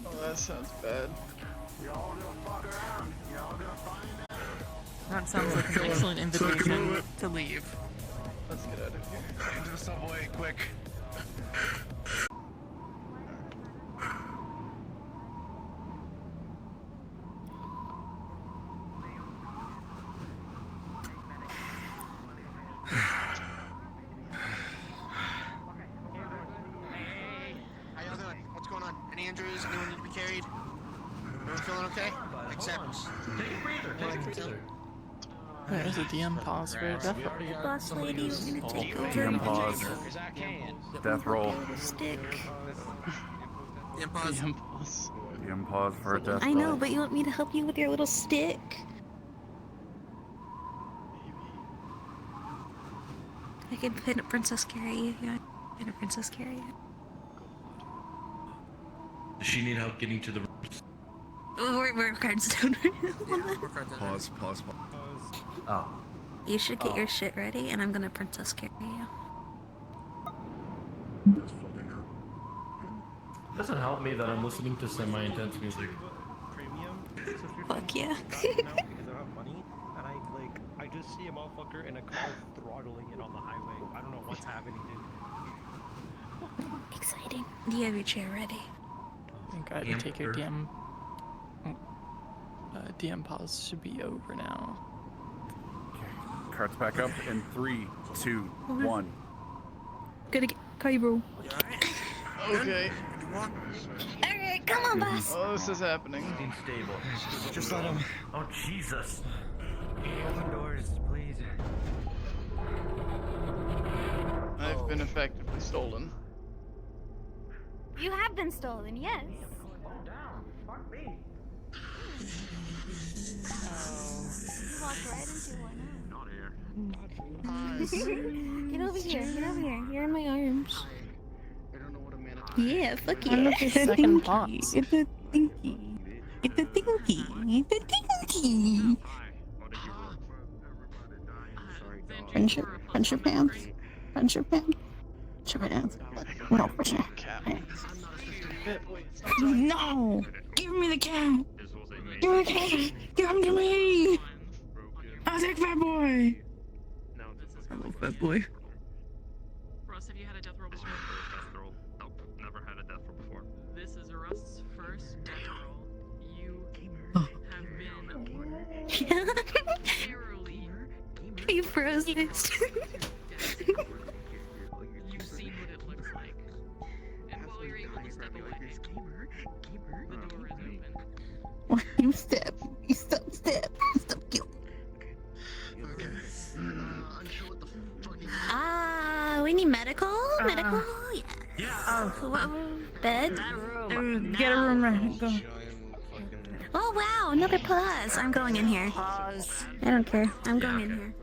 Oh, that sounds bad. That sounds like an excellent invitation to leave. Let's get out of here. Into the subway, quick. How y'all doing? What's going on? Any injuries? Anyone need to be carried? Everyone feeling okay? Except... Take a breather. Take a breather. There's a DM pause for a death roll. Boss lady, we're gonna take over. DM pause. Death roll. Stick. DM pause. DM pause. DM pause for a death I know, roll. but you want me to help you with your little stick? I can pin a Princess carry you. Yeah, pin a Princess carry you. Does she need help getting to the rooms? We're cards down right now. Pause. Oh. You should get your shit ready, and I'm gonna Princess carry you. Doesn't help me that I'm listening to semi-intense music. Fuck yeah. Because I have money, and I just see a motherfucker in a car throttling it on the highway. I don't know what's happening, dude. Exciting. Do you have your chair ready? Okay, you take your DM. DM pause should be over now. Carts back up in 3, 2, 1. Gonna get Cairo. Okay. Alright, come on, boss. Oh, this is happening. Stable. Just let him. Oh, Jesus. Open doors, please. I've been effectively stolen. You have been stolen, yes. You walked right into one. Not here. Get over here. Get over here. You're in my arms. Yeah, fuck yeah. I'm looking for second thoughts. It's a thinky. It's a thinky. It's a thinky. Friendship hands. Friendship hands. Friendship hands. No, for sure. No! Give me the cat! Give me the cat! Give him to me! I'll take Fat Boy! Hello, Fat Boy. Russ, have you had a death roll before? Nope, never had a death roll before. This is Russ's first death roll. You have been narrowly. He froze it. You've seen what it looks like. And while you're able to step away, the door is open. Why you step? You step. You step kill. We need medical? Medical? Yeah. Bed? Get a room right. Go. Oh wow, another pause. I'm going in here. Pause. I don't care. I'm going in here.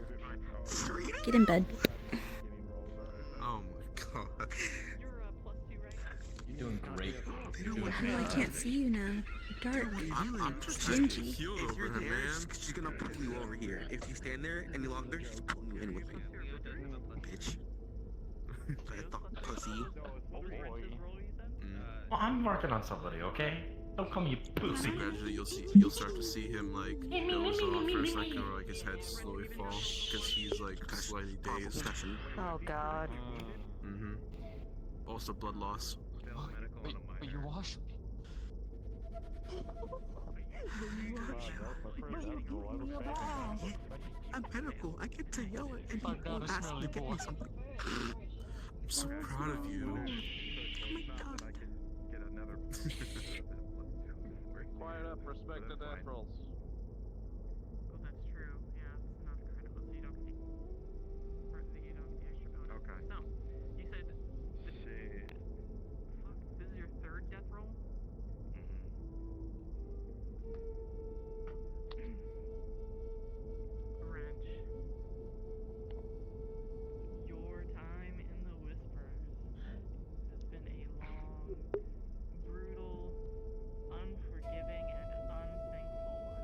Get in bed. Oh my god. You're doing great. Oh, I can't see you now. Dark. I'm just Dingy. healed over her, man. She's gonna pull you over here. If you stand there any longer, she's pulling you in with me. Bitch. Pussy. Well, I'm working on somebody, okay? Don't call me a pussy. Gradually, you'll start to see him like doze off for a second, or like his head slowly fall because he's like slightly dazed. Oh god. Mm-hmm. Also blood loss. Wait, you washed me. I'm medical. I get to yell at anyone who asks me to get me something. I'm so proud of you. Oh my god. Quiet up, respect the death rolls. Oh, that's true. Yeah, it's not critical, so you don't get the extra bonus. Okay. So, you said. Fuck, this is your third death roll? Wrench. Your time in the Whispers has been a long, brutal, unforgiving, and unthankful one.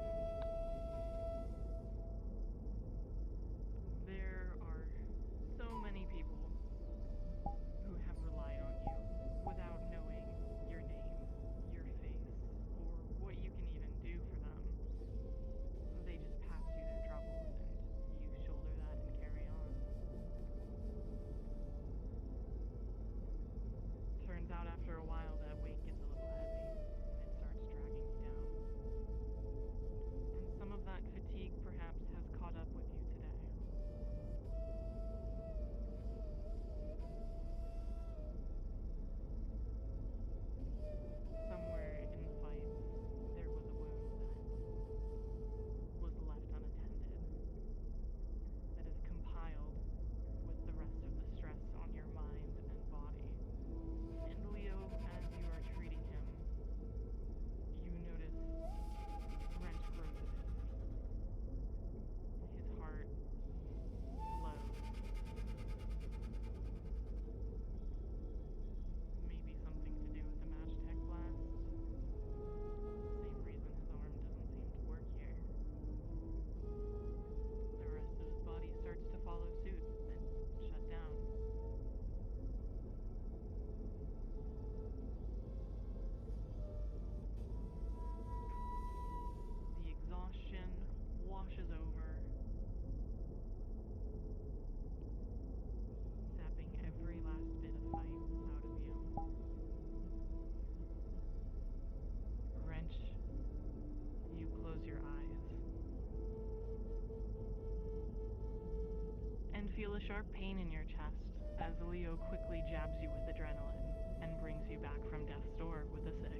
a sharp pain in your chest as Leo quickly jabs you with adrenaline and brings you back from death's door with a 6.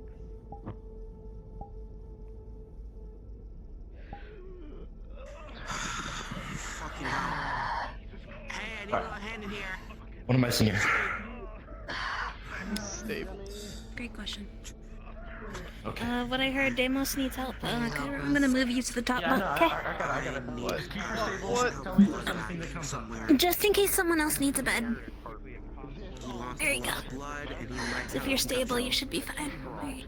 Fucking hell. Hey, I need a little hand in here. What am I seeing? Stable. Great question. Okay. What I heard, Deimos needs help. Cairo, I'm gonna move you to the top bunk, okay? I got it. What? Just in case someone else needs a bed. There you go. So if you're stable, you should be fine. Alright.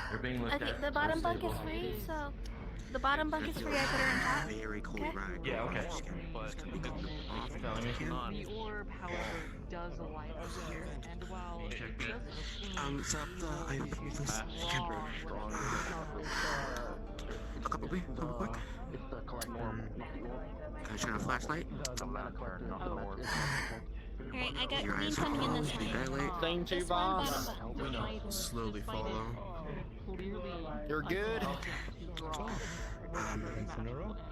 You're being looked Okay, at. the bottom bunk is free, so the bottom bunk is free. I put her on top. Okay? Yeah, okay. The orb, however, does light up here, and while it doesn't Set up the IV for me, please. Camper. Look up at me, real quick. Can I shine a flashlight? Alright, I got green coming in this way. Thank you, boss. Slowly follow. You're good.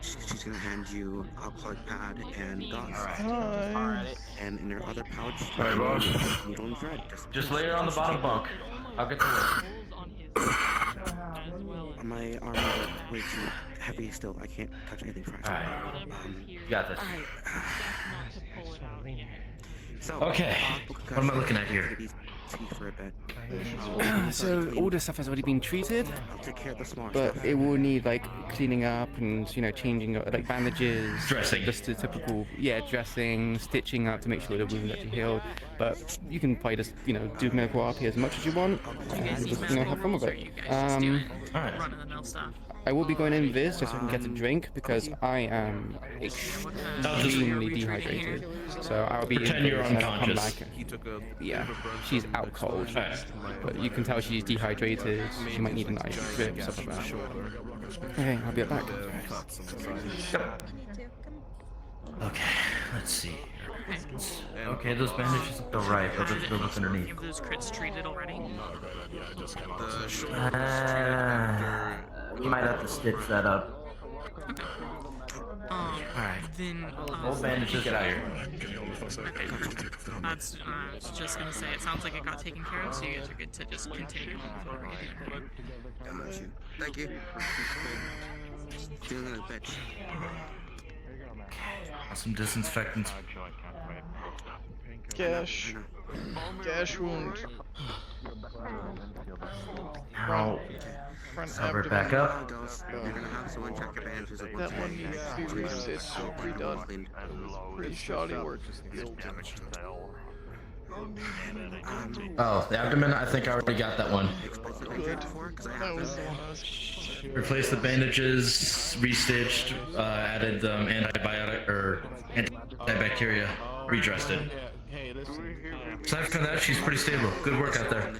She's gonna hand you a plug pad and dots. Alright. And in her other pouch, Alright, boss. needle and thread. Just lay her on the bottom bunk. I'll get to work. My arm is way too heavy still. I can't touch anything fresh. Alright. You got this. So, Okay. What am I looking at here? For a bit. So all the stuff has already been treated, I'll take care of the small but stuff. it will need like cleaning up and changing like bandages, Dressing. just the typical dressing, stitching up to make sure the wound actually healed. But you can probably just do medical RP as much as you want, and just have fun with it. run-of-the-mill stuff. I will be going in Viz just so I can get a drink because I am extremely dehydrated. So I'll be Pretend in you're Viz and I'll come unconscious. back. Yeah, she's out cold, but you can tell she's dehydrated. She might need an ice drip, stuff like that. Okay, I'll be right back. Okay, let's see. Okay, those bandages look alright, but let's go look underneath. Have those crits treated already? You might have to stitch that up. Alright. Then, Old bandages, get out here. Okay. I was just gonna say, it sounds like it got taken care of, so you guys are good to just continue on with what we're doing. Thank you. Feeling like a bitch. Some disinfectants. Gash wound. Ow. Front Cover it abdomen. back up. You're gonna have someone check your bandages at That one needs to be restitched or redone. Pretty shoddy work. Oh, the abdomen, I think I already got that one. Good. That was the one I was. Replaced the bandages, restitched, added antibiotic or antibacteria, redressed it. Aside from that, she's pretty stable. Good work out there.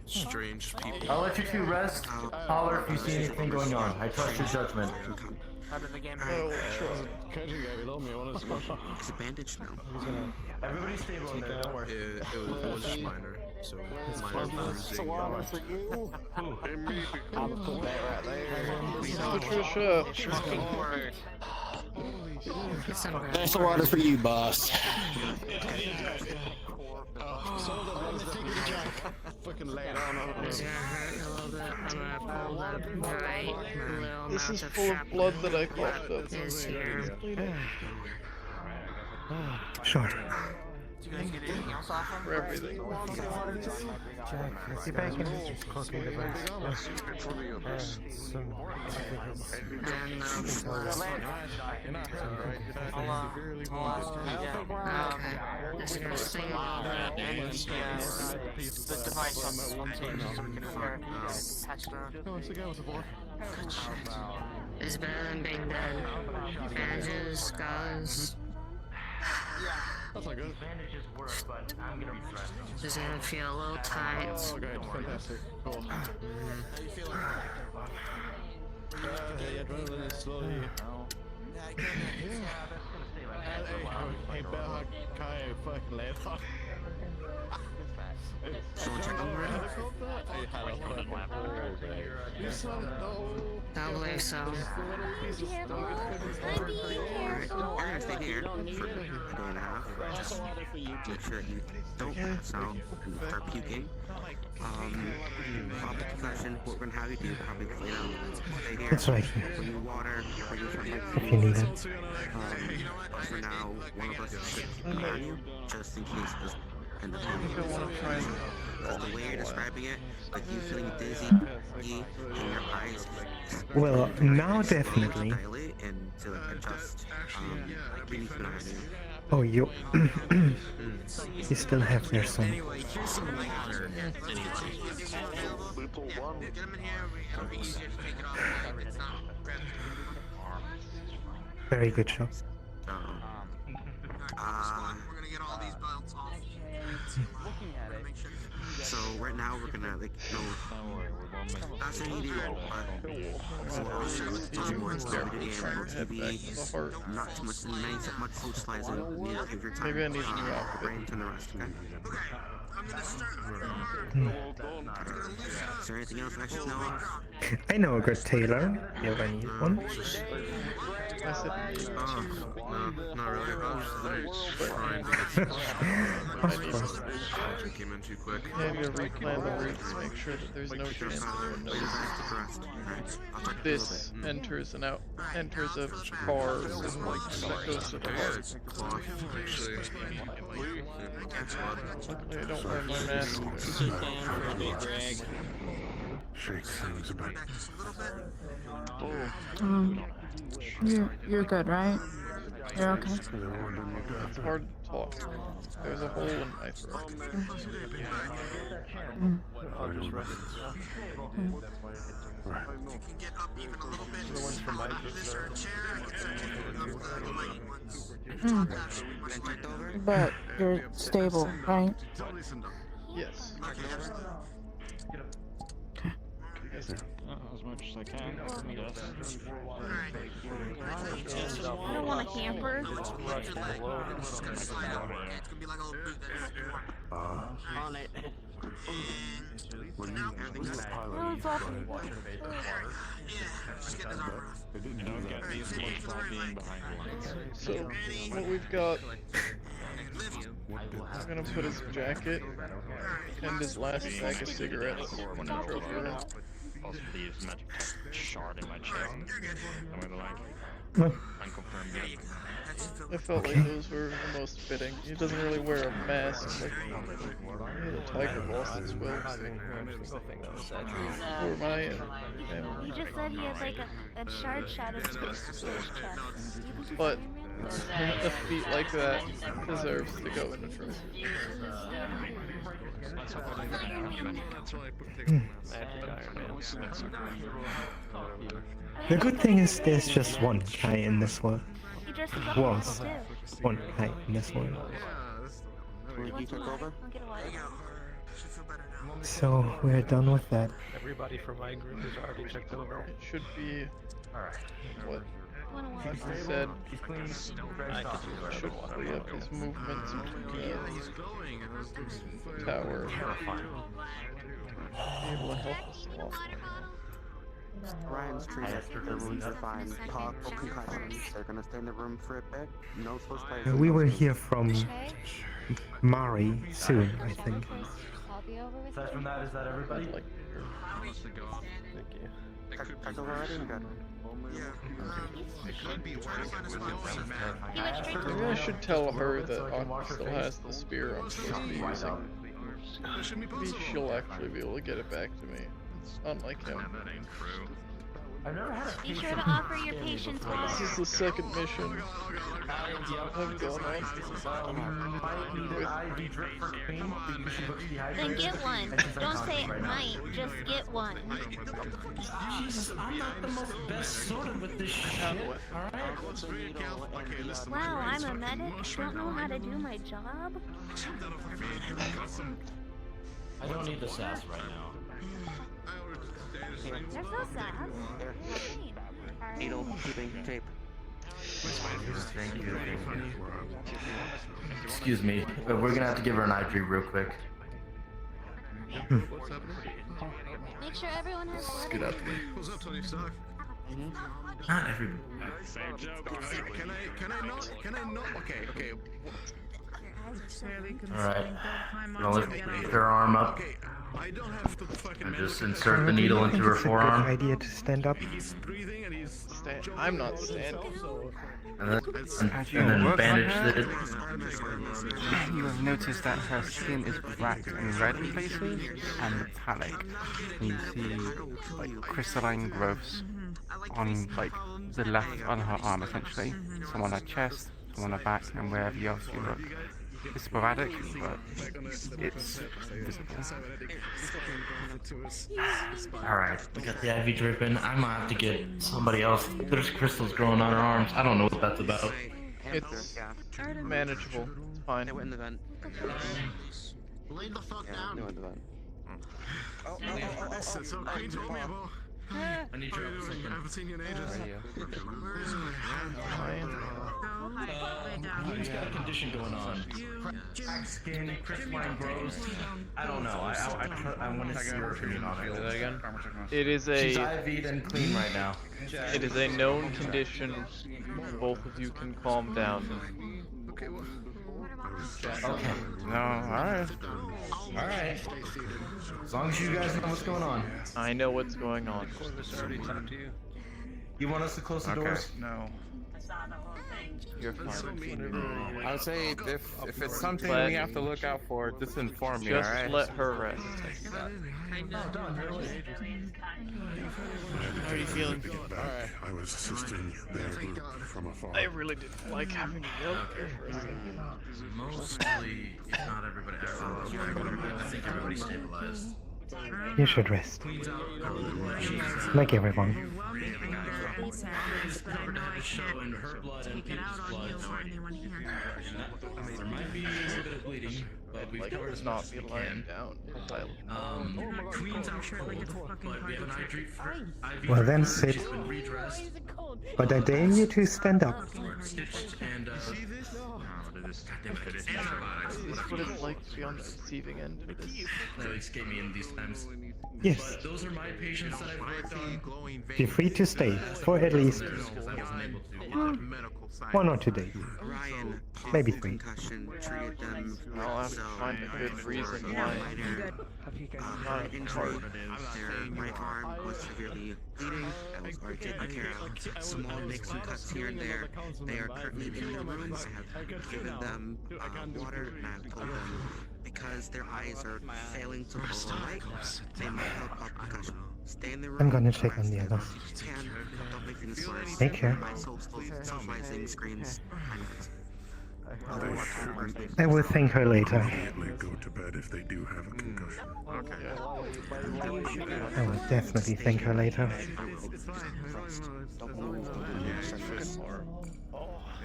Strange people. I'll let you two rest. Holler if you see anything going on. I trust your judgment. It's a bandage now. Everybody's stable in there, don't worry. It was minor, so minor bruising. I'll put that right there. Patricia. That's the water for you, boss. Fucking lay it on. This is full of blood that I coughed up. Sure. Do you guys get anything else off him? For everything. Jack, let's get back in this cooking device. Just gonna stay the device on the one so we can patch it on. It's better than being dead. Bandages, scars. That's not good. Does it feel a little tight? Oh, okay, fantastic. Cool. How you feeling? The adrenaline is slowly. Hey, Bella, Kai, fucking lay it off. Someone check them already? Don't believe so. Alright, you're gonna stay here for a day and a half. Just make sure that you don't pass out and start puking. Pop the concussion, what we're gonna have you do, probably clean out. Stay here. It's right here. Bring you water, bring you something like If you need it. But for now, one of us should keep an eye on you, just in case this end up happening. Because the way you're describing it, like you feeling dizzy, and your eyes Well, now definitely. dilate and to like adjust. We need to keep an eye on you. Oh, you. You still have their son. Anyway, here's some water. Very good shot. We're gonna get all these belts off. So right now we're gonna like that's an easy one, but just more activity and more TV, not too much socializing. You need to take your time. Maybe I need a new outfit. Brain to the rest, okay? Is there anything else I should know? I know a good tailor. If I need one. I said maybe. No, not really. I was just trying to Of course. came in too quick. Maybe I'll replan the routes, make sure that there's no chance anyone notices. This enters and enters a car that goes to the heart. Luckily, I don't wear my mask. Shake things a bit. You're good, right? You're okay. It's hard to talk. There's a hole in my throat. But you're stable, right? Yes. As much as I can, I guess. I don't want a camper. On it. So, what we've got, I'm gonna put his jacket and his last pack of cigarettes when he drove around. Also, leaves magic tech shard in my chest. I'm gonna like unconfirm it. I felt like those were the most fitting. He doesn't really wear a mask like the Tiger Boss as well. Or my You just said he had like a shard shot of his chest. But a feat like that deserves to go in the trophy. The good thing is there's just one guy in this world. Was one guy in this world. So we're done with that. Everybody from my group is already checked over. It should be what he said. Should free up his movements between the tower. Be able to help us a lot. Ryan's treated. Their wounds are fine. Pop concussions. They're gonna stay in the room for a bit. No socializing. We will hear from Mari soon, I think. Aside from that, is that everybody? Thank you. Check over already? Good. Maybe I should tell her that Aqua still has the spear I'm supposed to be using. Maybe she'll actually be able to get it back to me. It's unlike him. I've never had a Be sure to offer your patience well. This is the second mission I've gone on. Then get one. Don't say it might, just get one. Jesus, I'm not the most best sorted with this shit. Alright? Wow, I'm a medic. Don't know how to do my job. I don't need the sass right now. There's no sass. Needle, keeping tape. Thank you. Excuse me, we're gonna have to give her an eye drip real quick. Make sure everyone has Let's get out the way. What's up, Tony Stark? Not everybody. Same joke. Can I not? Okay. Alright. Gonna lift her arm up. I don't have to fucking. And just insert the needle into her It's a good forearm. idea to stand up. He's breathing and he's. I'm not standing. And then bandage it. You have noticed that her skin is black and red in places and metallic. And you see like crystalline growths on like the left on her arm essentially. Some on her chest, some on her back, and wherever else you look. It's sporadic, but it's visible. Alright, we got the IV dripping. I might have to get somebody else. There's crystals growing on her arms. I don't know what that's about. It's manageable. It's fine. They went in the vent. Lay the fuck down. They went in the vent. So Queen told me about. I need your help. I haven't seen you in ages. He's got a condition going on. Cracked skin, crystalline growths. I don't know. I want to see your opinion on it. Again? It is She's a. IV'd and clean right now. It is a known condition. Both of you can calm down. Okay. Okay. No, alright. Alright. As long as you guys know what's going on. I know what's going on. You want us to close the doors? No. You're fine. I would say if it's something Let- we have to look out for, just inform me, Just alright? let her rest. How are you feeling? I was assisting their group from afar. I really didn't like having to yell at her for a second. Mostly, if not everybody, I think everybody's stabilized. You should rest. Like everyone. Showing her blood and Peter's blood. There might be a little bit of bleeding, but we've covered as much as we can. Queen's out cold, but we have an IV. Well then sit. She's been redressed. But I dare you to stand up. Stitched and Is this what it's like to be on the receiving end of this? no, escape me in these times. Yes. But those are my patients that I've worked on. Feel free to stay for at least Well, 1 or 2 days. Ryan, Maybe 3. concussion, treated them. I'll have to find a good reason why. Heart injury. Their right arm was severely bleeding. That was already taken care of. Small nicks and cuts here and there. They are currently in their rooms. I have given them water and I have told them because their eyes are failing to hold the light, they might help out concussion. Stay in the room. I'm gonna check on the others. Can, don't make things worse. Take care. My socializing screens. I will thank her later. Immediately go to bed if they do have a concussion. I will definitely thank her later.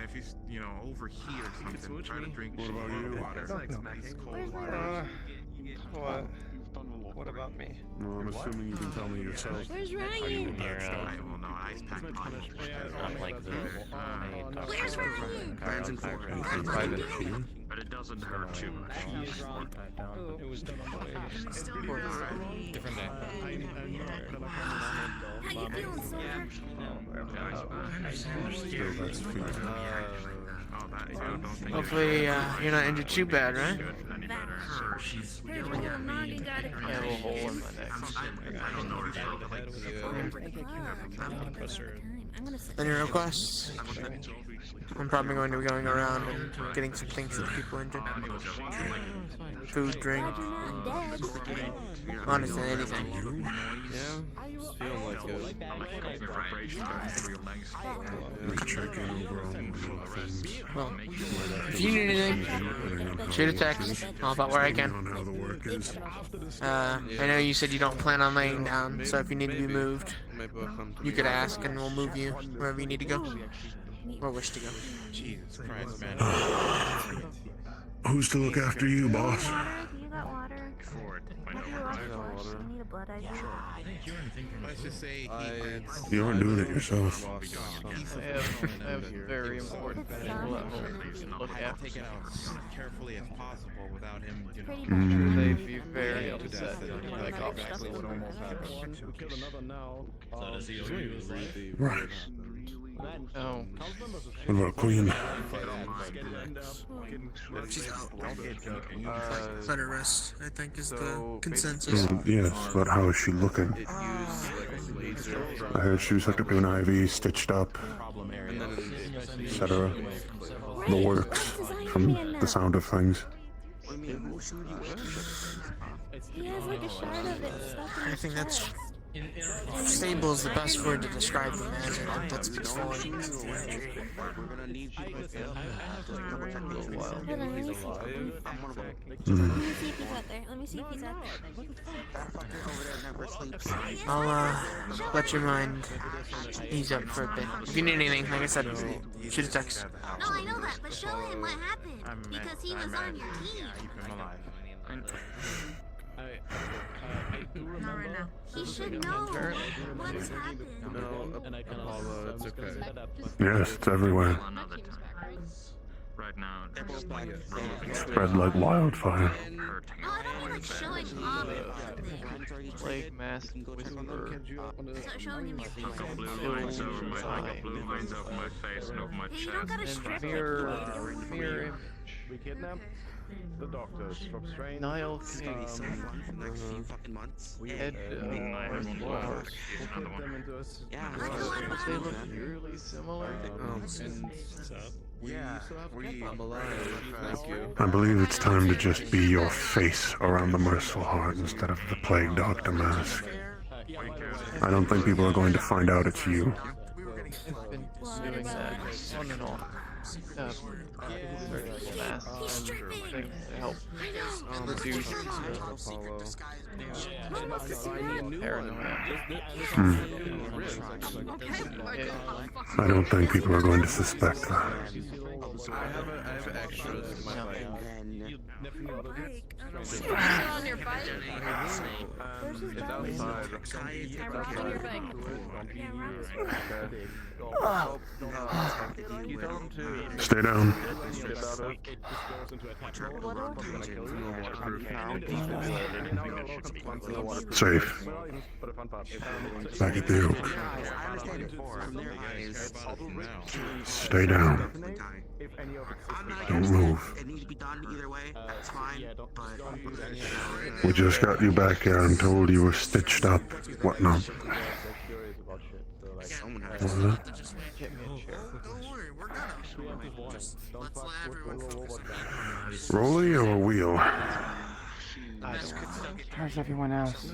If he's, overheat or something, try to drink water. Nice cold water. What about me? Well, I'm assuming you can tell me yourself. Where's Ryan? I will know. Ice pack on. Not like this. Where's Ryan? Ryan's in Private. But it doesn't hurt too much. It was done on the way. Different day. How you feeling, Silver? Still, that's feeling. Hopefully, you're not injured too bad, right? I have a hole in my neck. Any requests? I'm probably going to be going around and getting some things for the people injured. Food, drink. Honestly, anything. Feeling like it. Just checking over on things. Well, if you need anything, shoot a text. I'll help out where I can. On how the work is. I know you said you don't plan on laying down, so if you need to be moved, you could ask and we'll move you wherever you need to go. Or wish to go. Jesus Christ, man. Who's to look after you, boss? You got water. You need a blood ID. Let's just say You aren't doing it yourself. I have very important people at home to look after. Take it out as carefully as possible without him, you Pretty know. They'd be very upset if I got back to normal powers. Right. Oh. What about Queen? She's out. Let her rest, I think, is the consensus. Yes, but how is she looking? I heard she was hooked up to an IV, stitched up, etc. The works, from the sound of things. He has like a shard of it stuck in I his think that's chest. stable is the best word to describe them as. I think that speaks volumes. Let me see if he's out there. Let me see if he's out there. I'll let your mind ease up for a bit. If you need anything, like I said, shoot a text. No, I know that, but show him what happened because he was on your team. Not right now. He should know what's happened. No, Apollo, it's okay. Yes, it's everywhere. Right now, Spread like wildfire. No, I don't mean like showing off everything. Plague mask whisperer. So showing him your face. blue lines over my face and over my You don't gotta chest. strip Mirror image. We kidnapped the doctors from Strange. Niall This is gonna be so fun for the next few fucking months. Head Lord. Yeah, They look really similar. I'm alive. Thank you. I believe it's time to just be your face around the merciful heart instead of the plague doctor mask. I don't think people are going to find out it's you. I've been doing that on and off. Surgical masks and things to help reduce the paranoia. I don't think people are going to suspect that. I have extras in my bike. On your bike? It's outside. Can you tell them to Stay down. Safe. Back at the oak. Stay down. Don't move. It needs to be done either way. That's fine. But We just got you back here and told you were stitched up. Whatnot. What was that? Get me a chair. Don't worry, we're gonna. Just let's let everyone focus. Rolly or wheel? How's everyone else?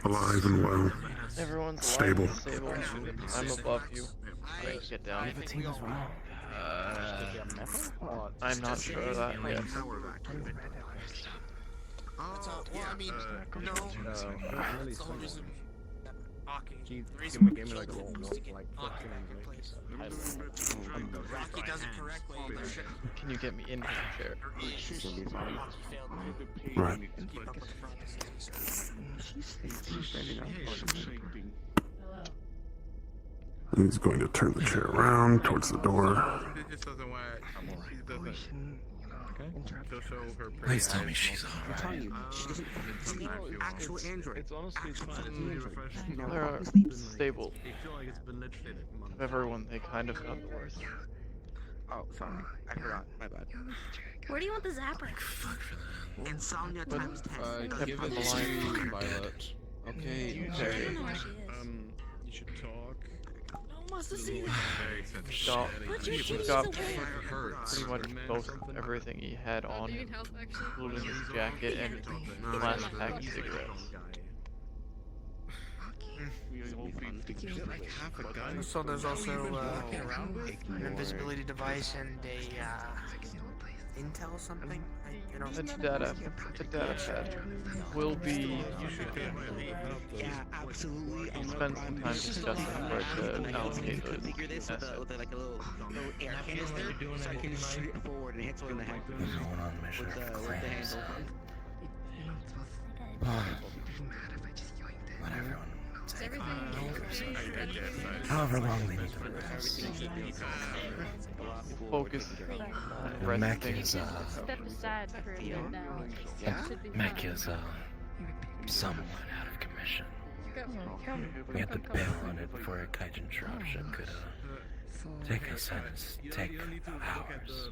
Alive and well. Everyone's Stable. alive and stable. I'm above you. Right, get down. You have a team as well. I'm not sure of that yet. Well, I mean, no. That's the whole reason. Rocky does it correctly. Can you get me into the chair? Right. He's going to turn the chair around towards the door. Please tell me she's alright. actual android. They're stable. Everyone, they kind of got the worst. Oh, sorry. I forgot. My bad. Where do you want the zapper? Insomnia times 10. Give it to Violet. Okay. Terry. You should talk. Wants to see that. Stop. Put your He cheese got away. pretty much most everything he had on him, including his jacket and the last pack of cigarettes. So there's also an invisibility device and a intel something. The data pad will be. Yeah, absolutely. We'll spend some time discussing where to allocate those assets. With like a little air canister, so I can shoot it forward and hit someone in the head. Going on a mission of With the handle. Let everyone take however long they need to rest. Focus on And Mech resting. is, Step aside for a bit now. Mech is, somewhat out of commission. We had to bail on it before a Kaijin dropship could, take us and take ours.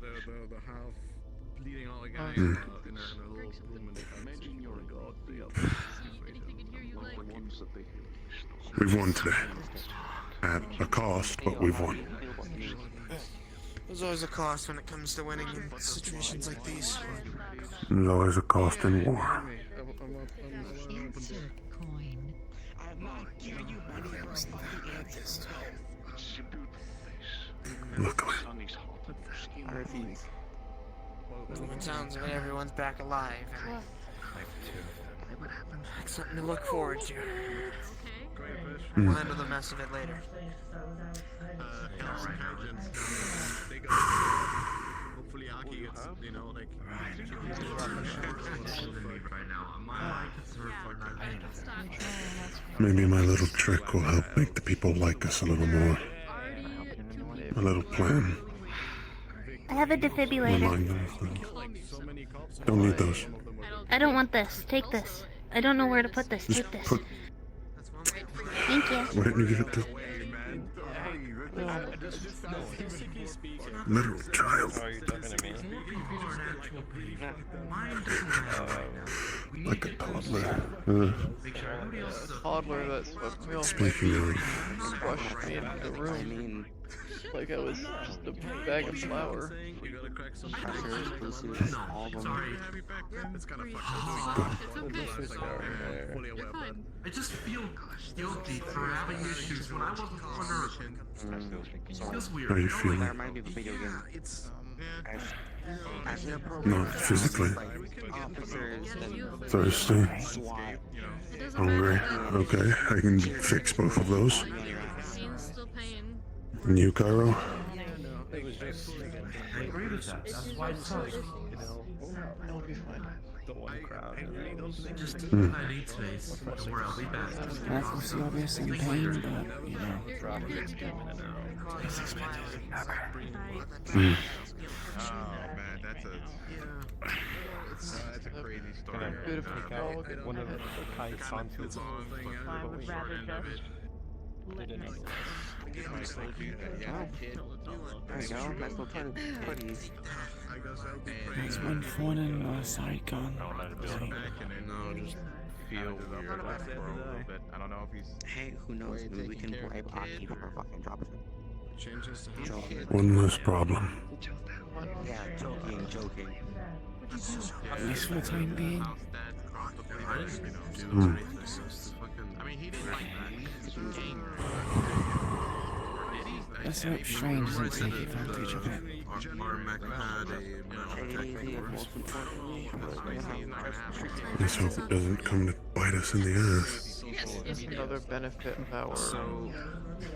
We've won today. At a cost, but we've won. There's always a cost when it comes to winning in situations like these. There's always a cost in war. Luckily. From the sounds of it, everyone's back alive. That's something to look forward to. We'll handle the mess of it later. Hopefully Aki gets, you know, like... Maybe my little trick will help make the people like us a little more. A little plan. I have a defibrillator. Remind them of things. Don't need those. I don't want this. Take this. I don't know where to put this. Take this. Thank you. Why didn't you give it to little child? Oh, you're talking to me? Like a toddler. Toddler that swept me off Speaking my of- feet, rushed me into the room like I was just a bag of flour. I just feel guilty for having issues when I wasn't the one to. Feels weird. How are you feeling? Not physically. Thirsty. Hungry. Okay, I can fix both of those. And you, Cairo? It was just. I agree with that. That's why it's like, It'll be fine. The one crowd. just I need space. Don't worry, I'll be back. I foresee obviously in pain, but, you know. It's expected. Mm. Oh man, that's a crazy story. Can I pick out one of the kites onto the I would rather just let myself There you go. Nice little hoodies. There's one phone and side gun. No, just feel weird for a little bit. I don't know if he's... Hey, who knows? Maybe we can bribe Aki from her fucking dropship. One less problem. Yeah, joking. At least for the time being. Mm. I mean, he didn't like Let's hope Strange doesn't take advantage of it. Our mech had Let's hope it doesn't come to bite us in the ass. Another benefit of our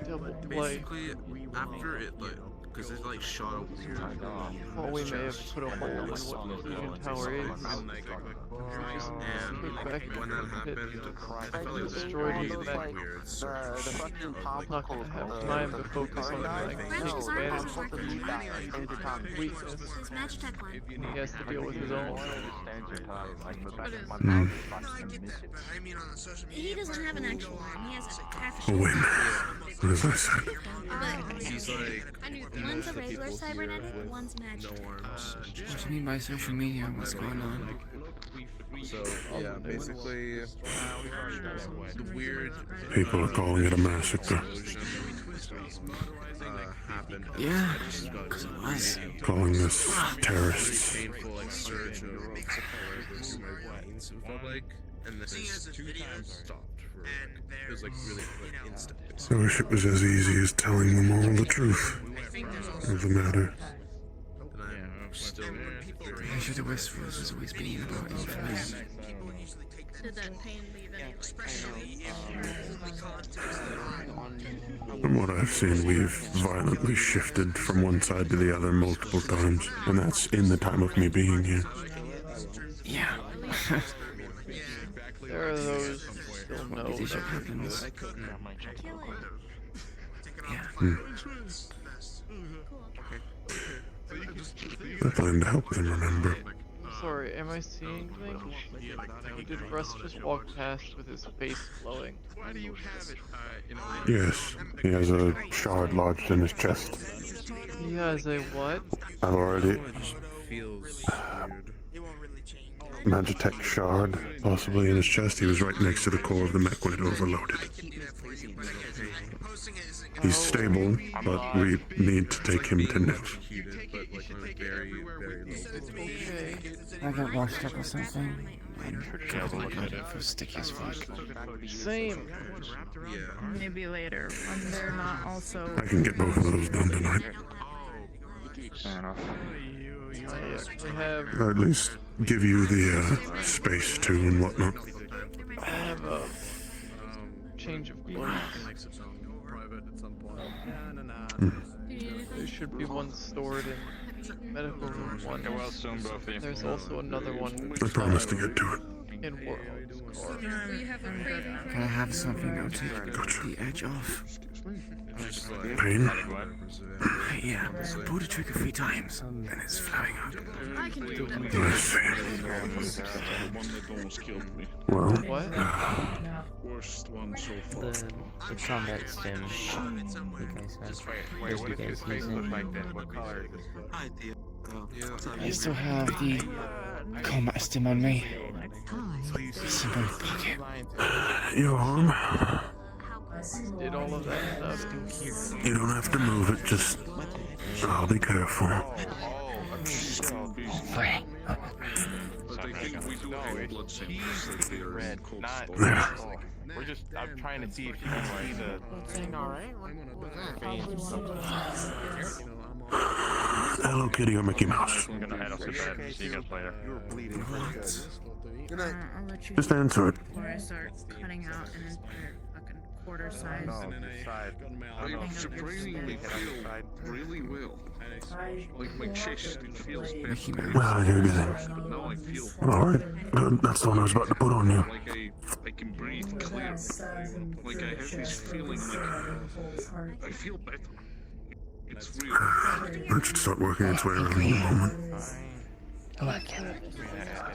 double play. basically after it like because it like shot a weird Well, we may have put a hole in what the fusion tower is. and when that happened I felt like Destroyed really his mech. weird. Not gonna have time to focus on trying to take advantage of weakness. It's Magitech one. He has to deal with his own. Mm. He doesn't have an actual one. He has half a A win. As I said. He's like One's a regular cybernetic, one's magic. What do you mean by social media? What's going on? so yeah, basically the weird People are calling it a massacre. happened. Yeah, because it was. Calling us terrorists. Painful like surge of awareness in my veins. It felt like, and this is 2 times stopped for it was like really quick instant. I wish it was as easy as telling them all the truth of the matter. And I'm still I should have Westfields has always been about information. Did that pain leave any? From what I've seen, we've violently shifted from one side to the other multiple times, and that's in the time of me being here. Yeah. There are those who still know that Leadership happens. I plan to help them remember. Sorry, am I seeing things? Did Russ just walk past with his face glowing? Yes, he has a shard lodged in his chest. He has a what? I've already... Feels Magitech shard, possibly in his chest. He was right next to the core of the mech when it overloaded. He's stable, but we need to take him to Nev. I got washed up or something. And for sticky as fuck. Same. Maybe later when they're not also. I can get both of those done tonight. Fair enough. I have. Or at least give you the space too and whatnot. I have a change of clothes. There should be one stored in medical room 1. There's also another one. I promise to get to it. In Warhawk's car. Can I have something now to take the edge off? Pain? Yeah, pull the trigger 3 times, and it's flowing up. I can do that. I see. Well, what? Worst one so far. The combat stim you guys have. Those you guys using. I still have the combat stim on me. It's in my pocket. your arm? Did all of that stuff. You don't have to move it, just... I'll be careful. But they think we do have blood samples that they are in cold storage. There. We're just, I'm trying to see if you can see the... Hello Kitty or Mickey Mouse. I'm gonna head off to bed. See you guys later. Good night. I'll let you Just answer it. before I start cutting out and then put it fucking quarter size. I surprisingly feel really well. Like my chest, it feels better. Well, you're good. Now I feel Alright, good. That's the one I was about to put on you. like I can breathe clear. Like I have this feeling like I feel better. It's real. That should start working its way around in a moment. I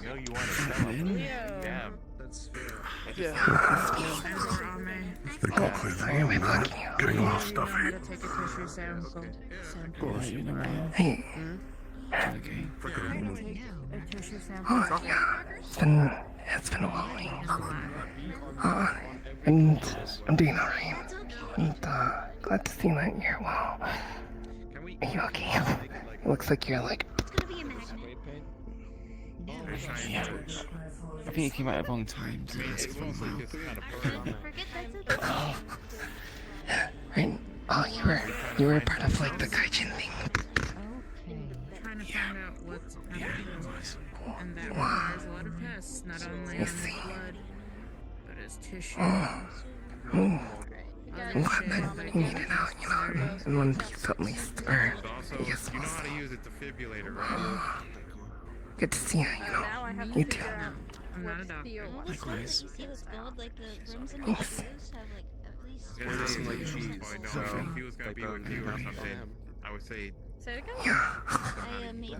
know you want to tell him. Yeah. They call clear the room. Getting a little stuffy. Take a tissue sample. Hey. A tissue sample. Oh, yeah. It's been a while. And I'm doing alright. And, glad to see that you're well. Are you okay? It looks like you're like... Yeah. I think you came at the wrong time to ask for help. Right? Oh, you were part of like the Gaijin thing. Trying to find out what's happening. And that requires a lot of tests, not only on the blood, but as tissue. I'm glad that you made it out, you know, in one piece at least. Or, yes, You know how to use a defibrillator, right? good to see you, you know. You too. I'm not a doctor. Likewise. Thanks. It's like cheese. So if he was gonna be with you or something, I would say. Say it again? Yeah.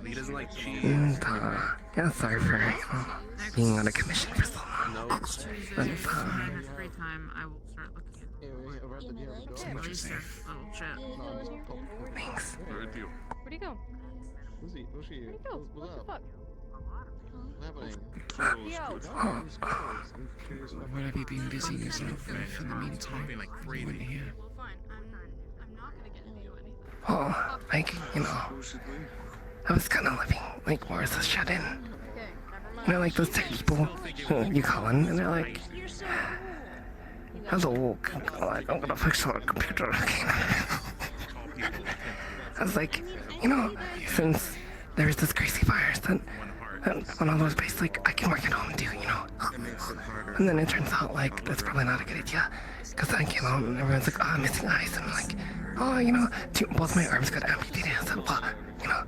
He doesn't like cheese. And, yeah, sorry for, being on a commission for so long. But, When I have free time, I will start looking at So much is safe. little chat. Thanks. Where'd he go? Where'd he go? What the fuck? What have you been busying yourself with in the meantime? You weren't here. Well, fine. I'm not gonna get into anything. Oh, like, you know, I was kind of living, like, more as a shut-in. You know, like those tech people who you call in, and they're like, hello, like, I'm gonna fix our computer. I was like, you know, since there's this crazy virus, then when all those based, like, I can work at home too, you know. And then it turns out, like, that's probably not a good idea. Because I came home and everyone's like, oh, I'm missing eyes. And I'm like, oh, you know, both my arms got amputated. So, well, you know,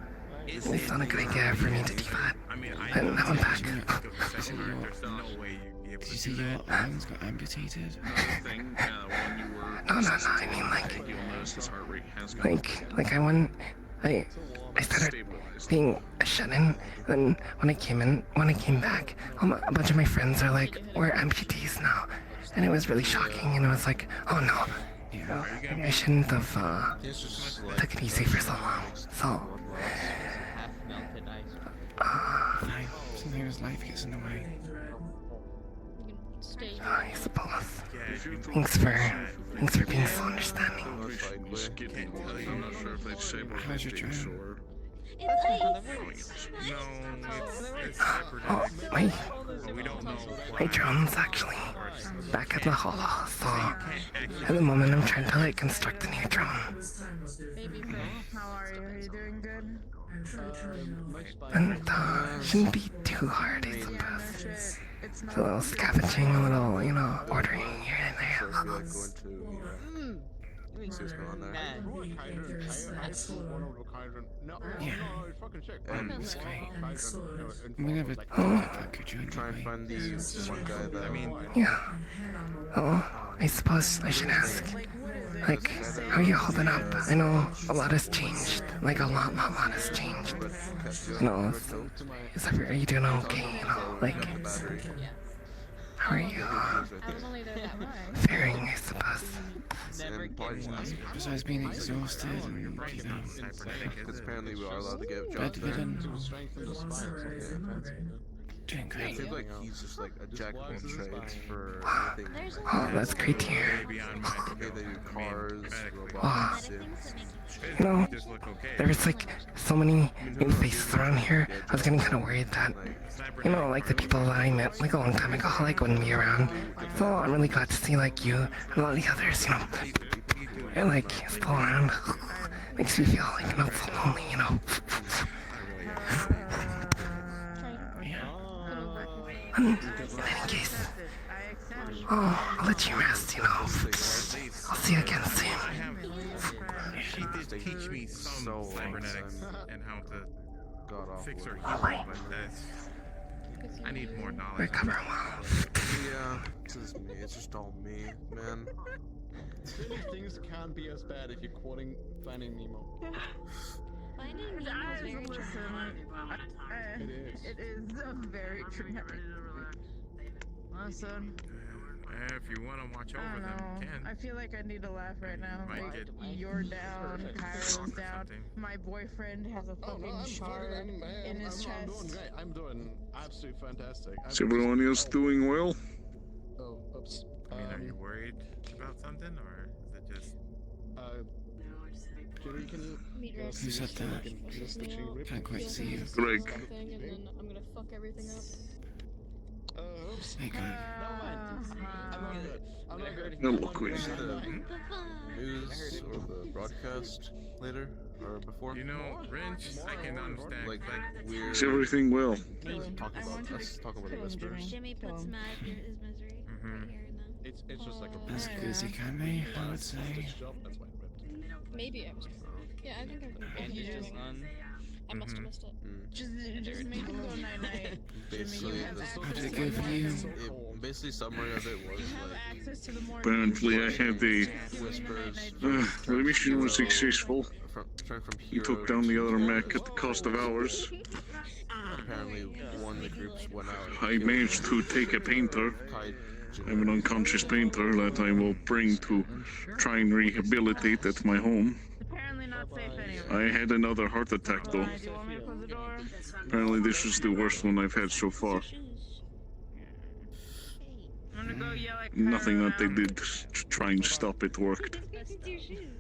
it's not a good idea for me to do that. I mean, I And know now I'm it's back. think of the second heart. There's no way you'd be able Did to you say do your that. arms got amputated? Another thing, when you were No, I mean like, you'll notice his heart rate has gone up. like I went, I started being shut in. Then when I came back, a bunch of my friends are like, we're amputees now, and it was really shocking. And I was like, oh no, you know, maybe I shouldn't have took it easy for so long. So, sometimes life gets in the way. I suppose. Thanks for being so understanding. How's your job? Oh, my drone's actually back at the holo, so at the moment I'm trying to like construct a new drone. Baby Phil, how are you? Are you doing good? And shouldn't be too hard, I suppose. It's a little scavenging, a little, you know, ordering here and there. See what's going on there. It's great. We never talk about could you try and find the one guy that I mean. Yeah. Oh, I suppose I should ask. Like, how are you holding up? I know a lot has changed. Like a lot has changed. You know, are you doing okay? You know, like, how are you faring, I suppose? Besides being exhausted and, you know, Because apparently we are allowed to get jobs there. Doing great. I feel like he's just like a jack of all trades for anything. Oh, that's great to hear. They do cars, robots, Oh. Sims. You know, there was like so many new faces around here. I was getting kind of worried that, you know, like the people that I met like a long time ago, like wouldn't be around. So I'm really glad to see like you and a lot of the others, you know, they're like still around. Makes me feel like not so lonely, you know. In any case, I'll let you rest, you know. I'll see you again soon. She did teach me some cybernetics and how to fix her Oh, healing, but that's... I need more knowledge. Recover well. Yeah, it's just me. It's just all me, man. Things can't be as bad if you're quoting Finding Nemo. Finding Nemo is very traumatic. It is very traumatic. Listen. If you want to watch I over don't them, know. you can. I feel like I need to laugh right now. Like, you're down, Cairo's down. My boyfriend has a fucking shard in his chest. I'm doing great. I'm doing absolutely fantastic. Is everyone else doing well? Oh, oops. I mean, are you worried about something, or is it just... Jerry, can you... Who said that? Can't quite see you. Greg. And then I'm gonna fuck everything up. Oops. Hey, Greg. I'm not good. Hello, Queen. the news or the broadcast later or before? You know, Wrench, I can understand. Like we're Is everything well? talking about the whispers. Jimmy puts his misery right here in them. It's just like a... As good as you can be, I would say. Maybe I was. Yeah, I think I've been confused. I must have missed it. Just make him go night night. Basically, How did it go for you? Basically, summary of it was like Apparently, I had the whispers. the mission was successful. Turn from We took down the other mech at the cost of ours. Apparently, one of the groups went out. I managed to take a painter. I have an unconscious painter that I will bring to try and rehabilitate at my home. Apparently not safe anyway. I had another heart attack though. Do you want me to close the door? Apparently this is the worst one I've had so far. I'm gonna go yell at Nothing that they did to try and stop it worked. It's your shoes.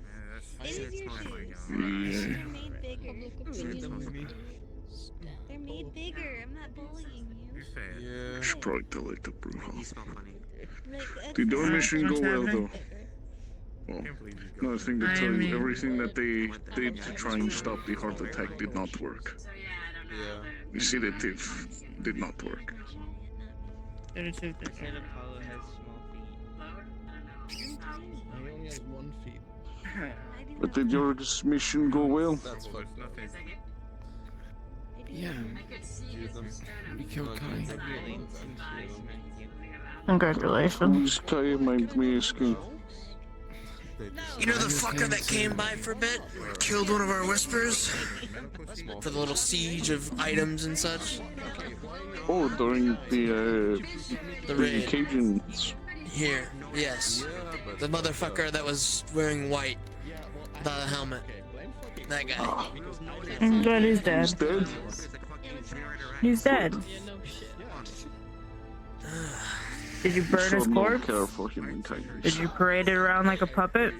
It is your shoes. Yeah. They're made bigger. They're made bigger. I'm not bullying you. Yeah. I should probably tell it to Bruno. He's not funny. Did our mission go well though? Well, another thing to tell you, everything that they did to try and stop the heart attack did not work. Yeah. The sedative did not work. Said Apollo has small feet. I only have 1 feet. But did your mission go well? That's what. Yeah. We killed Kai. Congratulations. Kai might be asking. You know the fucker that came by for a bit? Killed one of our whispers? For the little siege of items and such? Oh, during the raid. Cajuns. Here, yes. The motherfucker that was wearing white. The helmet. That guy. I'm glad he's dead. He's dead? He's dead. Did you burn his corpse? Did you parade it around like a puppet?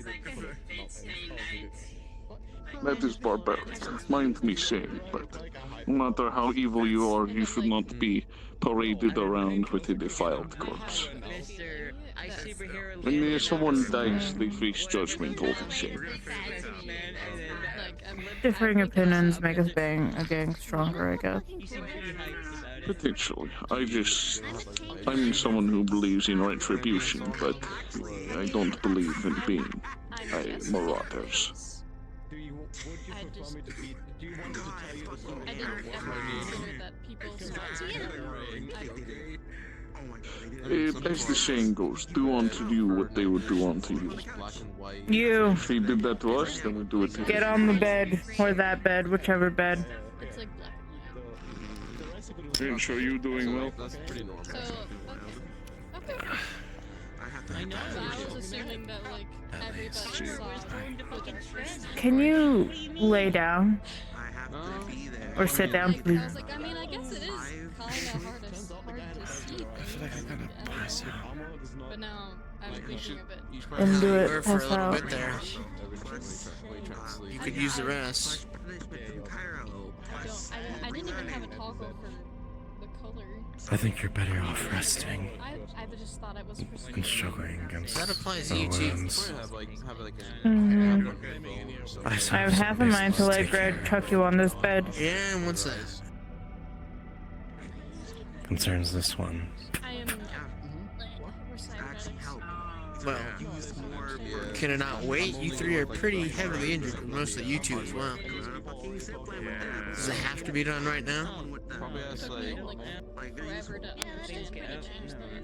That is barbaric. Mind me saying, but no matter how evil you are, you should not be paraded around with a defiled corpse. When someone dies, they face judgment all the same. Differing opinions make us bang a gang stronger, I guess. Potentially. I'm someone who believes in retribution, but I don't believe in being marauders. I didn't ever consider that people As the saying goes, do unto you what they would do unto you. You. If they did that to us, then we do it to Get them. on the bed, or that bed, whichever bed. And so you doing well? I was assuming that, like, everybody saw. Can you lay down? Or sit down, please? I was like, I mean, I guess it is kind of hard to see things. But now I'm thinking of it. And do it, For a pass little out. bit there. You could use the rest. I didn't even have a toggle for the color. I think you're better off resting I just thought it was for and struggling against That applies to the you too. worms. I have half a mind to let Greg chuck you on this bed. Yeah, and what's that? Concerns this one. Well, can it not wait? You three are pretty heavily injured, and most of you two as well. Does it have to be done right now?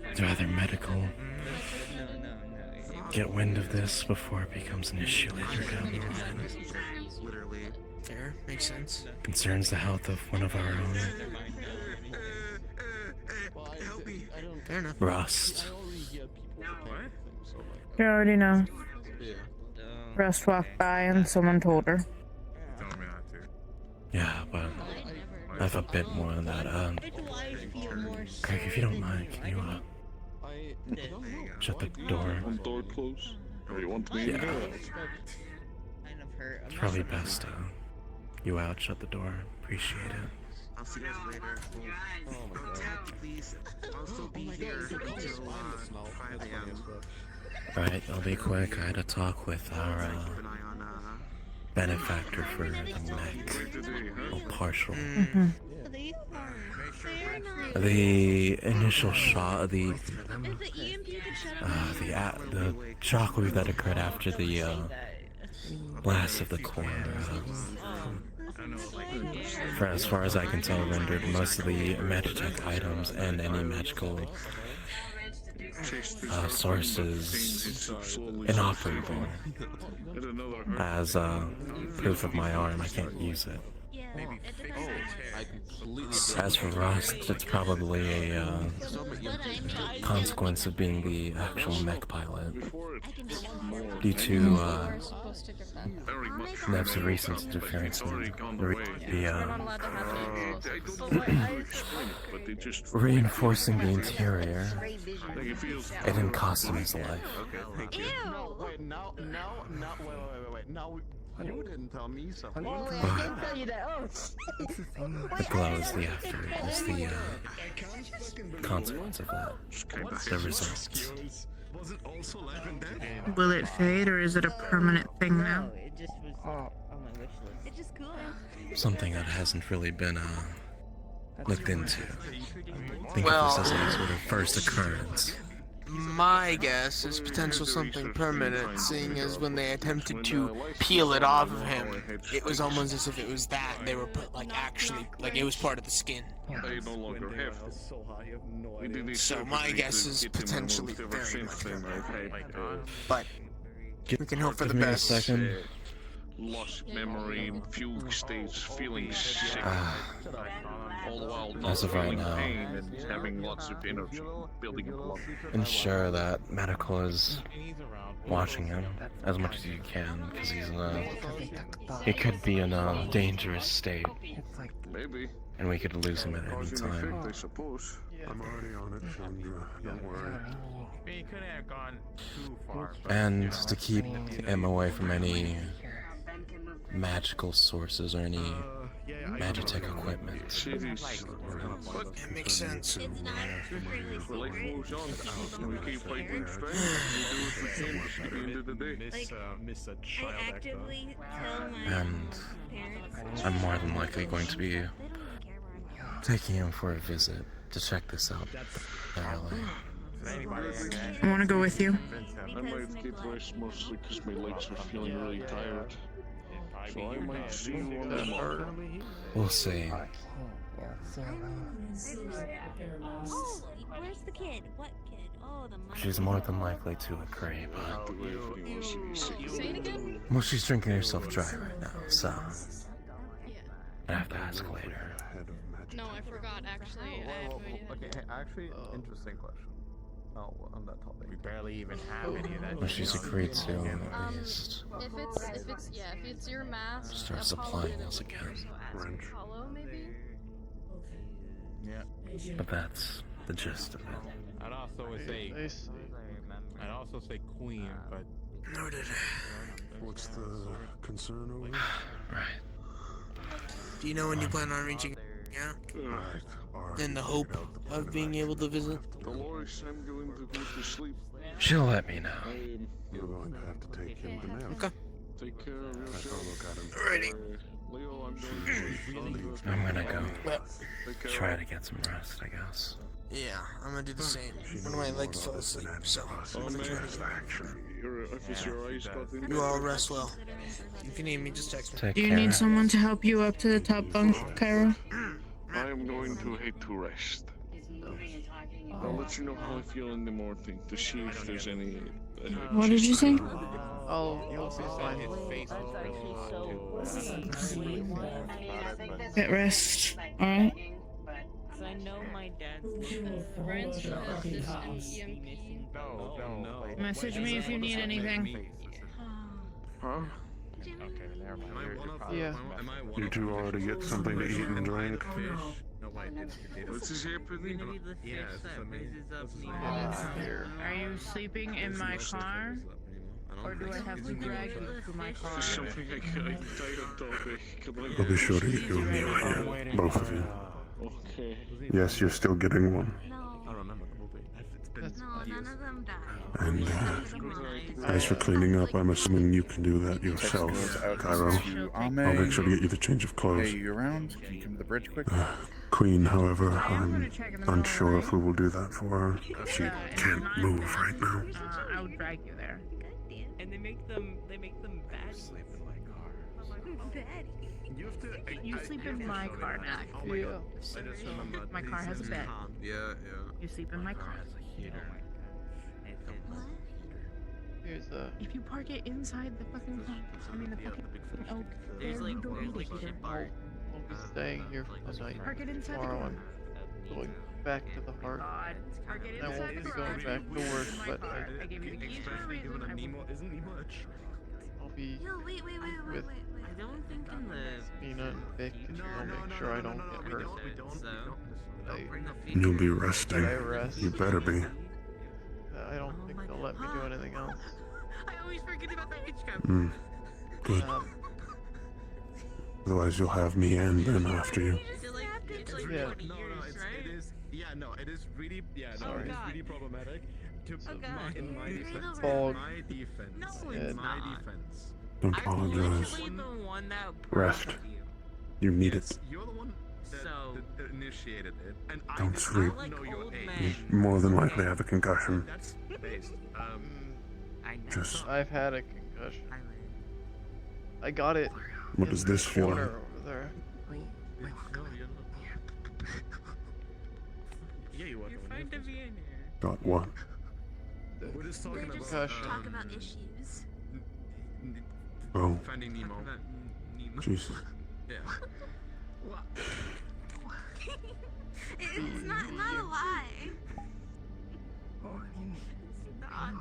I'd rather medical get wind of this before it becomes an issue later down the line. Fair, makes sense. Concerns the health of one of our own. Fair enough. Rust. You already know. Rust walked by and someone told her. Yeah, but I have a bit more on that. Craig, if you don't mind, can you shut the door? Door closed? Or you want me to Yeah. do it? It's probably best you out, shut the door. Appreciate it. I'll see you guys later. Please, I'll still be here until 5 a.m. Alright, I'll be quick. I had a talk with our benefactor for the neck. Oh, partial. The initial shot, the shockwave that occurred after the blast of the core, for as far as I can tell, rendered most of the Magitech items and any magical sources inoperable. As proof of my arm, I can't use it. As for rust, it's probably a consequence of being the actual mech pilot. Due to Nev's recent interference in reinforcing the interior, it didn't cost him his life. Wait, now, you didn't tell me something. The glow is the after, is the consequence of that. The results. Will it fade or is it a permanent thing now? Something that hasn't really been looked into. Think of this as a sort of first occurrence. My guess is potential something permanent, seeing as when they attempted to peel it off of him, it was almost as if it was that they were put like actually like it was part of the skin. I no longer have to. So my guess is potentially very much permanent. But we can hope for the Give me a best. second. Lost memory, fugue states, feeling sick. All the while not As of right feeling now. pain and having lots of energy building up. Ensure that medical is watching him as much as you can, because he could be in a dangerous state, Maybe. and we could lose him at any time. I suppose. I'm already on it, Chandra. Don't worry. He couldn't have gone too far. And to keep him away from any magical sources or any Magitech equipment. That makes sense. Life moves on. We keep fighting strength. We do what we can at the end of the day. I actively tell my And I'm more than likely going to be taking him for a visit to check this out thoroughly. I want to go with you. I might get rest mostly because my legs are feeling really tired. So I might see you on tomorrow. We'll see. Oh, where's the kid? What kid? Oh, the mother. She's more than likely to agree, but... Say it again? Well, she's drinking herself dry right now, so... I have to ask later. No, I forgot actually. I have no idea. Okay, actually, interesting question. Oh, on that topic. We barely even have any of that. Well, she's agreed to at least If it's your mask, start Apollo supplying did us it. again. Apollo, maybe? Yeah. But that's the gist of it. I'd also say Queen, but Noted. What's the concern over? Right. Do you know when you plan on reaching out? In the hope of being able to visit? Dolores, I'm going to go to sleep. She'll let me know. You're going to have to take him to now. Okay. Take care of yourself. Alrighty. Leo, I'm going to I'm gonna go try to get some rest, I guess. Yeah, I'm gonna do the same. One of my legs fell asleep, so I'm gonna try to You all rest well. If you need me, just text me. Take Do you care. need someone to help you up to the top bunk, Cairo? I am going to head to rest. I'll let you know how I feel in the morning to see if there's any. What did you say? I'll be fine. Get rest. Alright? I know my dad's Brian's has this an EMP. Message me if you need anything. Huh? Yeah. You two already get something to eat and drink? What's this happening? Are you sleeping in my car? Or do I have to drag you to my car? There's something I don't know. I'll be sure to get you a meal here, both of you. Okay. Yes, you're still getting one. No, none of them died. And as for cleaning up, I'm assuming you can do that yourself, Cairo. I'll make sure to get you the change of clothes. Hey, you around? Can you come to the bridge quick? Queen, however, I'm unsure if we will do that for her. She can't move right now. I would drag you there. And they make them bad. Sleep in my car. You sleep in my car now. Yeah. My car has a bed. Yeah. You sleep in my car. Here's a. If you park it inside the fucking car, I mean the fucking oak, there you don't need it, Peter. I'll be staying here for the night. Park it inside the Tomorrow car. I'm going back to the heart. God, park it I inside won't the be car. going back to work, My but car. I gave you the keys for a reason. I'll be Yo, wait. with I don't think in the Nina and Vic to make sure I don't get hurt. You'll be resting. I rest. You better be. I don't think they'll let me do anything else. I always forget about the hitchcock. Good. Um, Otherwise, you'll have me and Ben after you. Yeah. It is really, Sorry. it is really problematic. In my defense, Fog. Don't I'm apologize. literally the one that Rest. You need it. You're the one. that initiated it, and I Don't did sleep. not know your You age. more than likely have a concussion. That's based. Just I've had a concussion. I got it. What in does the this feel corner like? over there. Yeah, you are. You're fine to be in here. got what? We're just talking They just about talk about issues. Oh, Finding Nemo. Jesus. Yeah. It's not a lie. It's not.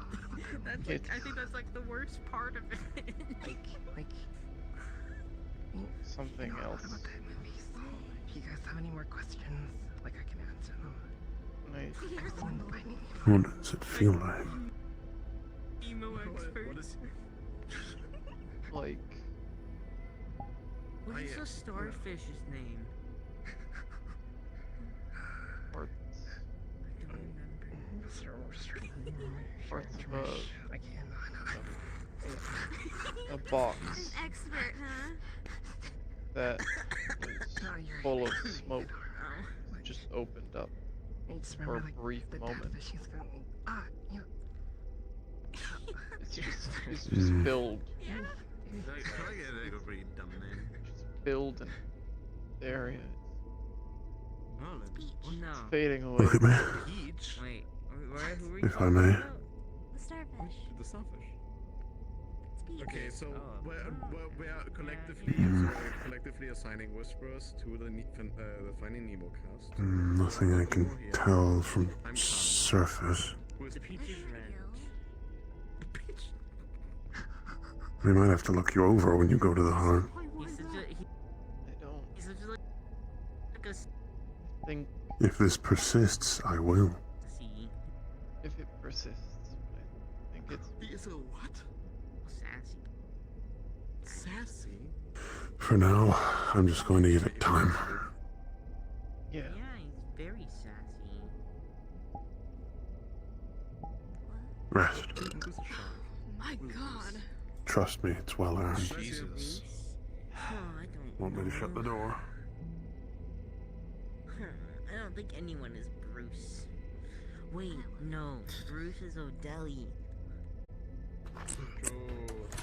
That's like, I think that's like the worst part of it. Something else. If you guys have any more questions, like I can answer them. Nice. What does it feel like? Emo expert. Like, What is the starfish's name? parts of a box An expert, huh? that was full of smoke just opened up for a brief moment. It's just filled. Just filled in the area. It's fading away. Look at me, Wait, who are if I may. The starfish. The starfish. It's Okay, so we are collectively assigning Whisperers to the Finding Nemo cast. Nothing I can tell from surface. The peach is red. We might have to look you over when you go to the heart. He's such a, I don't he's such a, like a think If this persists, I will. see. if it persists, I think it's He's a what? Sassy. Sassy? For now, I'm just going to give it time. yeah. Yeah, he's very sassy. Rest. My God. Trust me, it's well earned. Jesus. Oh, I don't. Want me to shut the door? I don't think anyone is Bruce. Wait, no. Bruce is O'Delly.